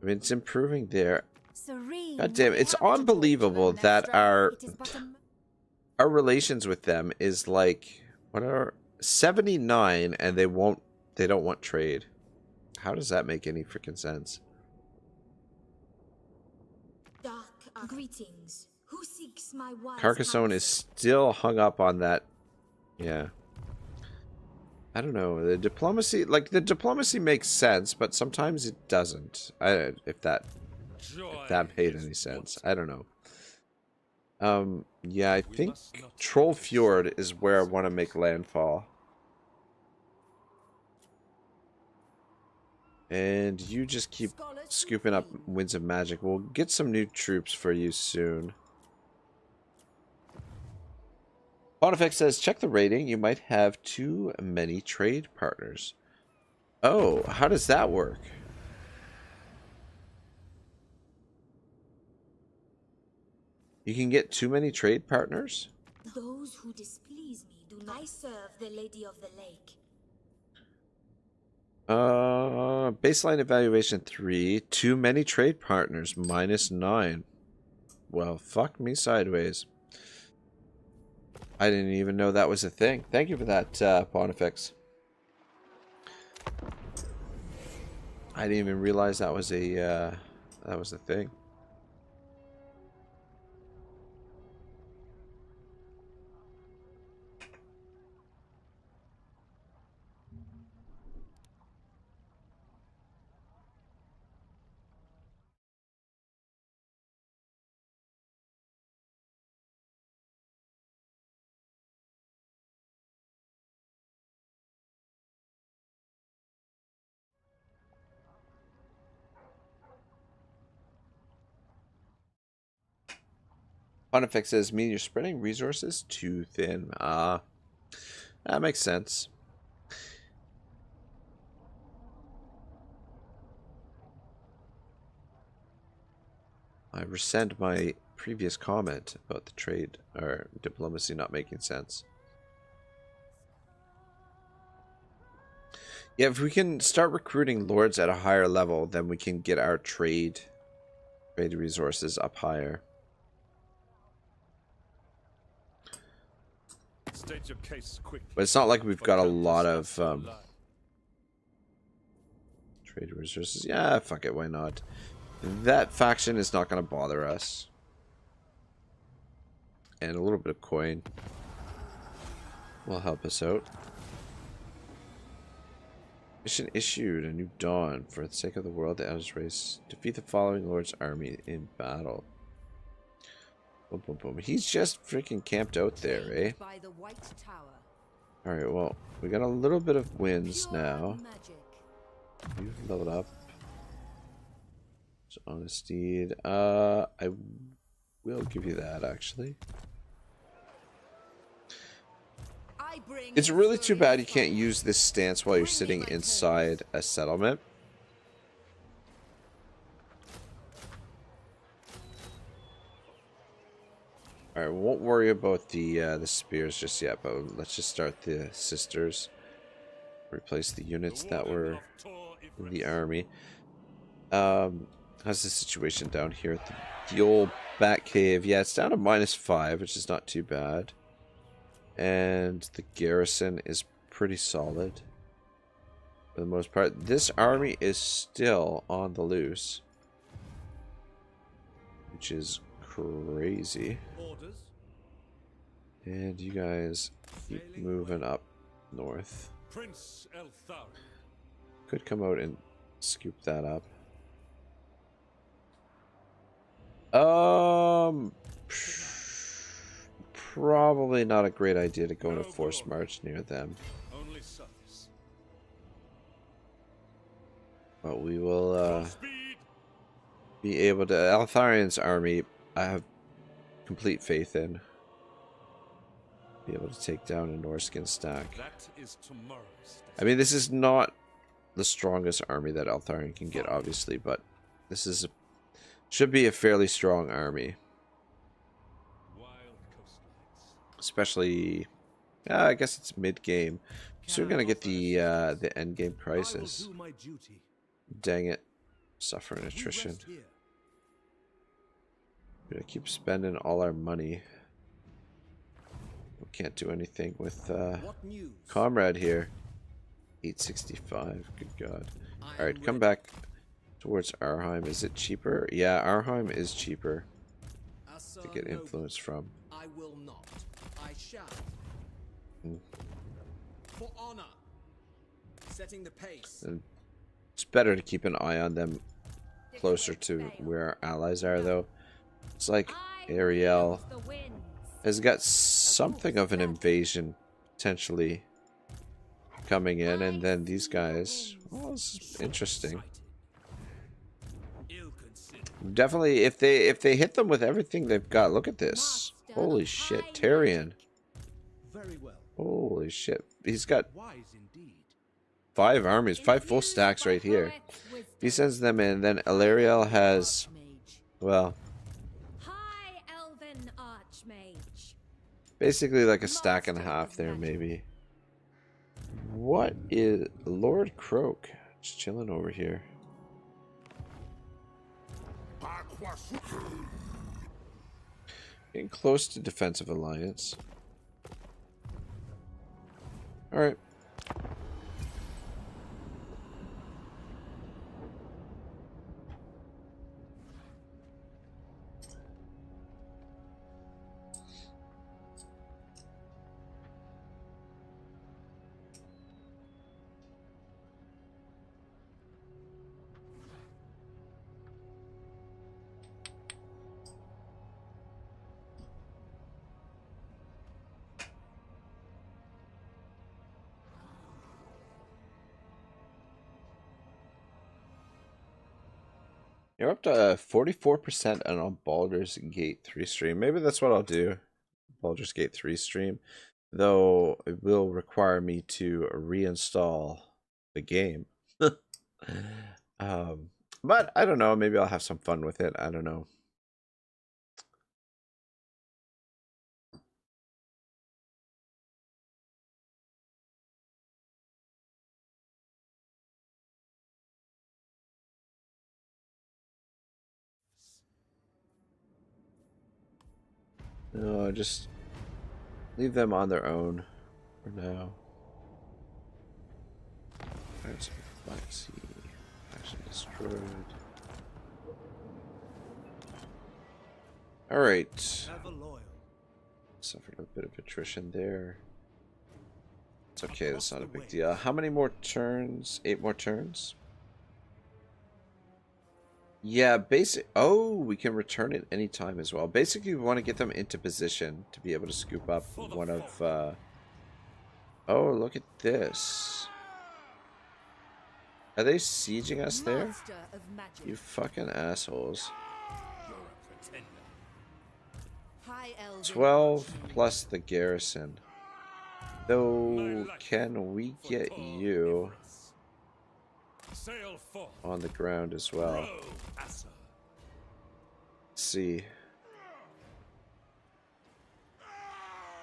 I mean, it's improving there. Serene. God damn, it's unbelievable that our relations with them is like, what are 79 and they don't want trade. How does that make any freaking sense? Dark greetings. Who seeks my wise Carcassonne is still hung up on that. Yeah. I don't know. The diplomacy makes sense, but sometimes it doesn't. If that made any sense. I don't know. Yeah, I think Troll Fjord is where I want to make landfall. And you just keep scooping up Winds of Magic. We'll get some new troops for you soon. Pontifex says, check the rating. You might have too many trade partners. Oh, how does that work? You can get too many trade partners? Those who displease me do not. I serve the Lady of the Lake. Baseline evaluation 3. Too many trade partners, -9. Well, fuck me sideways. I didn't even know that was a thing. Thank you for that, Pontifex. I didn't even realize that was a thing. Pontifex says, mean you're spreading resources too thin. That makes sense. I rescind my previous comment about the trade or diplomacy not making sense. Yeah, if we can start recruiting lords at a higher level, then we can get our trade resources up higher. State your case quickly. But it's not like we've got a lot of Countess has no lie. trade resources. Yeah, fuck it, why not? That faction is not going to bother us. And a little bit of coin will help us out. Mission issued, a new dawn. For the sake of the world, the Eldest race. Defeat the following lord's army in battle. Boom, boom, boom. He's just freaking camped out there, eh? By the White Tower. Alright, well, we got a little bit of wins Pure now. magic. You've leveled up. So on a steed. I will give you that, actually. I bring It's really too fury bad you of can't fire. use this stance while you're sitting inside a settlement. Alright, we won't worry about the spears just yet, but let's just start the sisters. Replace the units that were in the army. How's the situation down here at the old Bat Cave? Yeah, it's down to -5, which is not too bad. And the garrison is pretty solid for the most part. This army is still on the loose, which is crazy. Orders. And you guys keep moving up north. Prince Eltharion. Could come out and scoop that up. Probably not a great idea to go on a forced march near them. Only service. But we will Speed. be able to... Eltharion's army, I have complete faith in. Be able to take down a Norskin stack. That is tomorrow's. I mean, this is not the strongest army that Eltharion can get, obviously, but this is should be a fairly strong army. Wild coastlines. Especially, I guess it's mid-game. So we're gonna get the end-game I crisis. will do my duty. Dang it. Suffering You attrition. rest here. We're gonna keep spending all our money. We can't do anything with What news? Comrade here. 865. Good God. I am Alright, come ready. back towards Arheim. Is it cheaper? Yeah, Arheim is cheaper Asa to get noble, influence from. I will not. I shall. Hmm. For honor. Setting the pace. And it's better to keep an eye on them closer to where our allies are, though. It's like Ariel has got something of an invasion potentially coming in, and then these guys. Well, this is interesting. Definitely, if they hit them with everything they've got, look at this. Holy shit, Tyrion. Very well. Holy shit, he's got Wise indeed. 5 armies, 5 full stacks right here. If he sends them in, then Elariel has, well, High Elven Archmage. basically like a stack and a half there, maybe. What is Lord Croak? Just chilling over here. Getting close to defensive alliance. Alright. You're up to 44% and on Baldur's Gate 3 stream. Maybe that's what I'll do. Baldur's Gate 3 stream. Though it will require me to reinstall the game. But I don't know. Maybe I'll have some fun with it. I don't know. No, just Leave them on their own for now. Pirates of the Black Sea. Action destroyed. Alright. Ever loyal. Suffered a bit of attrition there. It's okay, that's not a big deal. How many more turns? 8 more turns? Yeah, oh, we can return it anytime as well. Basically, we want to get them into position to be able to scoop up one of... Oh, look at this. Are they sieging us there? Master of magic. You fucking assholes. High elven 12 plus the garrison. Though, can we get you Sail forth. on the ground as well? Let's see.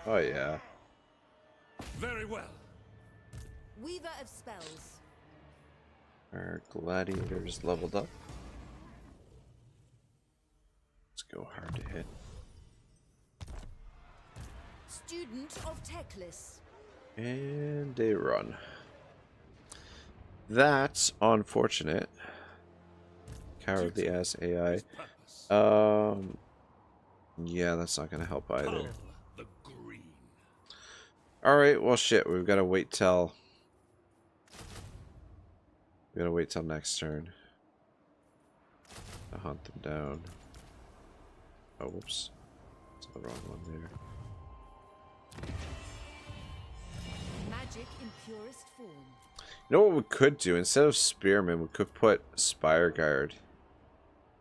Oh yeah. Very well. Weaver of spells. Our gladiators leveled up. Let's go hard to hit. Student of Teclis. And they run. That's unfortunate. Cowardly ass AI. Yeah, that's not gonna help either. The green. Alright, well shit, we've gotta wait till next turn to hunt them down. Oh whoops. That's the wrong one there. Magic in purest form. You know what we could do? Instead of Spearmen, we could put Spire Guard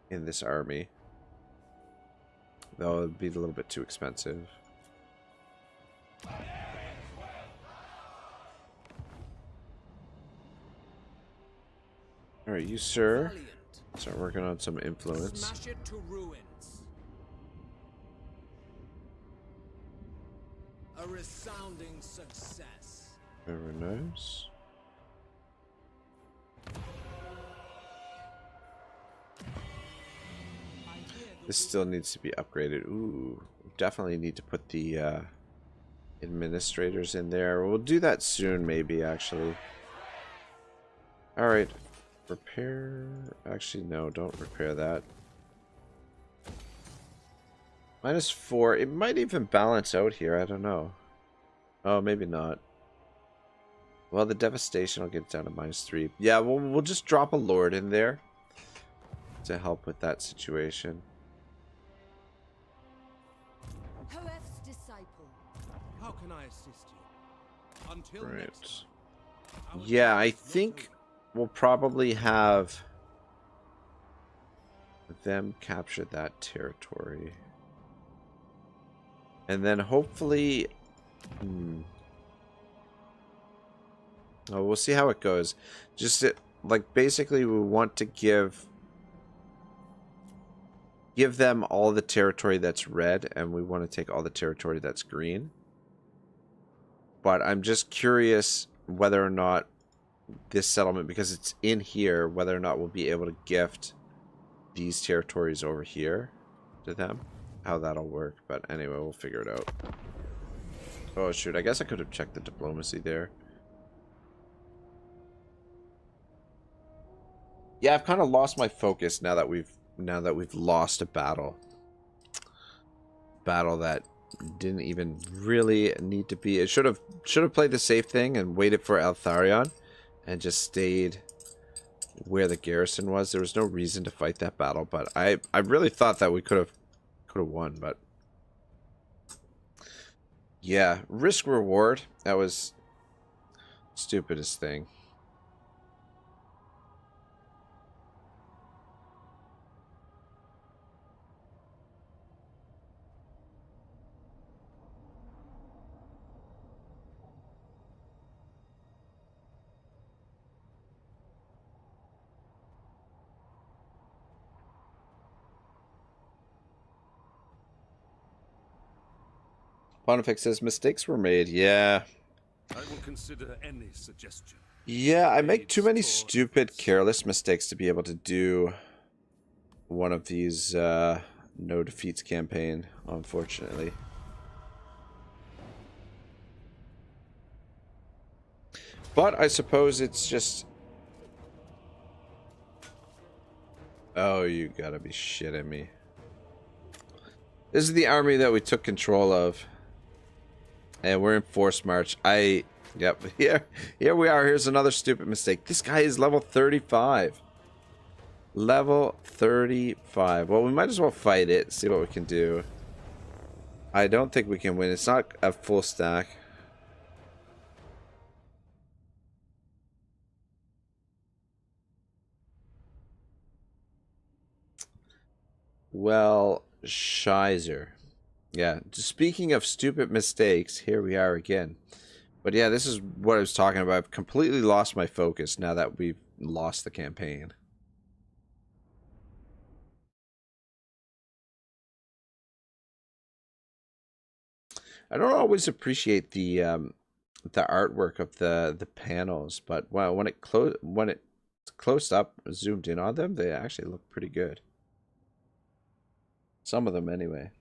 in this army. Though it would be a little bit too expensive. Alright, you sir. Start working on some influence. Smash it to ruins. A resounding success. Very nice. This still needs to be upgraded. Ooh, definitely need to put the administrators in there. We'll do that soon, maybe, actually. Alright. Repair... Actually, no, don't repair that. -4. It might even balance out here. I don't know. Oh, maybe not. Well, the devastation will get it down to -3. Yeah, we'll just drop a lord in there to help with that situation. Hoef's disciple. How can I assist you? Until next Right. time. Yeah, I think we'll probably have them capture that territory. And then hopefully... Oh, we'll see how it goes. Just, like, basically we want to give them all the territory that's red, and we want to take all the territory that's green. But I'm just curious whether or not this settlement, because it's in here, whether or not we'll be able to gift these territories over here to them. How that'll work. But anyway, we'll figure it out. Oh shoot, I guess I could have checked the diplomacy there. Yeah, I've kind of lost my focus now that we've lost a battle. Battle that didn't even really need to be. It should have played the safe thing and waited for Eltharion and just stayed where the garrison was. There was no reason to fight that battle, but I really thought that we could have won, but yeah, risk reward. That was stupidest thing. Pontifex says mistakes were made. Yeah. I will consider any suggestion. Yeah, I make too many stupid, careless mistakes to be able to do one of these no defeats campaign, unfortunately. But I suppose it's just... Oh, you gotta be shitting me. This is the army that we took control of. And we're in forced march. Yep, here we are. Here's another stupid mistake. This guy is level 35. Level 35. Well, we might as well fight it. See what we can do. I don't think we can win. It's not a full stack. Well, Shizer. Yeah, speaking of stupid mistakes, here we are again. But yeah, this is what I was talking about. I've completely lost my focus now that we've lost the campaign. I don't always appreciate the artwork of the panels, but when it's close up, zoomed in on them, they actually look pretty good. Some of them, anyway.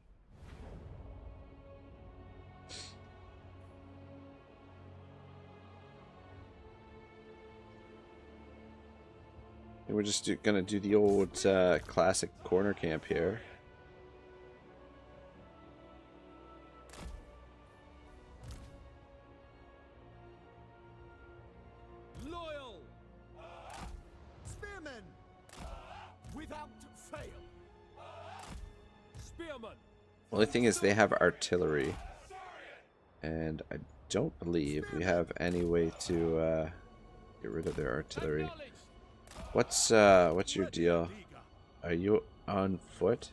And we're just gonna do the old classic corner camp here. Loyal! Spearmen! Without fail! Spearmen! Only thing is they have artillery. And I don't believe we have any way to get rid of their artillery. What's your deal? Are you on foot?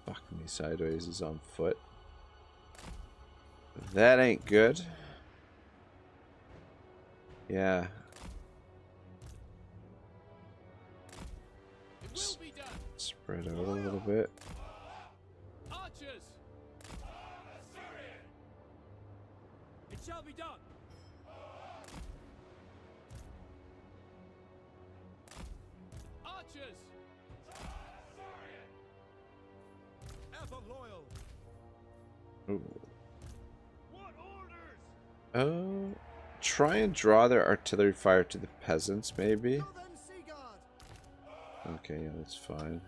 Fuck me sideways, he's on foot. That ain't good. Yeah. Spread out a little bit. Archers! It shall be done. Archers! Ever loyal! Ooh. What orders? Oh, try and draw their artillery fire to the peasants, maybe. Well then, Seaguard! Okay, yeah, that's fine.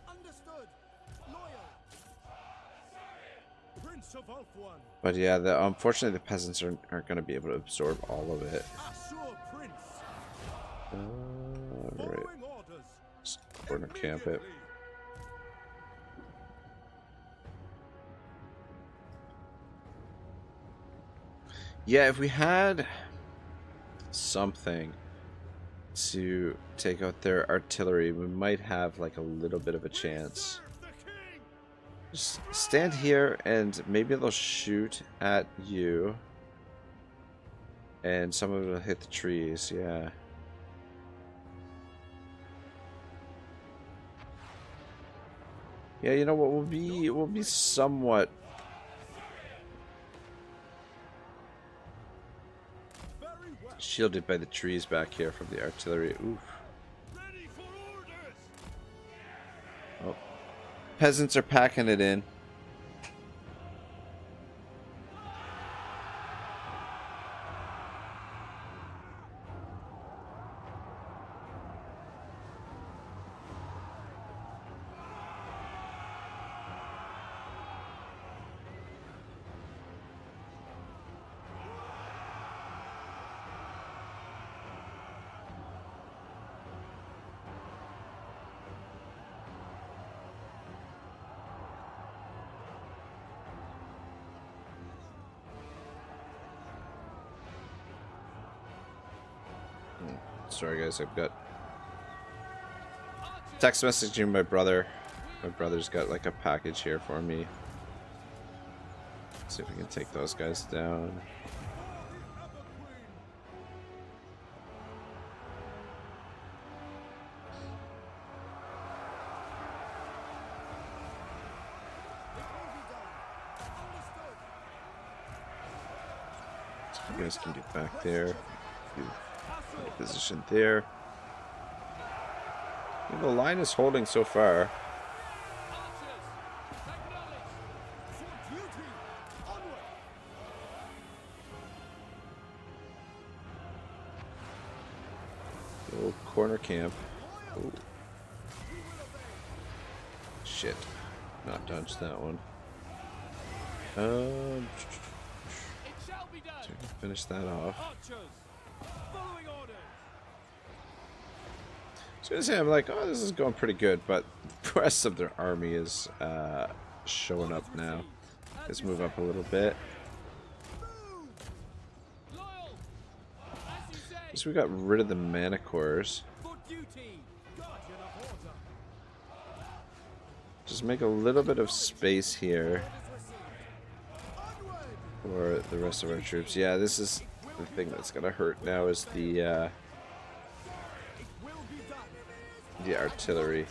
Understood! Loyal! Prince of Ulthuan! But yeah, unfortunately the peasants aren't going to be able to absorb all of it. Assure Prince! Alright, Following orders! just corner camp it. Yeah, if we had something to take out their artillery, we might have like a little bit of a chance. Just stand here and maybe they'll shoot at you. And some of it will hit the trees, yeah. Yeah, you know what, we'll be somewhat shielded by the trees back here from the artillery. Oof. Ready for orders! Oh. Peasants are packing it in. Sorry guys, I've got text messaging my brother. My brother's got like a package here for me. Let's see if we can take those guys down. So you guys can get back there. Position there. Yeah, the line is holding so far. corner camp. Ooh. Shit. Not dodged that one. It shall be done. So we can finish that off. Archers, following orders. So I was gonna say, I'm like, oh, this is going pretty good, but the rest of their army is showing up now. Let's move up a little bit. Loyal. As you say. So we got rid of the manticores. For duty, guardian of order. Just make a little bit of space here Onward. for the rest of our troops. Yeah, this is the thing that's gonna hurt now is the It will be done. artillery.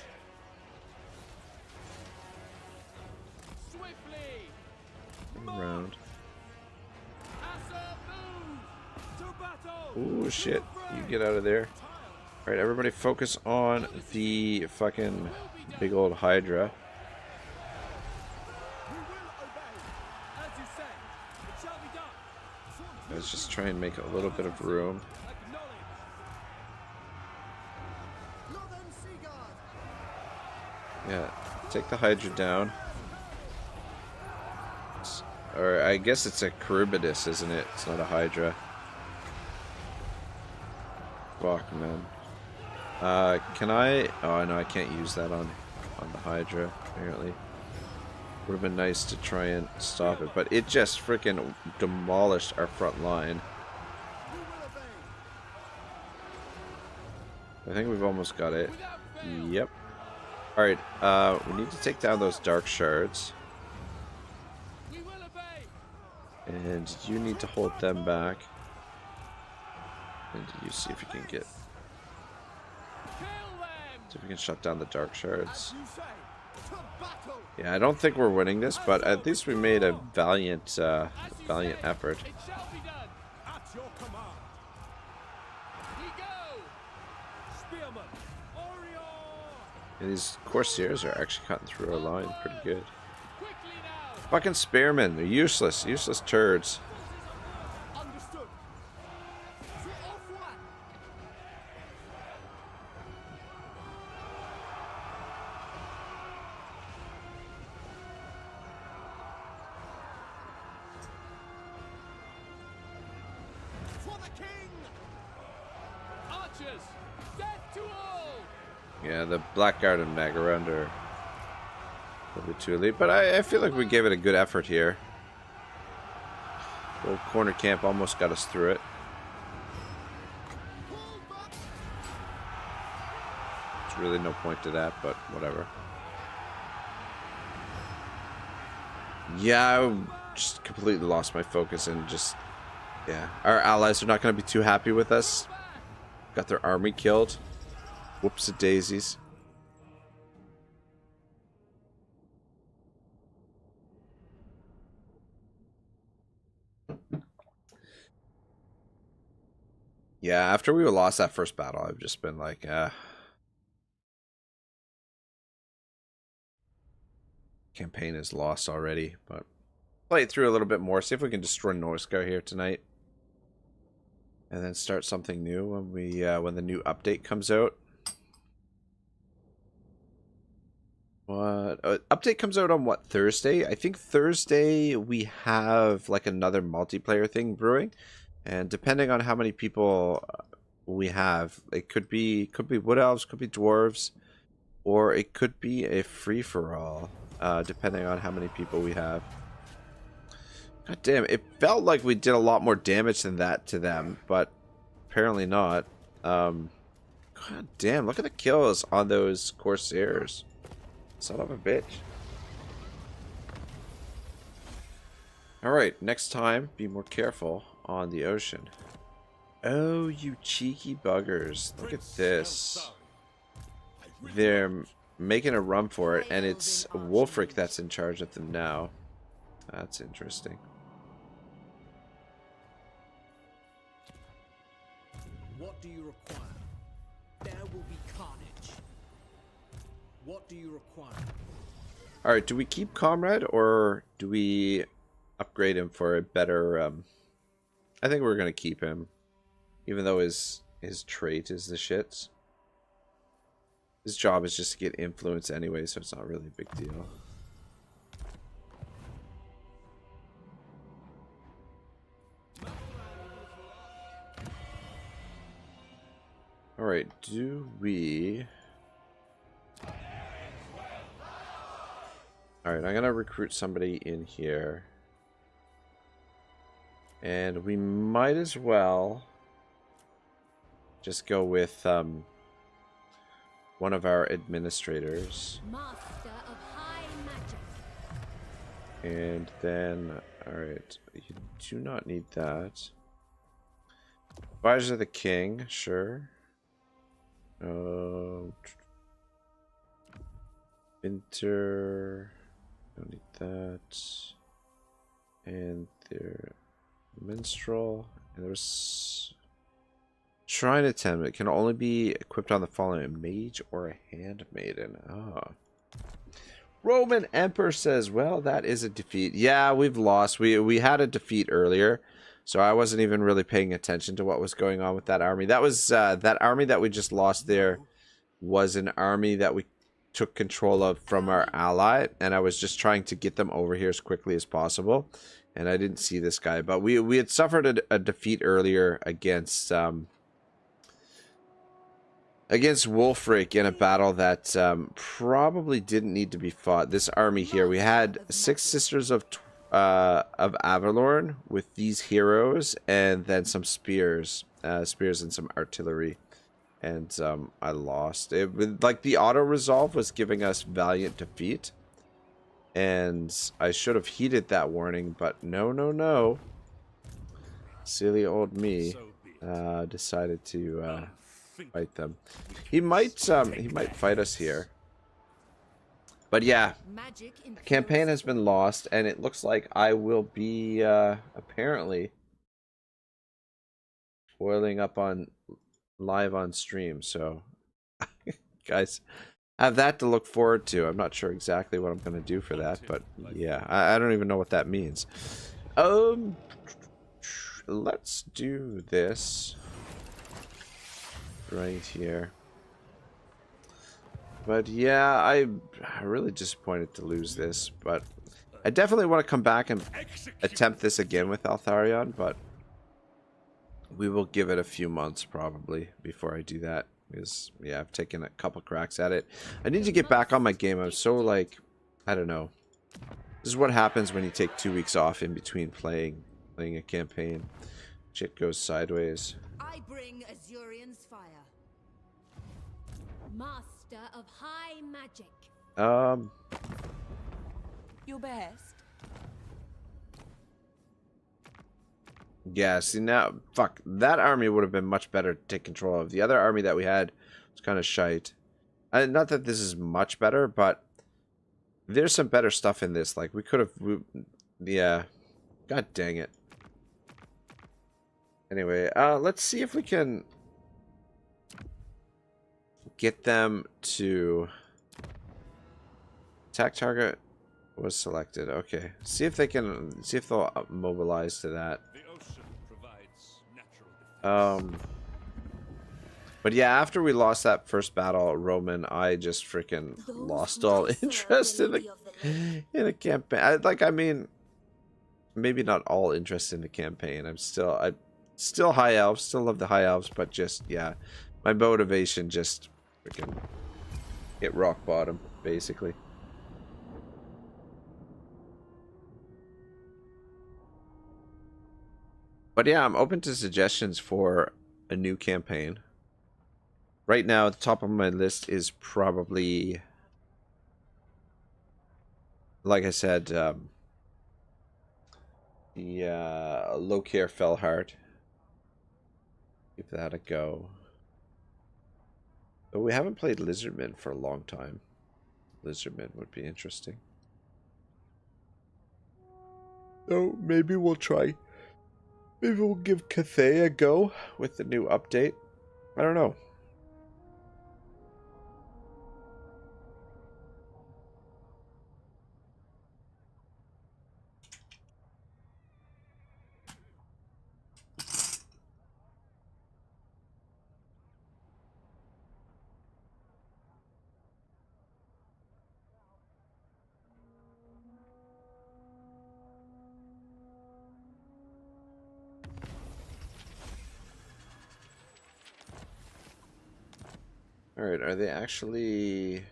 Swiftly. Around. Asa move. To battle. Ooh, shit. You get out of there. Alright, everybody focus on the fucking big old Hydra. We will obey. As you say, it shall be done. Let's just try and make a little bit of room. Acknowledge. Northern Sea Guard. Yeah, take the Hydra down. Or I guess it's a Charybdis, isn't it? It's not a Hydra. Fuck, man. Can I? Oh, no, I can't use that on the Hydra, apparently. Would have been nice to try and stop it, but it just freaking demolished our front line. We will obey. I think we've almost got it. Yep. Alright, we need to take down those dark shards. We will obey. And you need to hold them back. And you see if you can get... Kill them. See if we can shut down the dark shards. As you say, to battle. Yeah, I don't think we're winning this, but at least we made a valiant, As you valiant say, effort. It shall be done. At your command. We go. Spearman. Orion. And these Corsairs are actually cutting through our line pretty good. Quickly now. Fucking spearmen, they're useless. Useless turds. Understood. To off one. For the king. Archers. Death to all. Yeah, the Blackguard and Magarund are a little bit too elite, but I feel like we gave it a good effort here. Old corner camp almost got us through it. Pull back. There's really no point to that, but whatever. Yeah, I just completely lost my focus and just... Yeah, our allies are not going to be too happy with us. Got their army killed. Whoops-a-daisies. Yeah, after we lost that first battle, I've just been like, campaign is lost already, but play it through a little bit more, see if we can destroy Norscar here tonight. And then start something new when we when the new update comes out. What update comes out on what, Thursday? I think Thursday we have like another multiplayer thing brewing, and depending on how many people we have, it could be wood elves, could be dwarves, or it could be a free for all, depending on how many people we have. God damn, it felt like we did a lot more damage than that to them, but apparently not. God damn, look at the kills on those Corsairs. Son of a bitch. Alright, next time, be more careful on the ocean. Oh, you cheeky buggers. Look at this. They're making a run for it, and it's Wulfric that's in charge of them now. That's interesting. What do you require? There will be carnage. What do you require? Alright, do we keep Comrade, or do we upgrade him for a better... I think we're going to keep him, even though his trait is the shits. His job is just to get influence anyway, so it's not really a big deal. Alright, do we... Alright, I'm gonna recruit somebody in here. And we might as well just go with one of our administrators. Master of high magic. And then, alright, you do not need that. Advisor of the King, sure. Winter, don't need that. And there, minstrel, and there's shrine attendant. It can only be equipped on the following: mage or a handmaiden. Ah. Roman Emperor says, well, that is a defeat. Yeah, we've lost. We had a defeat earlier, so I wasn't even really paying attention to what was going on with that army. That was that army that we just lost there was an army that we took control of from our ally, and I was just trying to get them over here as quickly as possible, and I didn't see this guy. But we had suffered a defeat earlier against Wulfric in a battle that probably didn't need to be fought. This army here, we had 6 Sisters of Avalorn with these heroes, and then some spears and some artillery. And I lost. Like, the auto resolve was giving us valiant defeat, and I should have heeded that warning, but no. Silly old me decided to fight them. He might fight us here. But yeah, the campaign has been lost, and it looks like I will be apparently boiling up on live on stream. So guys, I have that to look forward to. I'm not sure exactly what I'm going to do for that, but yeah, I don't even know what that means. Let's do this right here. But yeah, I'm really disappointed to lose this, but I definitely want to come back and attempt this again with Eltharion, but we will give it a few months probably before I do that, because yeah, I've taken a couple cracks at it. I need to get back on my game. I'm so, like, I don't know. This is what happens when you take 2 weeks off in between playing a campaign. Shit goes sideways. I bring Azurion's fire. Master of high magic. Your best. Yeah, see now, fuck, that army would have been much better to take control of. The other army that we had was kind of shite. Not that this is much better, but there's some better stuff in this. Like, we could have, yeah, god dang it. Anyway, let's see if we can get them to attack target was selected. Okay, see if they can, see if they'll mobilize to that. But yeah, after we lost that first battle, Roman, I just freaking lost all interest in the campaign. I mean, maybe not all interest in the campaign. I'm still high elves, still love the high elves, but just yeah, my motivation just freaking hit rock bottom, basically. But yeah, I'm open to suggestions for a new campaign. Right now, at the top of my list is probably, like I said, the Lokir Fellheart. Give that a go. But we haven't played Lizardmen for a long time. Lizardmen would be interesting. So maybe we'll try. Maybe we'll give Cathay a go with the new update. I don't know. Alright, are they actually...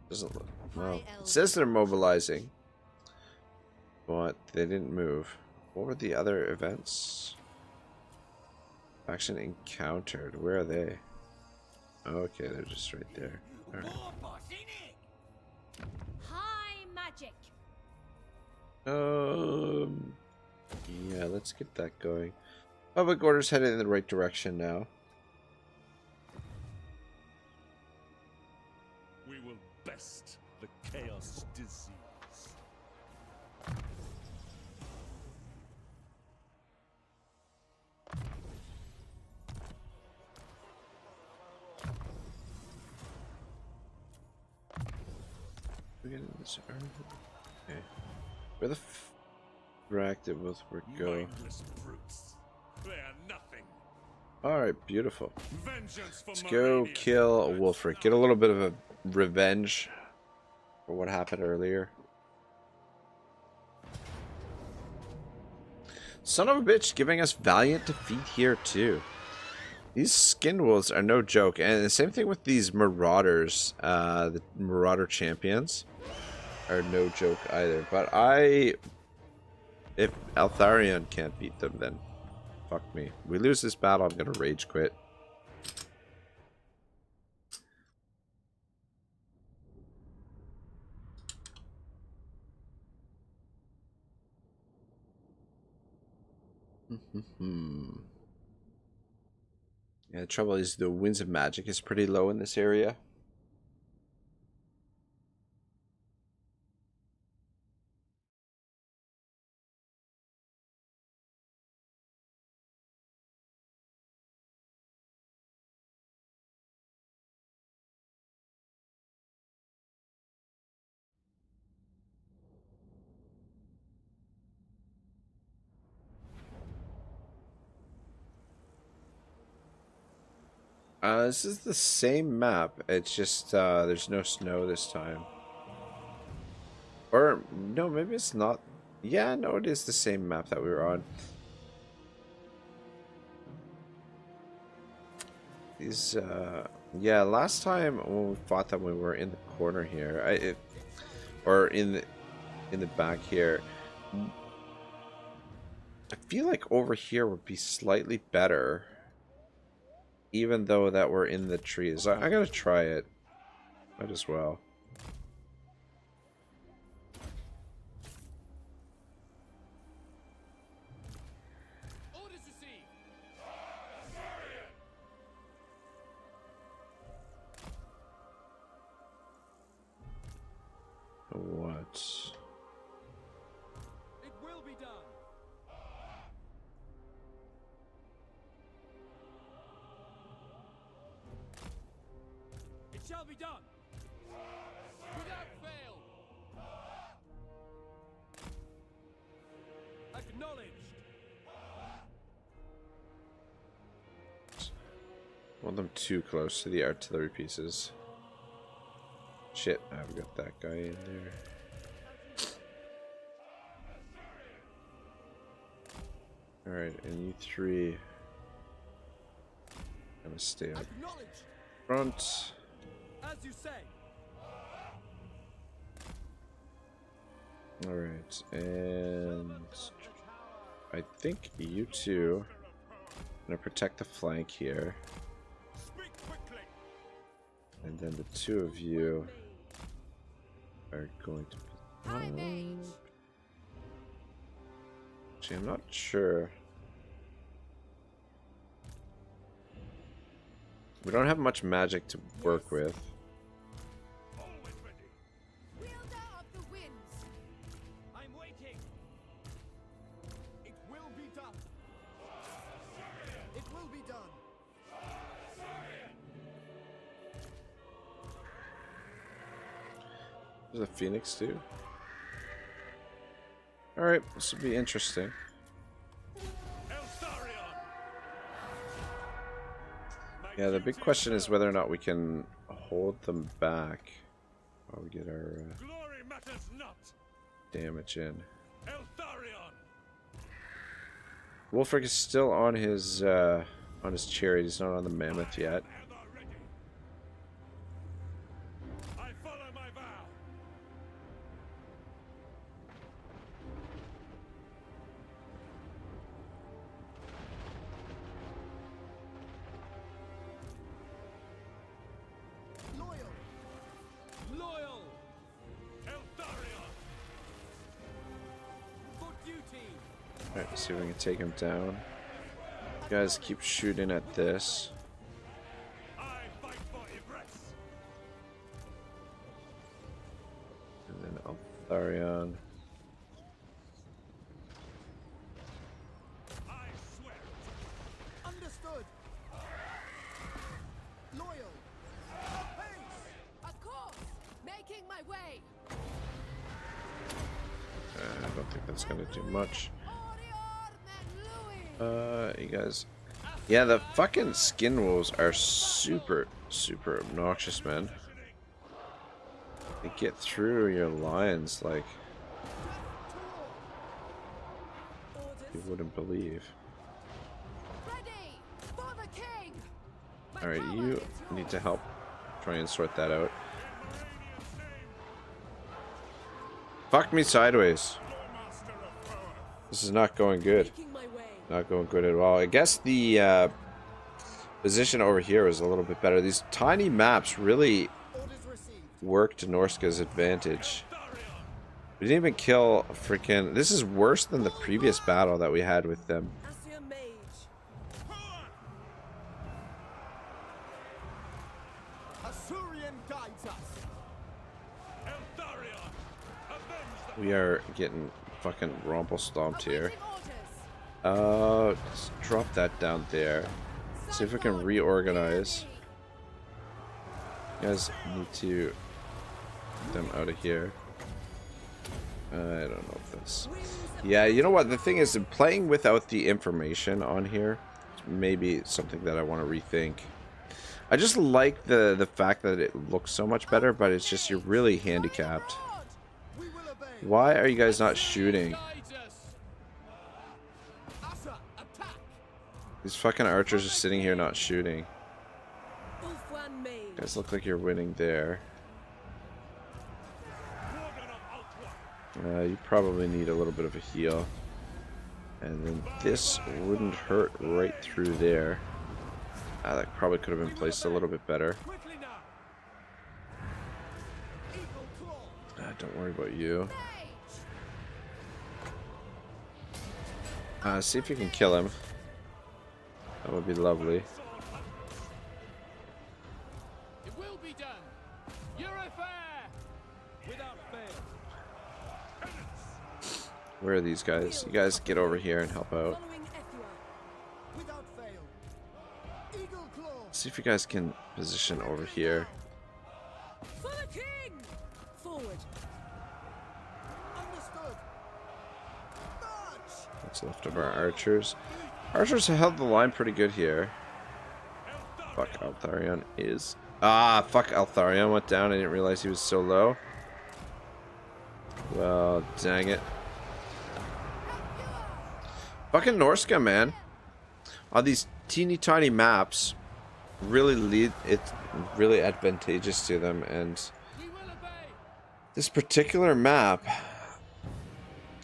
Doesn't look... Well, High it Elf says they're mobilizing. But they didn't move. What were the other events? Faction encountered. Where are they? Okay, they're just right there. Alright. High magic. Yeah, let's get that going. Public order's headed in the right direction now. We will best the chaos disease. We get in this area. Okay. Where the frack did both work go? Mindless brutes. They are nothing. Alright, beautiful. Vengeance for Let's go Meridian. kill a Wolfric. Get a little bit of a revenge for what happened earlier. Son of a bitch giving us valiant defeat here too. These skin wolves are no joke, and the same thing with these marauders. The marauder champions are no joke either. But if Eltharion can't beat them, then fuck me. We lose this battle, I'm gonna rage quit. Yeah, the trouble is the winds of magic is pretty low in this area. This is the same map. It's just there's no snow this time. Or no, maybe it's not. Yeah, no, it is the same map that we were on. These yeah, last time when we fought them, we were in the corner here. Or in the back here. I feel like over here would be slightly better. Even though that we're in the trees. I'm gonna try it. Might as well. Orders received. What? It will be done. It shall be done. Without fail. Acknowledged. Want them too close to the artillery pieces. Shit, I've got that guy in there. Alright, and you three gonna stay up Acknowledged. front. As you say. Alright, and I think you two are gonna protect the flank here. Speak quickly. And then the two of you are going to... High mage. Actually, I'm not sure. We don't have much magic to work with. Always ready. Wielder of the winds. I'm waiting. It will be done. It will be done. There's a phoenix too. Alright, this will be interesting. Eltharion. Yeah, the big question is whether or not we can hold them back while we get our Glory matters not. damage in. Eltharion. Wolfric is still on his chariot. He's not on the mammoth yet. Ever ready. Alright, see if we can take him down. You guys keep shooting at this. I fight for Yvresse. And then Eltharion. I swear it. Understood. Loyal. Of course! Making my way! I don't think that's gonna do much. You guys. Yeah, the fucking skin wolves are super obnoxious, man. They get through your lines like you wouldn't believe. Ready for the king! My Alright, power you is need yours. to help try and sort that out. Fuck me sideways. This is not going good. Making my way. Not going good at all. I guess the position over here is a little bit better. These tiny maps really Orders received. work to Norska's advantage. We didn't even kill a freaking... This is worse than the previous battle that we had with them. Assia Mage. Asurian guides us. Eltharion, avenge the We are getting fucking rumble stomped here. Awaiting orders. Let's drop that down there. See if we can reorganize. You guys need to get them out of here. I don't know if that's... Yeah, you know what? The thing is, playing without the information on here, maybe something that I want to rethink. I just like the fact that it looks so much better, but it's just you're really handicapped. We will obey. Why are you guys not shooting? Guides us. Asa, attack. These fucking archers are sitting here not shooting. Ulfwan Mage. You guys look like you're winning there. You probably need a little bit of a heal. And then this wouldn't hurt right through there. That probably could have been placed a little bit better. Quickly now. Eagle claw. Don't worry about you. See if you can kill him. That would be lovely. It will be done. Yvresse. Without fail. Where are these guys? You guys get over here and help out. Following Ethua. Without fail. Eagle claw. See if you guys can position over here. For the king! Forward. Understood. March. What's left of our archers? Archers have held the line pretty good here. Fuck, Eltharion is... fuck, Eltharion went down. I didn't realize he was so low. Well, dang it. Fucking Norska, man. On these teeny tiny maps, it's really advantageous to them. And We will obey. this particular map,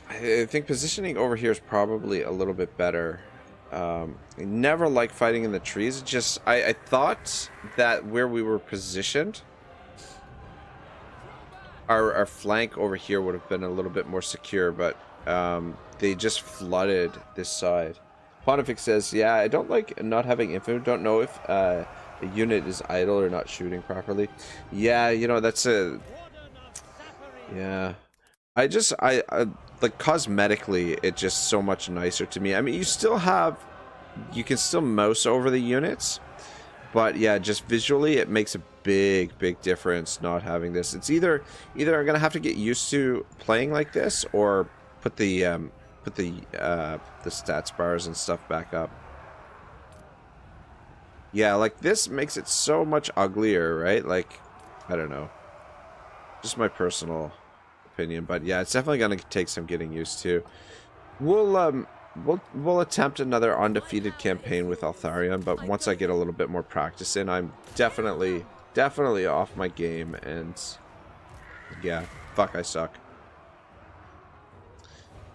I think positioning over here is probably a little bit better. I never like fighting in the trees. It just, I thought that where we were positioned, our flank over here would have been a little bit more secure, but they just flooded this side. Pontifex says, yeah, I don't like not having infinite. Don't know if a unit is idle or not shooting properly. Yeah, you know, that's a... Yeah. I like, cosmetically, it's just so much nicer to me. I mean, you can still mouse over the units, but yeah, just visually, it makes a big difference not having this. It's either I'm gonna have to get used to playing like this, or put the stats bars and stuff back up. Yeah, like this makes it so much uglier, right? Like, I don't know, just my personal opinion, but yeah, it's definitely gonna take some getting used to. We'll attempt another undefeated campaign with Eltharion, but once I get a little bit more practice in, I'm definitely off my game, and yeah, fuck, I suck.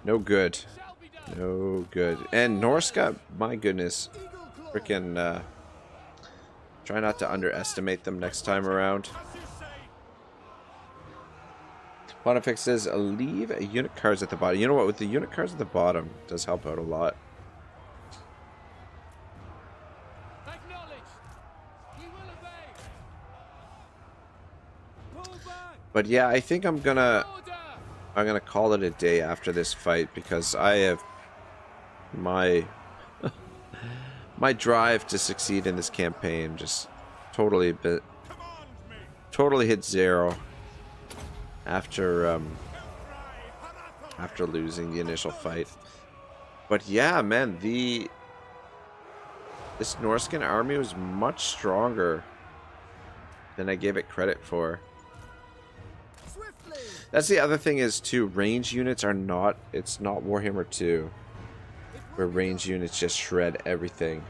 No good. Shall be done. No good. And Norska, my goodness, freaking try not to underestimate them next time around. Pontifex says, leave unit cards at the bottom. You know what? With the unit cards at the bottom, it does help out a lot. Acknowledged. We will obey. Pull back! But yeah, I think I'm gonna Order. call it a day after this fight because I have my my drive to succeed in this campaign just totally hit zero after after losing the initial fight. But yeah, man, this Norscan army was much stronger than I gave it credit for. Swiftly! That's the other thing is too, range units are not, it's not Warhammer 2 where range units just shred everything.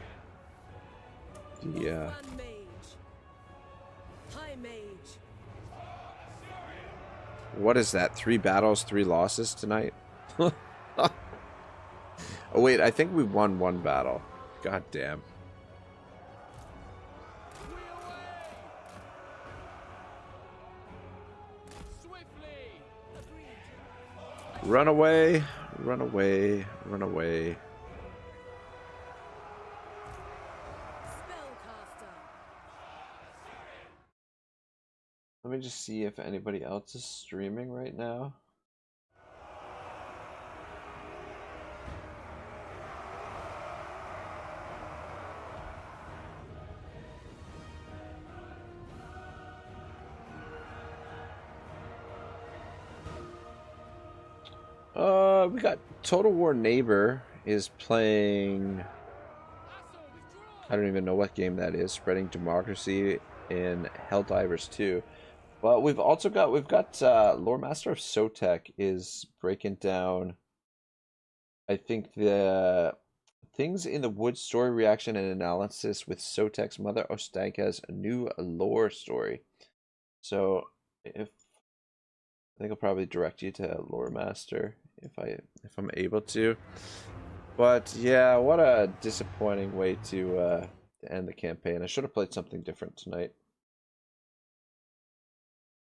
The Grand Mage. High Mage. what is that? 3 battles, 3 losses tonight? Oh wait, I think we won 1 battle. God damn. We away. Swiftly. Run away, run away, run away. Spellcaster. Let me just see if anybody else is streaming right now. We got Total War Neighbor is playing. I don't even know what game that is. Spreading Democracy in Helldivers 2. But we've got Lore Master of Sotek is breaking down, I think, the Things in the Woods story reaction and analysis with Sotek's mother Ostanka's new lore story. So I think I'll probably direct you to Lore Master if I'm able to. But yeah, what a disappointing way to end the campaign. I should have played something different tonight.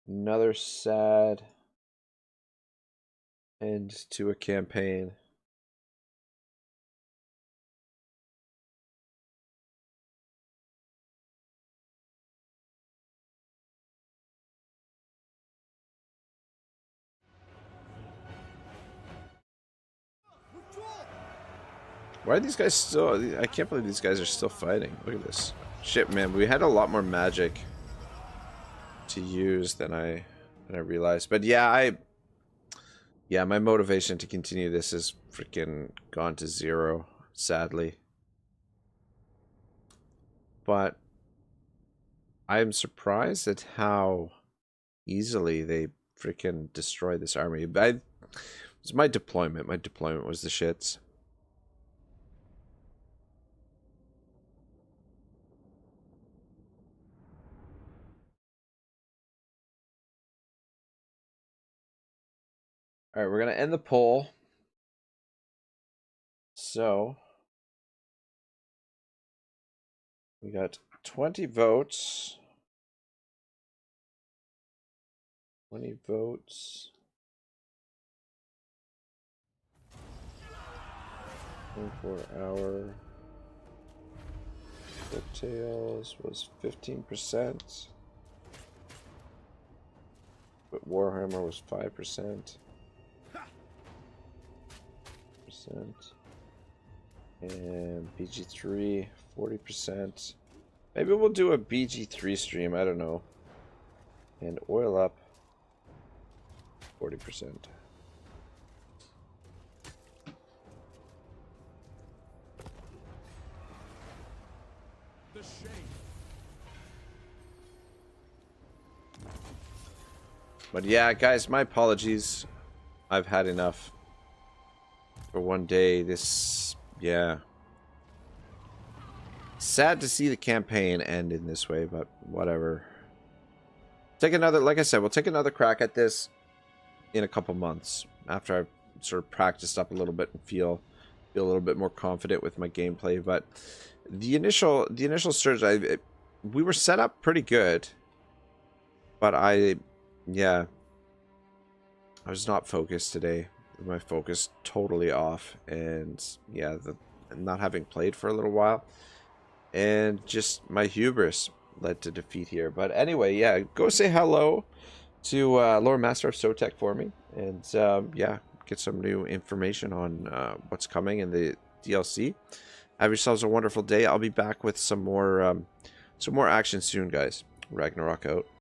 Another sad end to a campaign. Why are these guys still... I can't believe these guys are still fighting. Look at this. Shit, man. We had a lot more magic to use than I realized. But yeah, my motivation to continue this is freaking gone to zero, sadly. But I'm surprised at how easily they freaking destroy this army. It was my deployment. My deployment was the shits. All right, we're going to end the poll. So, we got 20 votes. 20 votes. 24-hour. Coattails was 15%. But Warhammer was 5%. And BG3 40%. Maybe we'll do a BG3 stream, I don't know. And oil up 40%. The shame. But yeah, guys, my apologies. I've had enough for one day. This, yeah. Sad to see the campaign end in this way, but whatever. Take another, like I said, we'll take another crack at this in a couple months after I've sort of practiced up a little bit and feel a little bit more confident with my gameplay. But the initial surge, we were set up pretty good, but yeah, I was not focused today. My focus totally off, and yeah, not having played for a little while, and just my hubris led to defeat here. But anyway, yeah, go say hello to Lord Master of Sotek for me, and yeah, get some new information on what's coming in the DLC. Have yourselves a wonderful day. I'll be back with some more action soon, guys. Ragnarok out.